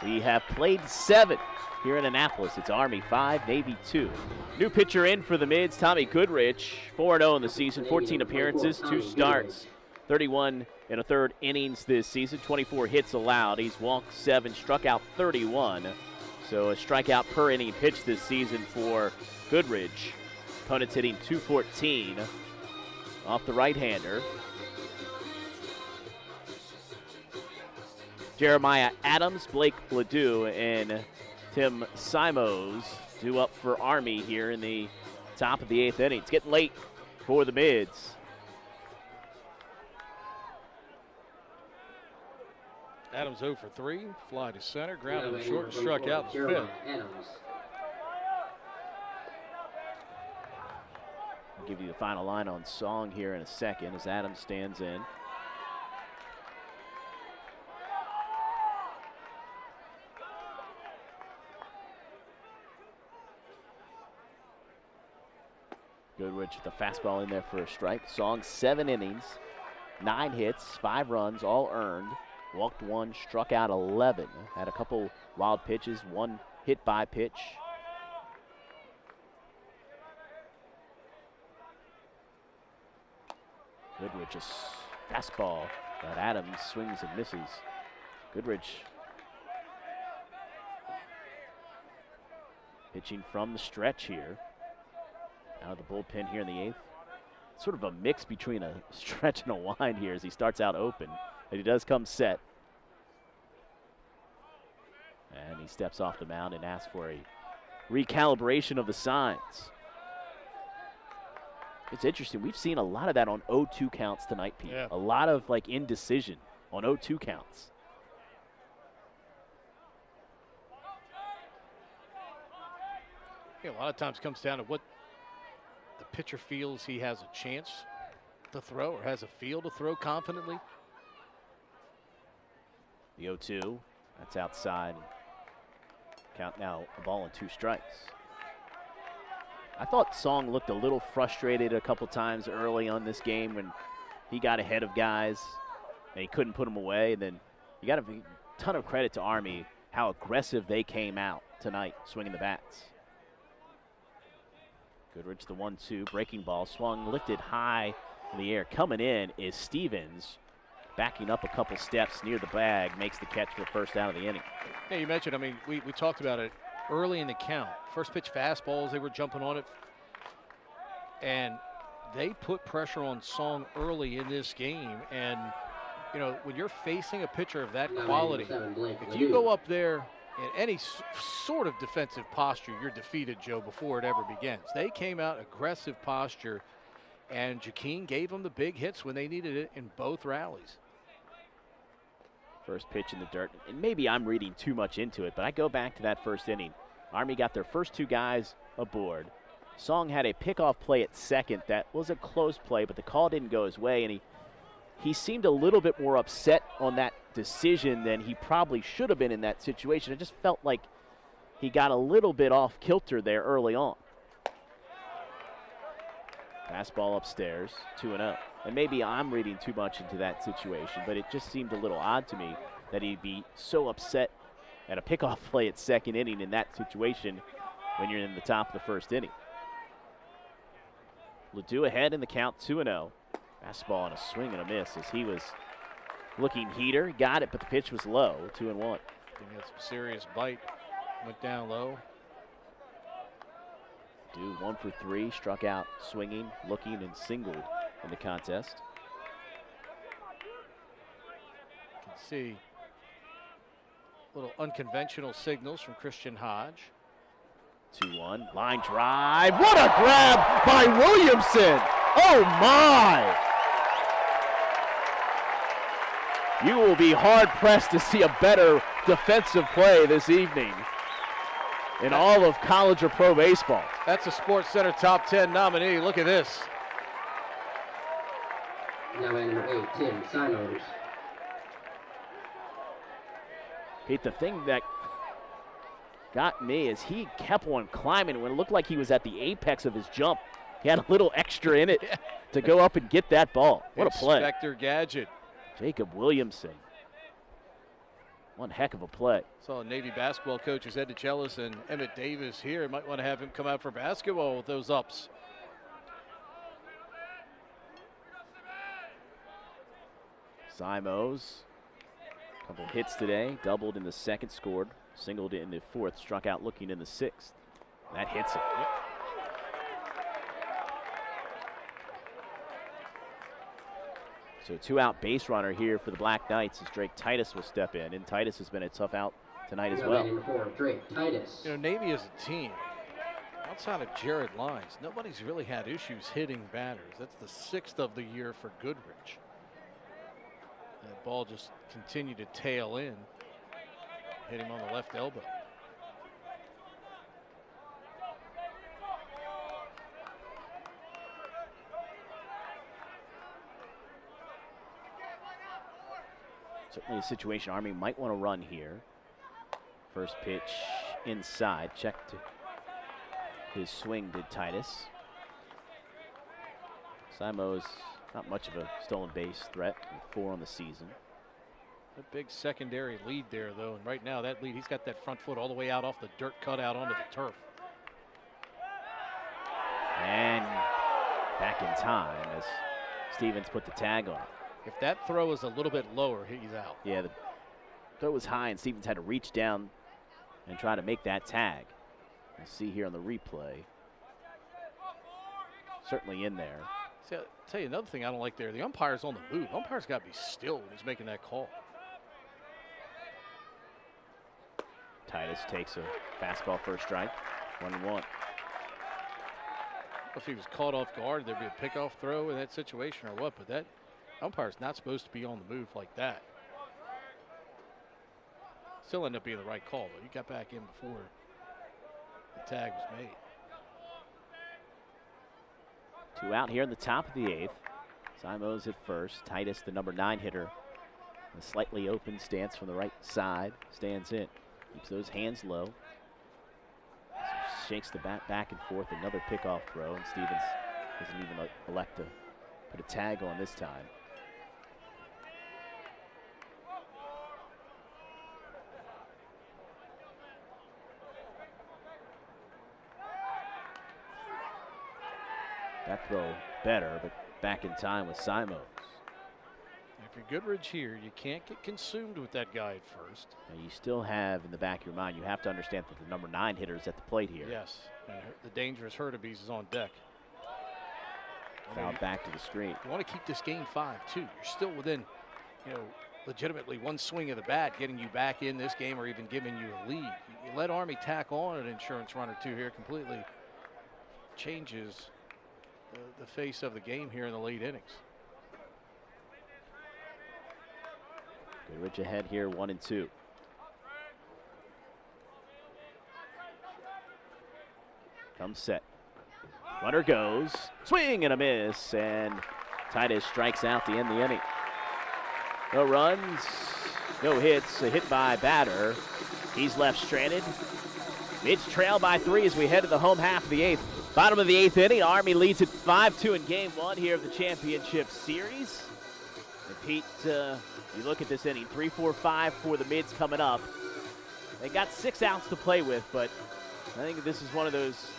We have played 7 here in Annapolis. It's Army 5, Navy 2. New pitcher in for the Mids, Tommy Goodrich, 4-0 in the season, 14 appearances, 2 starts, 31 and a third innings this season, 24 hits allowed. He's walked 7, struck out 31. So a strikeout per inning pitched this season for Goodrich. Opponents hitting .214 off the right-hander. Jeremiah Adams, Blake Ledoux, and Tim Simos due up for Army here in the top of the 8th inning. It's getting late for the Mids. Adams 0 for 3, fly to center, grounded to short, and struck out in the 5th. I'll give you the final line on Song here in a second as Adams stands in. Goodrich with the fastball in there for a strike. Song 7 innings, 9 hits, 5 runs, all earned. Walked 1, struck out 11. Had a couple wild pitches, 1 hit by pitch. Goodrich's fastball, but Adams swings and misses. Goodrich pitching from the stretch here. Out of the bullpen here in the 8th. Sort of a mix between a stretch and a wind here as he starts out open. But he does come set. And he steps off the mound and asks for a recalibration of the signs. It's interesting. We've seen a lot of that on 0-2 counts tonight, Pete. Yeah. A lot of like indecision on 0-2 counts. Yeah, a lot of times comes down to what the pitcher feels he has a chance to throw or has a feel to throw confidently. The 0-2, that's outside. Count now, a ball and 2 strikes. I thought Song looked a little frustrated a couple times early on this game when he got ahead of guys and he couldn't put them away. And then you got a ton of credit to Army, how aggressive they came out tonight, swinging the bats. Goodrich, the 1-2, breaking ball, swung, lifted high in the air. Coming in is Stevens, backing up a couple steps near the bag, makes the catch for first out of the inning. Yeah, you mentioned, I mean, we talked about it early in the count. First pitch fastballs, they were jumping on it. And they put pressure on Song early in this game. And, you know, when you're facing a pitcher of that quality, if you go up there in any sort of defensive posture, you're defeated, Joe, before it ever begins. They came out aggressive posture, and Jaquin gave them the big hits when they needed it in both rallies. First pitch in the dirt, and maybe I'm reading too much into it, but I go back to that first inning. Army got their first 2 guys aboard. Song had a pickoff play at second that was a close play, but the call didn't go his way, and he seemed a little bit more upset on that decision than he probably should have been in that situation. It just felt like he got a little bit off kilter there early on. Fastball upstairs, 2-0. And maybe I'm reading too much into that situation, but it just seemed a little odd to me that he'd be so upset at a pickoff play at second inning in that situation when you're in the top of the first inning. Ledoux ahead in the count, 2-0. Fastball and a swing and a miss as he was looking heater. He got it, but the pitch was low, 2-1. He had some serious bite, went down low. Ledoux 1 for 3, struck out swinging, looking, and singled in the contest. You can see little unconventional signals from Christian Hodge. 2-1, line drive. What a grab by Williamson! Oh my! You will be hard-pressed to see a better defensive play this evening in all of college or pro baseball. That's a Sports Center Top 10 nominee. Look at this. Now at number 8, Tim Simons. Pete, the thing that got me is he kept on climbing when it looked like he was at the apex of his jump. He had a little extra in it to go up and get that ball. What a play. Inspector Gadget. Jacob Williamson. One heck of a play. Saw Navy basketball coaches Ed DeChellis and Emmett Davis here. Might want to have him come out for basketball with those ups. Simos, a couple hits today, doubled in the second, scored, singled in the fourth, struck out looking in the sixth. That hits it. Yep. So 2-out base runner here for the Black Knights as Drake Titus will step in. And Titus has been a tough out tonight as well. Number 4, Drake Titus. You know, Navy as a team, outside of Jared Lyons, nobody's really had issues hitting batters. That's the 6th of the year for Goodrich. That ball just continued to tail in. Hit him on the left elbow. Certainly a situation Army might want to run here. First pitch inside, checked his swing did Titus. Simos, not much of a stolen base threat, with 4 on the season. A big secondary lead there, though, and right now that lead, he's got that front foot all the way out off the dirt cutout onto the turf. And back in time as Stevens put the tag on. If that throw is a little bit lower, he's out. Yeah, the throw was high, and Stevens had to reach down and try to make that tag. We'll see here on the replay. Certainly in there. See, I'll tell you another thing I don't like there. The umpire's on the move. The umpire's got to be still when he's making that call. Titus takes a fastball first strike, 1-1. If he was caught off guard, there'd be a pickoff throw in that situation or what, but that umpire's not supposed to be on the move like that. Still ended up being the right call, though. He got back in before the tag was made. 2 out here in the top of the 8th. Simos at first. Titus, the number 9 hitter. A slightly open stance from the right side. Stands in. Keeps those hands low. Shakes the bat back and forth. Another pickoff throw, and Stevens doesn't even elect to put a tag on this time. That throw better, but back in time with Simos. If you're Goodrich here, you can't get consumed with that guy at first. Now you still have in the back of your mind, you have to understand that the number 9 hitter is at the plate here. Yes, and the dangerous Hurtubise is on deck. Foul back to the screen. You want to keep this game 5, too. You're still within, you know, legitimately one swing of the bat getting you back in this game or even giving you a lead. You let Army tack on an insurance run or two here, completely changes the face of the game here in the late innings. Goodrich ahead here, 1-2. Comes set. Runner goes. Swing and a miss. And Titus strikes out to end the inning. No runs, no hits. A hit by batter. He's left stranded. It's trailed by 3 as we head to the home half of the 8th. Bottom of the 8th inning. Army leads at 5-2 in game 1 here of the championship series. And Pete, you look at this inning, 3-4-5 for the mids coming up. They got 6 outs to play with, but I think this is one of those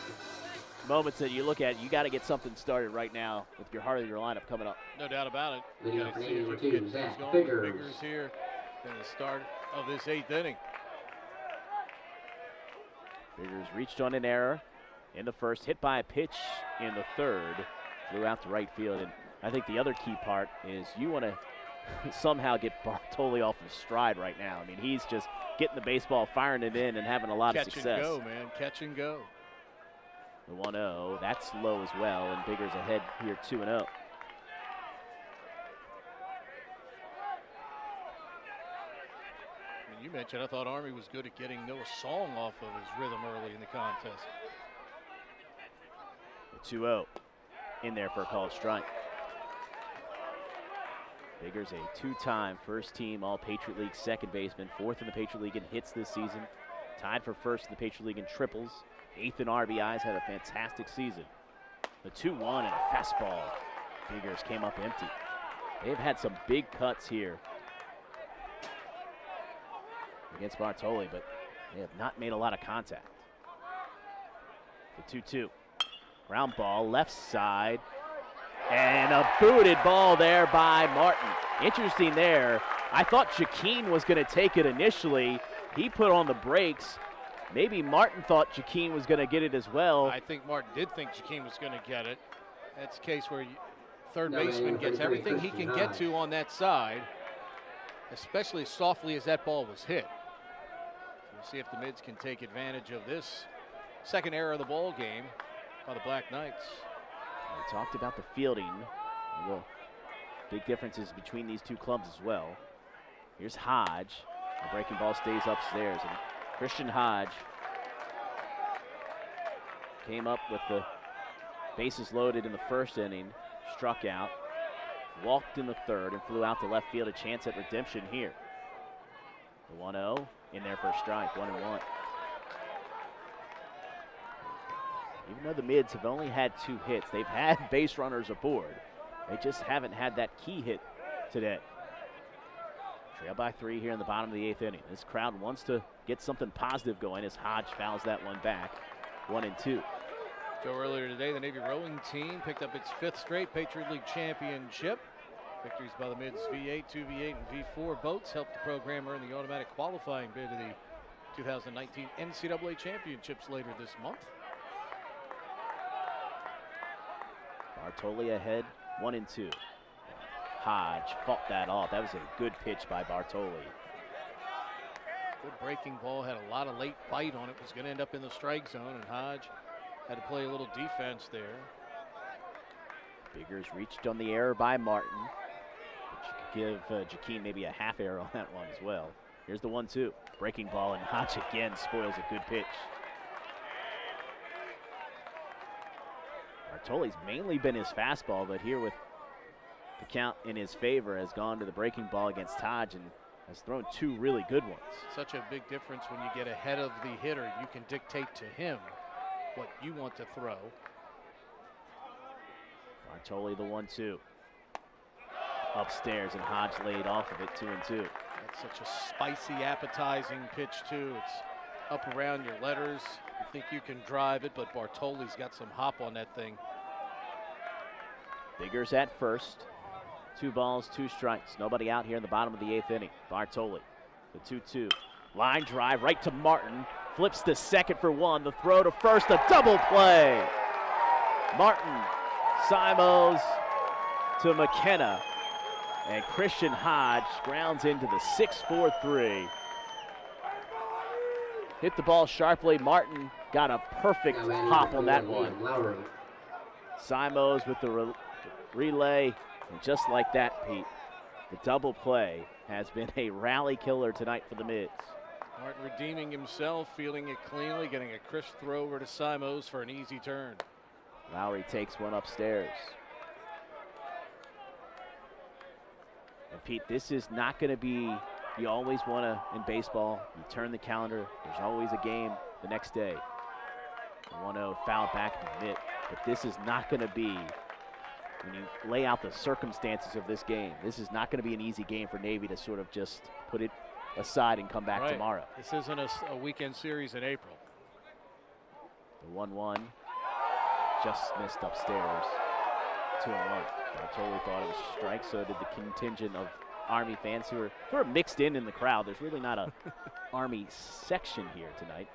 moments that you look at, you got to get something started right now with your heart of your lineup coming up. No doubt about it. Leading You off gotta for see if we Navy can get is things Zach going. Biggers. Biggers here in the start of this 8th inning. Biggers reached on an error in the first, hit by a pitch in the third, flew out to right field. And I think the other key part is you want to somehow get Bartoli off his stride right now. I mean, he's just getting the baseball, firing it in, and having a lot of success. Catch and go, man. Catch and go. The 1-0, that's low as well, and Biggers ahead here 2-0. I mean, you mentioned I thought Army was good at getting Noah Song off of his rhythm early in the contest. The 2-0 in there for a called strike. Biggers a 2-time first-team All-Patriot League second baseman, 4th in the Patriot League in hits this season, tied for 1st in the Patriot League in triples, 8th in RBIs, had a fantastic season. The 2-1 and a fastball. Biggers came up empty. They've had some big cuts here. against Bartoli, but they have not made a lot of contact. The 2-2. Ground ball, left side, and a booted ball there by Martin. Interesting there. I thought Jaquin was going to take it initially. He put on the brakes. Maybe Martin thought Jaquin was going to get it as well. I think Martin did think Jaquin was going to get it. That's a case where third baseman gets everything he can get to on that side, especially as softly as that ball was hit. We'll see if the Mids can take advantage of this second error of the ball game by the Black Knights. We talked about the fielding, the big differences between these two clubs as well. Here's Hodge. The breaking ball stays upstairs, and Christian Hodge came up with the bases loaded in the first inning, struck out, walked in the third, and flew out to left field. A chance at redemption here. The 1-0 in there for a strike, 1-1. Even though the Mids have only had 2 hits, they've had base runners aboard. They just haven't had that key hit today. Trail by 3 here in the bottom of the 8th inning. This crowd wants to get something positive going as Hodge fouls that one back. 1-2. So earlier today, the Navy rowing team picked up its 5th straight Patriot League championship. Victories by the Mids V8, 2V8, and V4 boats helped the program earn the automatic qualifying bid to the 2019 NCAA championships later this month. Bartoli ahead, 1-2. Hodge fought that off. That was a good pitch by Bartoli. Good breaking ball, had a lot of late bite on it, was going to end up in the strike zone, and Hodge had to play a little defense there. Biggers reached on the error by Martin, but you could give Jaquin maybe a half error on that one as well. Here's the 1-2. Breaking ball, and Hodge again spoils a good pitch. Bartoli's mainly been his fastball, but here with the count in his favor has gone to the breaking ball against Hodge and has thrown 2 really good ones. Such a big difference when you get ahead of the hitter. You can dictate to him what you want to throw. Bartoli the 1-2. Upstairs, and Hodge laid off of it, 2-2. That's such a spicy, appetizing pitch too. It's up around your letters. You think you can drive it, but Bartoli's got some hop on that thing. Biggers at first. 2 balls, 2 strikes. Nobody out here in the bottom of the 8th inning. Bartoli, the 2-2. Line drive right to Martin. Flips to second for 1. The throw to first, a double play. Martin, Simos to McKenna. And Christian Hodge grounds into the 6-4-3. Hit the ball sharply. Martin got a perfect hop on that one. Simos with the relay. And just like that, Pete, the double play has been a rally killer tonight for the Mids. Martin redeeming himself, fielding it cleanly, getting a crisp throw over to Simos for an easy turn. Lowry takes one upstairs. And Pete, this is not going to be, you always want to, in baseball, you turn the calendar, there's always a game the next day. 1-0 foul back in the mitt, but this is not going to be, when you lay out the circumstances of this game, this is not going to be an easy game for Navy to sort of just put it aside and come back tomorrow. This isn't a weekend series in April. The 1-1 just missed upstairs. 2-1. I totally thought it was a strike, so did the contingent of Army fans who are sort of mixed in the crowd. There's really not a Army section here tonight.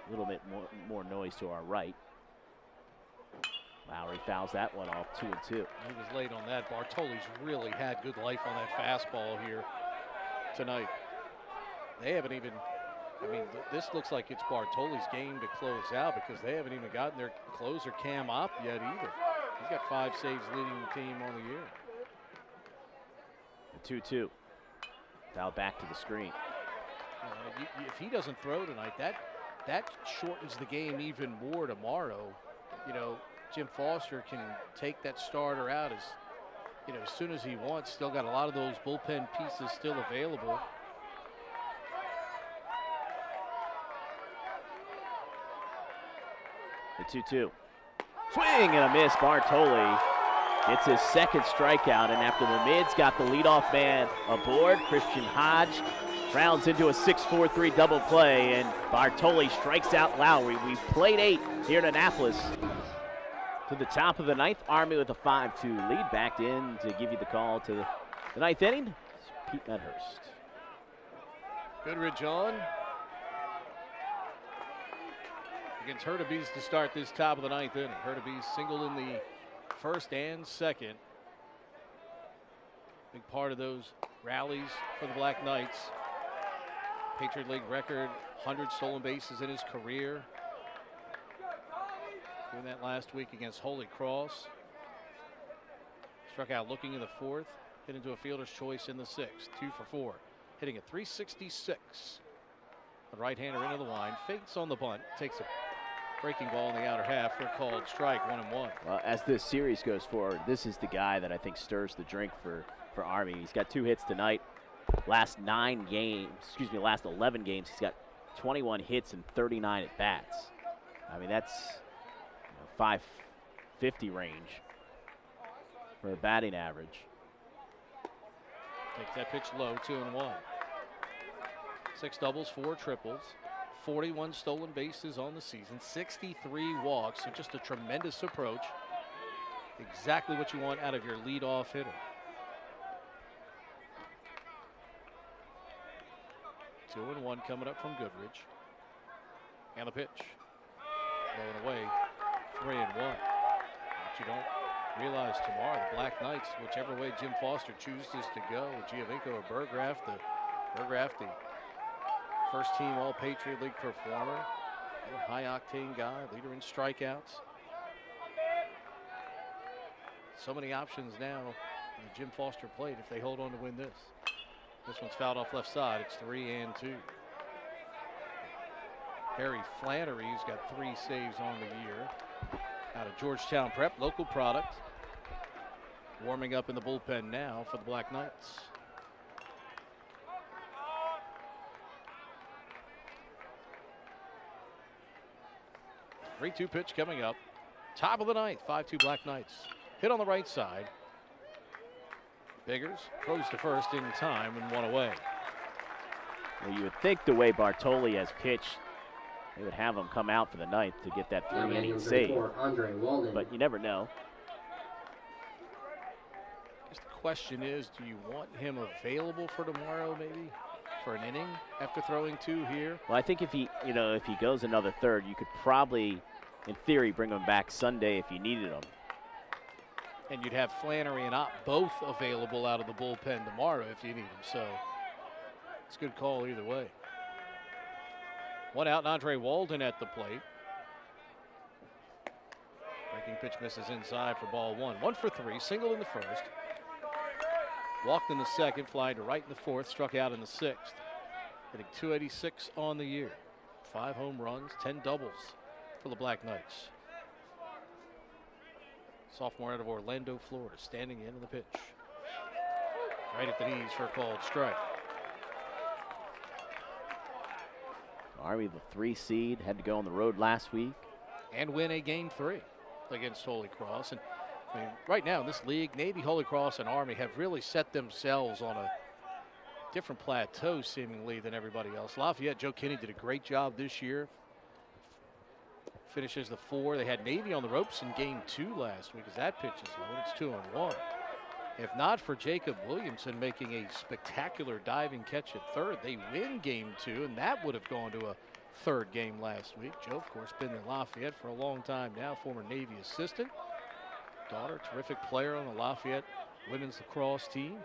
A little bit more noise to our right. Lowry fouls that one off, 2-2. He was late on that. Bartoli's really had good life on that fastball here tonight. They haven't even, I mean, this looks like it's Bartoli's game to close out because they haven't even gotten their closer Cam Opp yet either. He's got 5 saves leading the team on the year. The 2-2. Foul back to the screen. If he doesn't throw tonight, that shortens the game even more tomorrow. You know, Jim Foster can take that starter out as soon as he wants. Still got a lot of those bullpen pieces still available. The 2-2. Swing and a miss. Bartoli gets his second strikeout, and after the Mids got the leadoff man aboard, Christian Hodge rounds into a 6-4-3 double play, and Bartoli strikes out Lowry. We've played 8 here in Annapolis. To the top of the 9th, Army with a 5-2 lead. Backed in to give you the call to the 9th inning. It's Pete Medhurst. Goodrich on. Against Hurtubise to start this top of the 9th inning. Hurtubise singled in the first and second. Big part of those rallies for the Black Knights. Patriot League record, 100 stolen bases in his career. Doing that last week against Holy Cross. Struck out looking in the 4th. Hit into a fielder's choice in the 6th. 2 for 4. Hitting at 366. The right-hander into the line. Fakes on the bunt. Takes a breaking ball in the outer half for a called strike. 1-1. Well, as this series goes forward, this is the guy that I think stirs the drink for Army. He's got 2 hits tonight. Last 11 games, he's got 21 hits and 39 at bats. I mean, that's 550 range for a batting average. Takes that pitch low, 2-1. 6 doubles, 4 triples, 41 stolen bases on the season, 63 walks, so just a tremendous approach. Exactly what you want out of your leadoff hitter. 2-1 coming up from Goodrich. And the pitch. Going away, 3-1. What you don't realize tomorrow, the Black Knights, whichever way Jim Foster chooses to go, Giovinco or Burgraff, the first team All-Patriot League performer, high-octane guy, leader in strikeouts. So many options now in the Jim Foster plate if they hold on to win this. This one's fouled off left side. It's 3-2. Harry Flannery's got 3 saves on the year. Out of Georgetown Prep, local product. Warming up in the bullpen now for the Black Knights. The 3-2 pitch coming up. Top of the 9th, 5-2 Black Knights. Hit on the right side. Biggers throws to first in time and 1 away. Well, you would think the way Bartoli has pitched, they would have him come out for the 9th to get that 3-inning save. But you never know. I guess the question is, do you want him available for tomorrow, maybe for an inning after throwing 2 here? Well, I think if he goes another third, you could probably, in theory, bring him back Sunday if you needed him. And you'd have Flannery and Ott both available out of the bullpen tomorrow if you need them. So it's a good call either way. 1 out, and Andre Walden at the plate. Breaking pitch misses inside for ball 1. 1 for 3, single in the first. Walked in the second, flying to right in the 4th, struck out in the 6th. Hitting 286 on the year. 5 home runs, 10 doubles for the Black Knights. Sophomore out of Orlando, Florida, standing in the pitch. Right at the knees for a called strike. Army, the 3 seed, had to go on the road last week. And win a game 3 against Holy Cross. And I mean, right now in this league, Navy, Holy Cross, and Army have really set themselves on a different plateau seemingly than everybody else. Lafayette, Joe Kinney did a great job this year. Finishes the 4. They had Navy on the ropes in game 2 last week as that pitch is low. It's 2-1. If not for Jacob Williamson making a spectacular diving catch at third, they win game 2, and that would have gone to a 3rd game last week. Joe, of course, been in Lafayette for a long time now, former Navy assistant. Daughter, terrific player on the Lafayette women's lacrosse team.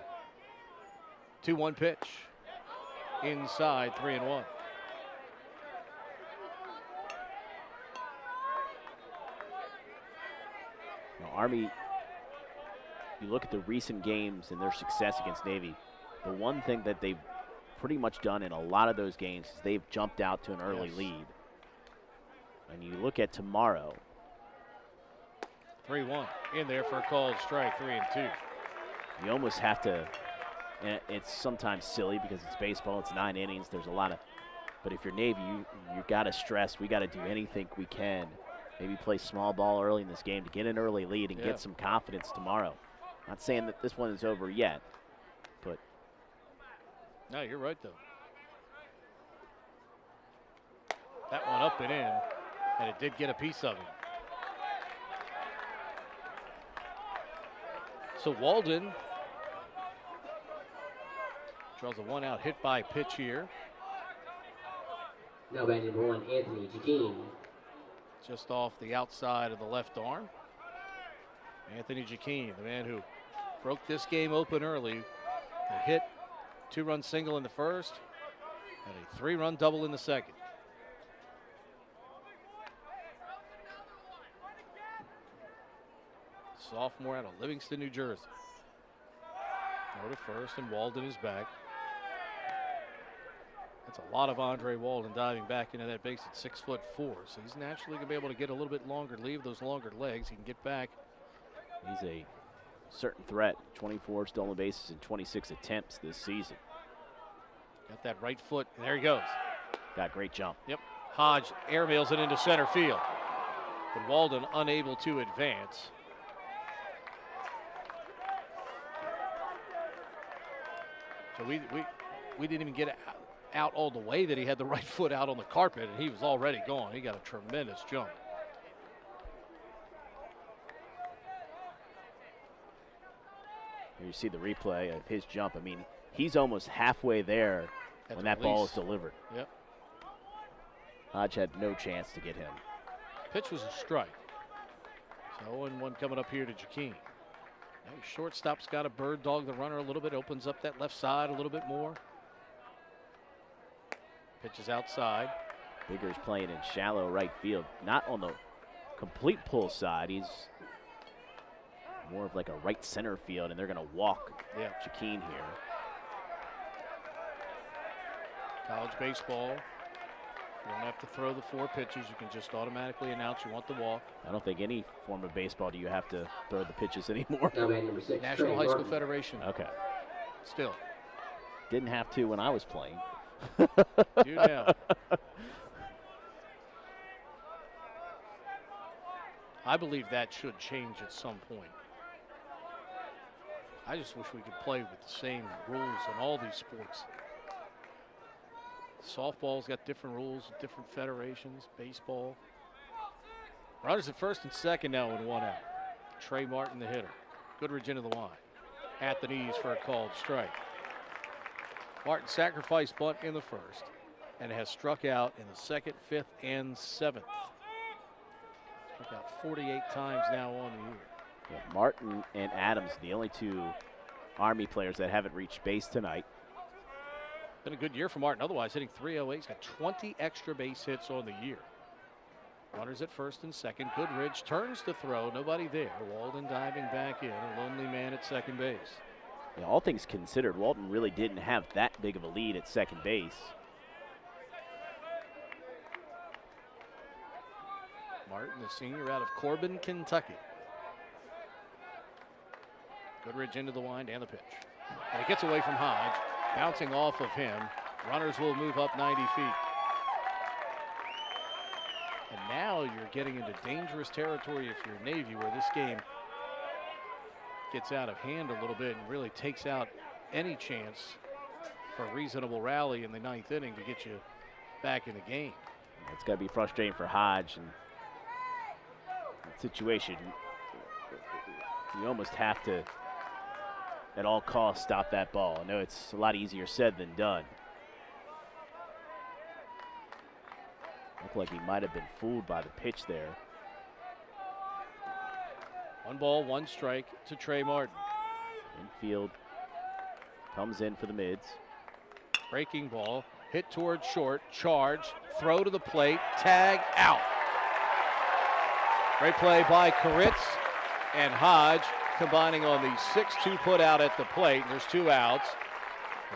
2-1 pitch. Inside, 3-1. Now, Army, you look at the recent games and their success against Navy, the one thing that they've pretty much done in a lot of those games is they've jumped out to an early lead. And you look at tomorrow. 3-1 in there for a called strike, 3-2. You almost have to, and it's sometimes silly because it's baseball, it's 9 innings, there's a lot of, but if you're Navy, you got to stress, we got to do anything we can. Maybe play small ball early in this game to get an early lead and get some confidence tomorrow. Not saying that this one is over yet, but. No, you're right, though. That one up and in, and it did get a piece of him. So Walden draws a one-out hit by pitch here. Now batting number 1, Anthony Jaquin. Just off the outside of the left arm. Anthony Jaquin, the man who broke this game open early. A hit, 2-run single in the first, and a 3-run double in the second. Sophomore out of Livingston, New Jersey. Throw to first, and Walden is back. That's a lot of Andre Walden diving back into that base at 6'4", so he's naturally going to be able to get a little bit longer, leave those longer legs. He can get back. He's a certain threat. 24 stolen bases in 26 attempts this season. Got that right foot, and there he goes. Got a great jump. Yep. Hodge airmails it into center field, but Walden unable to advance. So we didn't even get out all the way that he had the right foot out on the carpet, and he was already gone. He got a tremendous jump. Here you see the replay of his jump. I mean, he's almost halfway there when that ball is delivered. Yep. Hodge had no chance to get him. Pitch was a strike. So 0-1 coming up here to Jaquin. Now your shortstop's got to bird dog the runner a little bit, opens up that left side a little bit more. Pitch is outside. Bigger's playing in shallow right field, not on the complete pull side. He's more of like a right center field, and they're going to walk Jaquin here. College baseball, you don't have to throw the 4 pitches. You can just automatically announce you want the walk. I don't think any form of baseball do you have to throw the pitches anymore. Now batting number 6, National Trey High School Martin. Federation. Okay. Still. Didn't have to when I was playing. Do now. I believe that should change at some point. I just wish we could play with the same rules in all these sports. Softball's got different rules, different federations, baseball. Runners at first and second now with 1 out. Trey Martin, the hitter. Goodrich into the line. At the knees for a called strike. Martin sacrificed bunt in the first and has struck out in the 2nd, 5th, and 7th. Struck out 48 times now on the year. Yeah, Martin and Adams, the only 2 Army players that haven't reached base tonight. Been a good year for Martin. Otherwise, hitting .308. He's got 20 extra base hits on the year. Runners at first and second. Goodrich turns to throw. Nobody there. Walden diving back in. A lonely man at second base. Yeah, all things considered, Walden really didn't have that big of a lead at second base. Martin, the senior out of Corbin, Kentucky. Goodrich into the wind and the pitch. And it gets away from Hodge. Bouncing off of him. Runners will move up 90 feet. And now you're getting into dangerous territory if you're Navy, where this game gets out of hand a little bit and really takes out any chance for a reasonable rally in the 9th inning to get you back in the game. It's got to be frustrating for Hodge. And that situation, you almost have to, at all costs, stop that ball. I know it's a lot easier said than done. Looked like he might have been fooled by the pitch there. 1 ball, 1 strike to Trey Martin. Infield comes in for the mids. Breaking ball, hit towards short, charge, throw to the plate, tag, out. Great play by Koritz and Hodge, combining on the 6-2 put out at the plate. And there's 2 outs.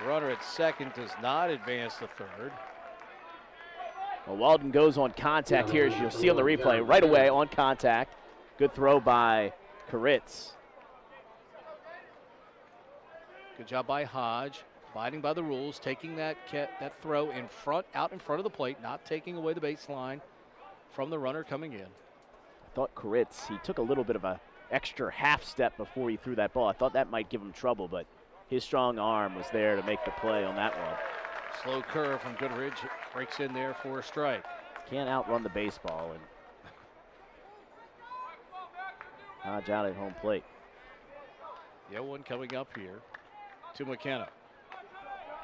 The runner at second does not advance the third. Well, Walden goes on contact here, as you'll see on the replay, right away on contact. Good throw by Koritz. Good job by Hodge, abiding by the rules, taking that throw in front, out in front of the plate, not taking away the baseline from the runner coming in. I thought Koritz, he took a little bit of a extra half step before he threw that ball. I thought that might give him trouble, but his strong arm was there to make the play on that one. Slow curve from Goodrich, breaks in there for a strike. Can't outrun the baseball and Hodge out at home plate. The 0-1 coming up here to McKenna.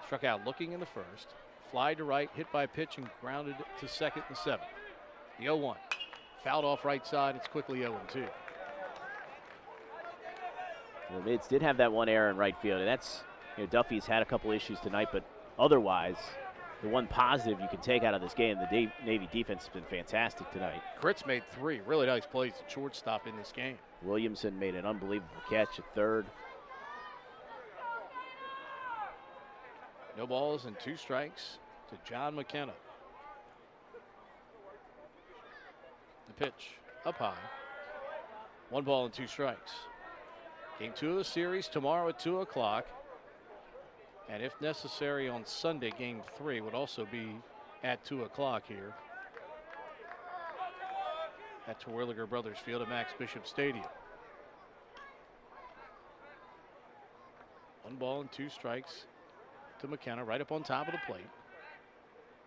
Struck out looking in the first. Fly to right, hit by pitch, and grounded to second in the seventh. The 0-1. Fouled off right side. It's quickly 0-2. The Mids did have that one error in right field. And that's, Duffy's had a couple issues tonight, but otherwise, the one positive you can take out of this game, the Navy defense has been fantastic tonight. Kritz made 3 really nice plays at shortstop in this game. Williamson made an unbelievable catch at third. No balls and 2 strikes to John McKenna. The pitch up high. 1 ball and 2 strikes. Game 2 of the series tomorrow at 2 o'clock. And if necessary on Sunday, game 3 would also be at 2 o'clock here at Terwilliger Brothers Field at Max Bishop Stadium. 1 ball and 2 strikes to McKenna, right up on top of the plate.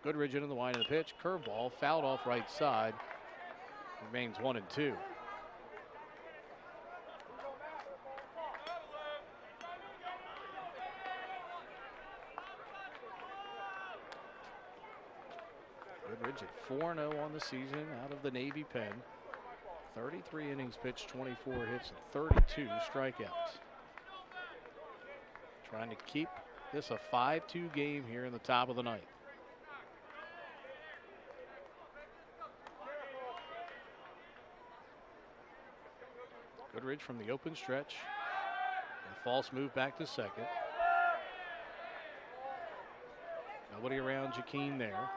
Goodrich into the line of the pitch. Curveball fouled off right side. Remains 1-2. Goodrich at 4-0 on the season out of the Navy pen. 33 innings pitched, 24 hits, and 32 strikeouts. Trying to keep this a 5-2 game here in the top of the ninth. Goodrich from the open stretch. A false move back to second. Nobody around Jaquin there.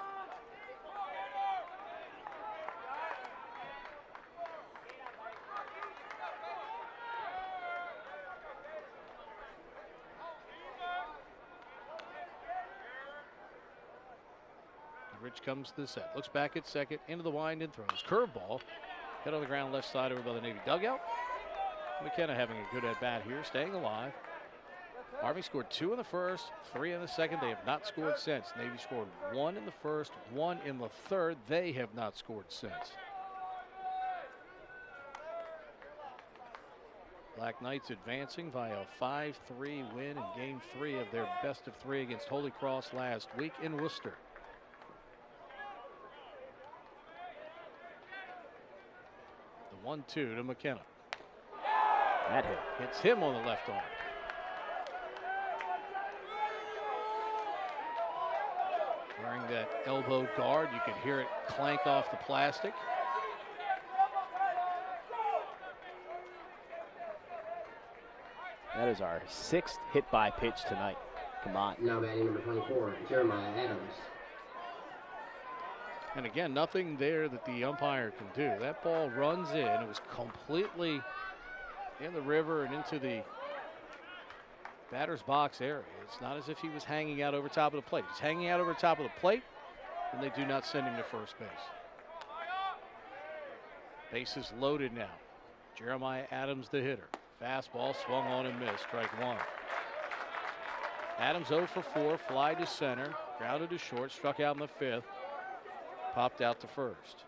Goodrich comes to the set. Looks back at second. Into the wind and throws. Curveball. Hit on the ground left side over by the Navy dugout. McKenna having a good at-bat here, staying alive. Army scored 2 in the first, 3 in the second. They have not scored since. Navy scored 1 in the first, 1 in the third. They have not scored since. Black Knights advancing via a 5-3 win in Game 3 of their best of 3 against Holy Cross last week in Worcester. The 1-2 to McKenna. That hit. Hits him on the left arm. Wearing that elbow guard, you can hear it clank off the plastic. That is our 6th hit by pitch tonight. Come on. Now batting number 24, Jeremiah Adams. And again, nothing there that the umpire can do. That ball runs in. It was completely in the river and into the batter's box area. It's not as if he was hanging out over top of the plate. He's hanging out over top of the plate, and they do not send him to first base. Bases loaded now. Jeremiah Adams, the hitter. Fastball swung on and missed. Strike 1. Adams 0 for 4. Fly to center. Grounded to short. Struck out in the 5th. Popped out to first.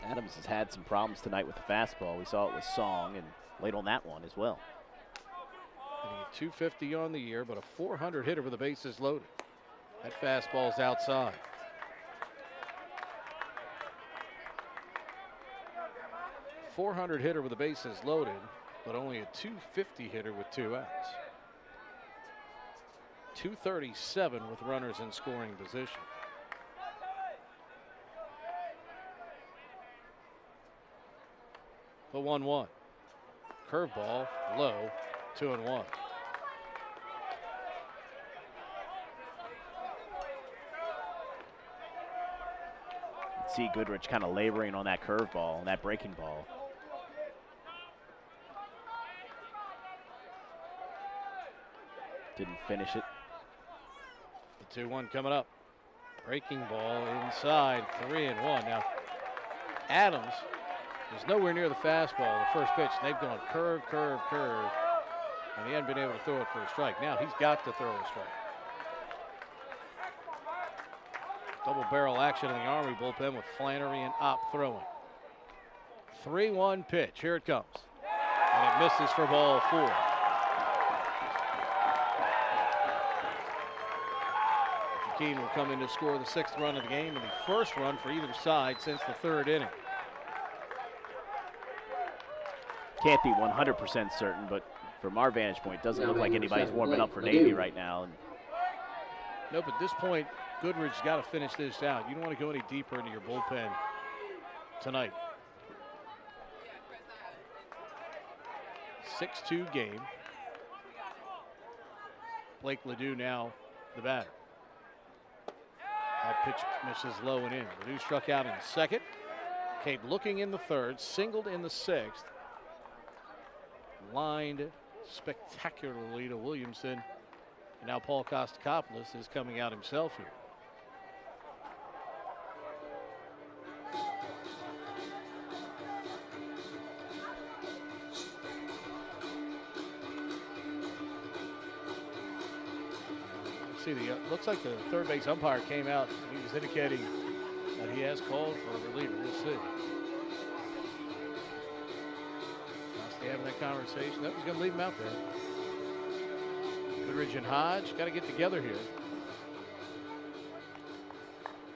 Adams has had some problems tonight with the fastball. We saw it with Song and late on that one as well. Hitting at 250 on the year, but a 400 hitter with the bases loaded. That fastball's outside. .400 hitter with the bases loaded, but only a .250 hitter with 2 outs. .237 with runners in scoring position. The 1-1. Curveball, low, 2-1. See Goodrich kind of laboring on that curveball and that breaking ball. Didn't finish it. The 2-1 coming up. Breaking ball inside, 3-1. Now, Adams is nowhere near the fastball, the first pitch. And they've gone curve, curve, curve. And he hasn't been able to throw it for a strike. Now he's got to throw a strike. Double barrel action in the Army bullpen with Flannery and Opp throwing. 3-1 pitch. Here it comes. And it misses for ball 4. Keene will come in to score the 6th run of the game and the first run for either side since the 3rd inning. Can't be 100% certain, but from our vantage point, doesn't look like anybody's warming up for Navy right now. Nope, at this point, Goodrich's got to finish this out. You don't want to go any deeper into your bullpen tonight. 6-2 game. Blake Ledoux now the batter. That pitch misses low and in. Ledoux struck out in the 2nd. Cade looking in the 3rd, singled in the 6th. Lined spectacularly to Williamson. And now Paul Kostakopoulos is coming out himself here. See, looks like the third base umpire came out. He was indicating that he has called for a reliever. We'll see. Must having that conversation. That was going to leave him out there. Goodrich and Hodge got to get together here.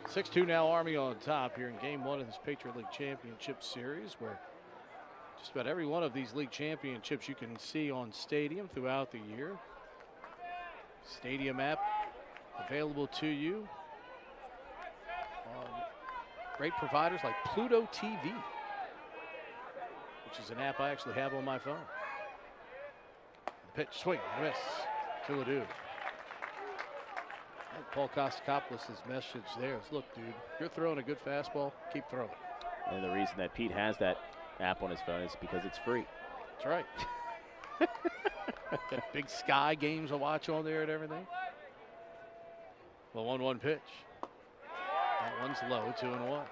6-2 now, Army on top here in Game 1 of this Patriot League Championship Series, where just about every one of these league championships you can see on Stadium throughout the year. Stadium app available to you on great providers like Pluto TV, which is an app I actually have on my phone. The pitch, swing, miss to Ledoux. Paul Kostakopoulos' message there is, look, dude, you're throwing a good fastball, keep throwing. And the reason that Pete has that app on his phone is because it's free. That's right. Got big Sky games to watch on there and everything. The 1-1 pitch. That one's low, 2-1.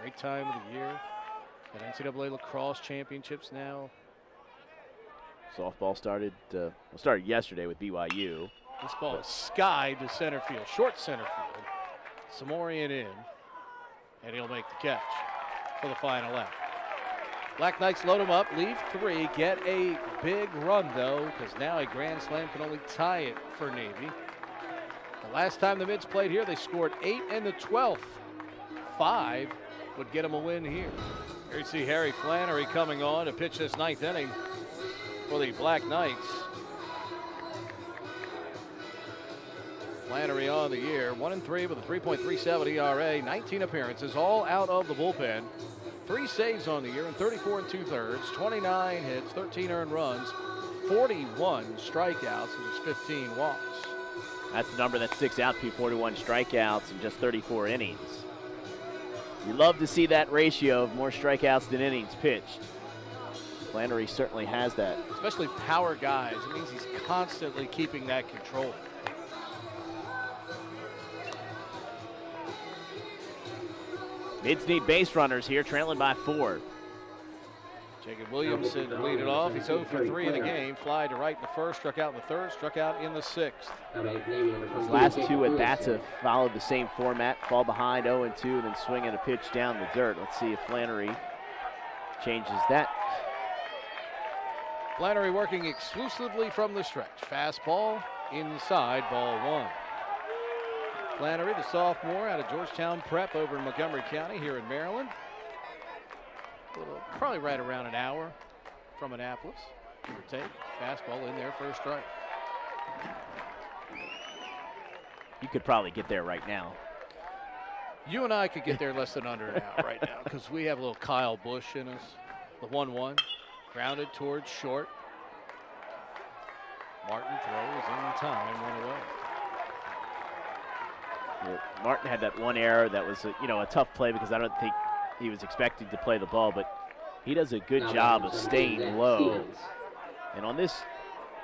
Great time of the year. Got NCAA lacrosse championships now. Softball started yesterday with BYU. This ball is skied to center field, short center field. Samorian in, and he'll make the catch for the final out. Black Knights load him up, leave 3, get a big run though, because now a grand slam can only tie it for Navy. The last time the Mids played here, they scored 8 in the 12th. 5 would get them a win here. Here you see Harry Flannery coming on to pitch this 9th inning for the Black Knights. Flannery on the year, 1-3 with a 3.37 ERA, 19 appearances, all out of the bullpen. 3 saves on the year and 34 2/3, 29 hits, 13 earned runs, 41 strikeouts, and just 15 walks. That's the number that sticks out to you, 41 strikeouts in just 34 innings. You love to see that ratio of more strikeouts than innings pitched. Flannery certainly has that. Especially power guys. It means he's constantly keeping that control. Mids need base runners here, trailing by 4. Jacob Williamson to lead it off. He's 0 for 3 in the game. Fly to right in the 1st, struck out in the 3rd, struck out in the 6th. His last 2 at-bats have followed the same format. Fall behind 0-2, then swing at a pitch down the dirt. Let's see if Flannery changes that. Flannery working exclusively from the stretch. Fastball inside, ball 1. Flannery, the sophomore out of Georgetown Prep over in Montgomery County here in Maryland. Probably right around an hour from Annapolis, give or take. Fastball in there for a strike. You could probably get there right now. You and I could get there less than under an hour right now because we have a little Kyle Busch in us. The 1-1, grounded towards short. Martin throws in time, 1 away. Well, Martin had that one error that was a tough play because I don't think he was expecting to play the ball, but he does a good job of staying low. And on this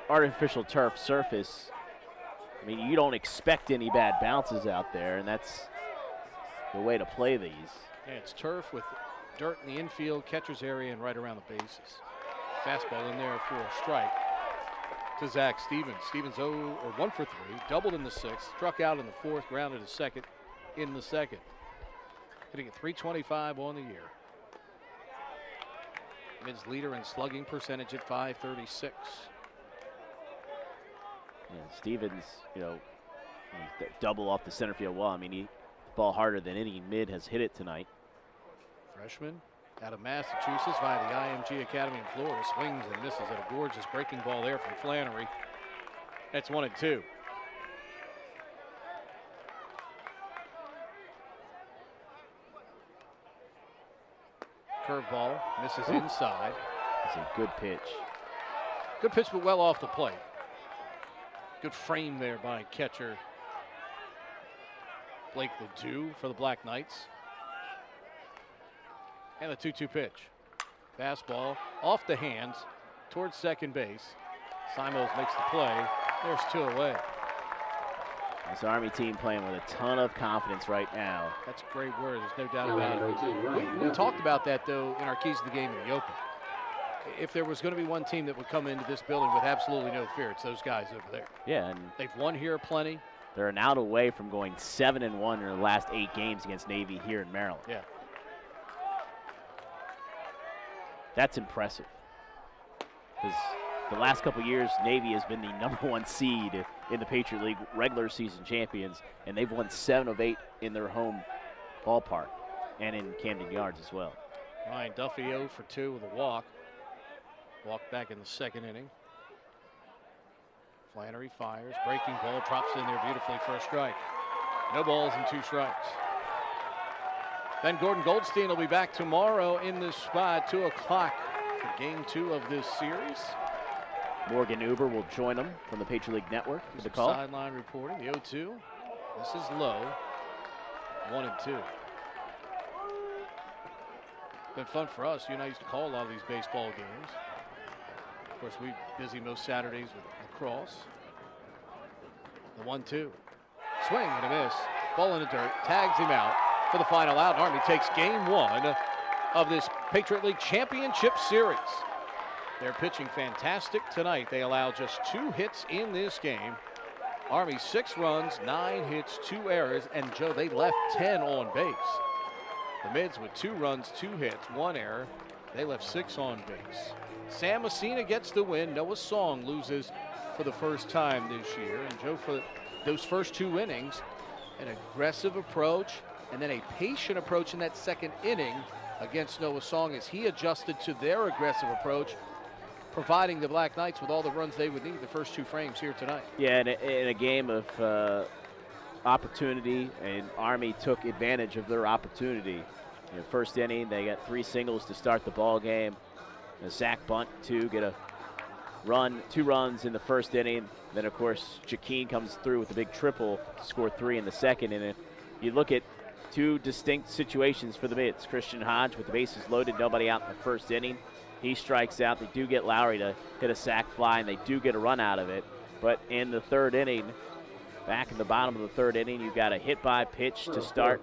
artificial turf surface, I mean, you don't expect any bad bounces out there, and that's the way to play these. Yeah, it's turf with dirt in the infield, catcher's area, and right around the bases. Fastball in there for a strike to Zach Stevens. Stevens 1 for 3, doubled in the 6th, struck out in the 4th, grounded to second in the 2nd. Hitting at .325 on the year. Mids leader in slugging percentage at .536. Yeah, Stevens, double off the center field wall. I mean, he ball harder than any mid has hit it tonight. Freshman out of Massachusetts via the IMG Academy in Florida. Swings and misses at a gorgeous breaking ball there from Flannery. That's 1-2. Curveball misses inside. It's a good pitch. Good pitch, but well off the plate. Good frame there by catcher Blake Ledoux for the Black Knights. And a 2-2 pitch. Fastball off the hands towards second base. Simons makes the play. There's 2 away. This Army team playing with a ton of confidence right now. That's a great word. There's no doubt about it. We talked about that, though, in our Keys to the Game in the Open. If there was going to be one team that would come into this building with absolutely no fear, it's those guys over there. Yeah, and they've won here plenty. They're an out away from going 7-1 in their last 8 games against Navy here in Maryland. Yeah. That's impressive. Because the last couple years, Navy has been the #1 seed in the Patriot League regular season champions, and they've won 7 of 8 in their home ballpark and in Camden Yards as well. Ryan Duffy 0 for 2 with a walk. Walked back in the 2nd inning. Flannery fires, breaking ball, drops in there beautifully for a strike. No balls and 2 strikes. Then Gordon Goldstein will be back tomorrow in this spot, 2 o'clock for game 2 of this series. Morgan Uber will join them from the Patriot League Network for the call. Sideline reporting, the 0-2. This is low, 1-2. Been fun for us. You and I used to call a lot of these baseball games. Of course, we're busy most Saturdays with lacrosse. The 1-2. Swing and a miss. Ball in the dirt. Tags him out for the final out. Army takes game 1 of this Patriot League Championship Series. They're pitching fantastic tonight. They allow just 2 hits in this game. Army 6 runs, 9 hits, 2 errors, and Joe, they left 10 on base. The Mids with 2 runs, 2 hits, 1 error. They left 6 on base. Sam Messina gets the win. Noah Song loses for the first time this year. And Joe, for those first 2 innings, an aggressive approach and then a patient approach in that 2nd inning against Noah Song as he adjusted to their aggressive approach, providing the Black Knights with all the runs they would need the first 2 frames here tonight. Yeah, in a game of opportunity, and Army took advantage of their opportunity. In the first inning, they got 3 singles to start the ball game. A sack bunt, 2, get a run, 2 runs in the first inning. Then, of course, Jaquin comes through with a big triple to score 3 in the 2nd. And if you look at 2 distinct situations for the Mids, Christian Hodge with the bases loaded, nobody out in the first inning. He strikes out. They do get Lowry to hit a sac fly, and they do get a run out of it. But in the 3rd inning, back in the bottom of the 3rd inning, you've got a hit-by-pitch to start,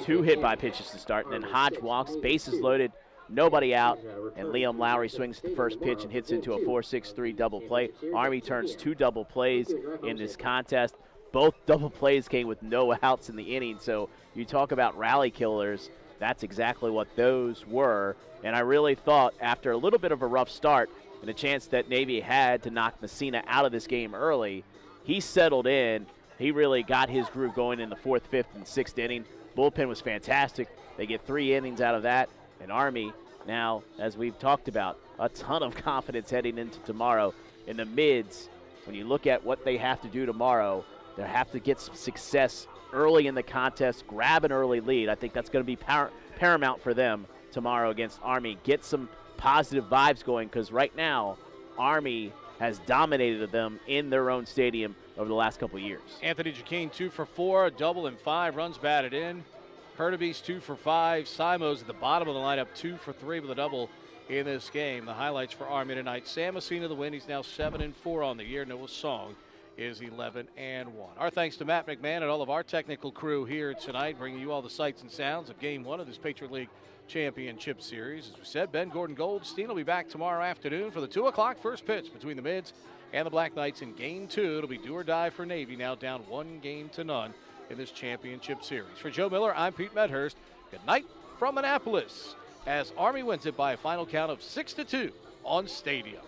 2 hit-by-pitches to start, and then Hodge walks, bases loaded, nobody out, and Liam Lowry swings the first pitch and hits into a 4-6-3 double play. Army turns 2 double plays in this contest. Both double plays came with no outs in the inning, so you talk about rally killers. That's exactly what those were, and I really thought after a little bit of a rough start and a chance that Navy had to knock Messina out of this game early, he settled in. He really got his groove going in the 4th, 5th, and 6th inning. Bullpen was fantastic. They get 3 innings out of that, and Army now, as we've talked about, a ton of confidence heading into tomorrow. In the Mids, when you look at what they have to do tomorrow, they have to get some success early in the contest, grab an early lead. I think that's going to be paramount for them tomorrow against Army. Get some positive vibes going, because right now, Army has dominated them in their own stadium over the last couple of years. Anthony Jaquin 2 for 4, a double and 5 runs batted in. Hurtubise 2 for 5. Simos at the bottom of the lineup 2 for 3 with a double in this game. The highlights for Army tonight: Sam Messina the win. He's now 7-4 on the year. Noah Song is 11-1. Our thanks to Matt McMahon and all of our technical crew here tonight, bringing you all the sights and sounds of Game 1 of this Patriot League Championship Series. As we said, Ben Gordon Goldstein will be back tomorrow afternoon for the 2 o'clock first pitch between the Mids and the Black Knights in Game 2. It'll be do or die for Navy, now down 1-0 in this championship series. For Joe Miller, I'm Pete Medhurst. Good night from Annapolis as Army wins it by a final count of 6-2 on Stadium.